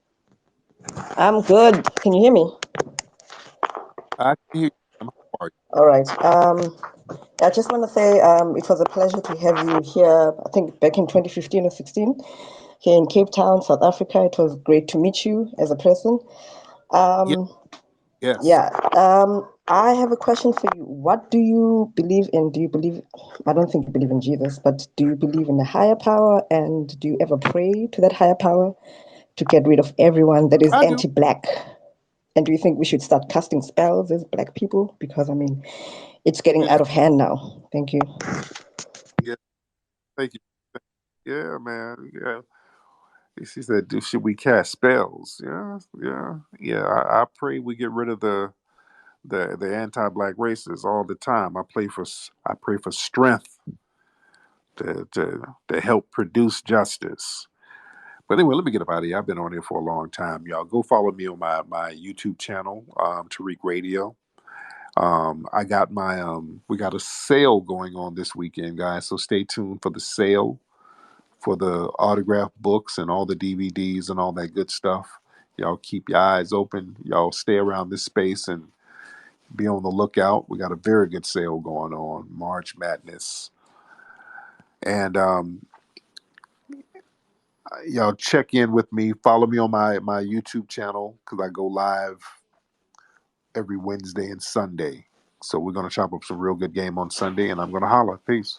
I'm good. Can you hear me? I can hear you. How are you? All right. I just want to say it was a pleasure to have you here. I think back in 2015 or 16, here in Cape Town, South Africa. It was great to meet you as a person. Yeah. Yes. Yeah. I have a question for you. What do you believe in? Do you believe, I don't think you believe in Jesus, but do you believe in a higher power? And do you ever pray to that higher power to get rid of everyone that is I do. anti-Black? And do you think we should start casting spells as Black people? Because, I mean, it's getting Yeah. out of hand now. Thank you. Yeah. Thank you. Yeah, man. Yeah. She said, should we cast spells? Yeah. Yeah. Yeah. I pray we get rid of the anti-black races all the time. I pray for strength to help produce justice. But anyway, let me get up out of here. I've been on here for a long time, y'all. Go follow me on my YouTube channel, Tariq Radio. I got we got a sale going on this weekend, guys. So stay tuned for the sale for the autographed books and all the DVDs and all that good stuff. Y'all keep your eyes open. Y'all stay around this space and be on the lookout. We got a very good sale going on, March Madness. And y'all check in with me. Follow me on my YouTube channel because I go live every Wednesday and Sunday. So we're going to chop up some real good game on Sunday, and I'm going to holler. Peace.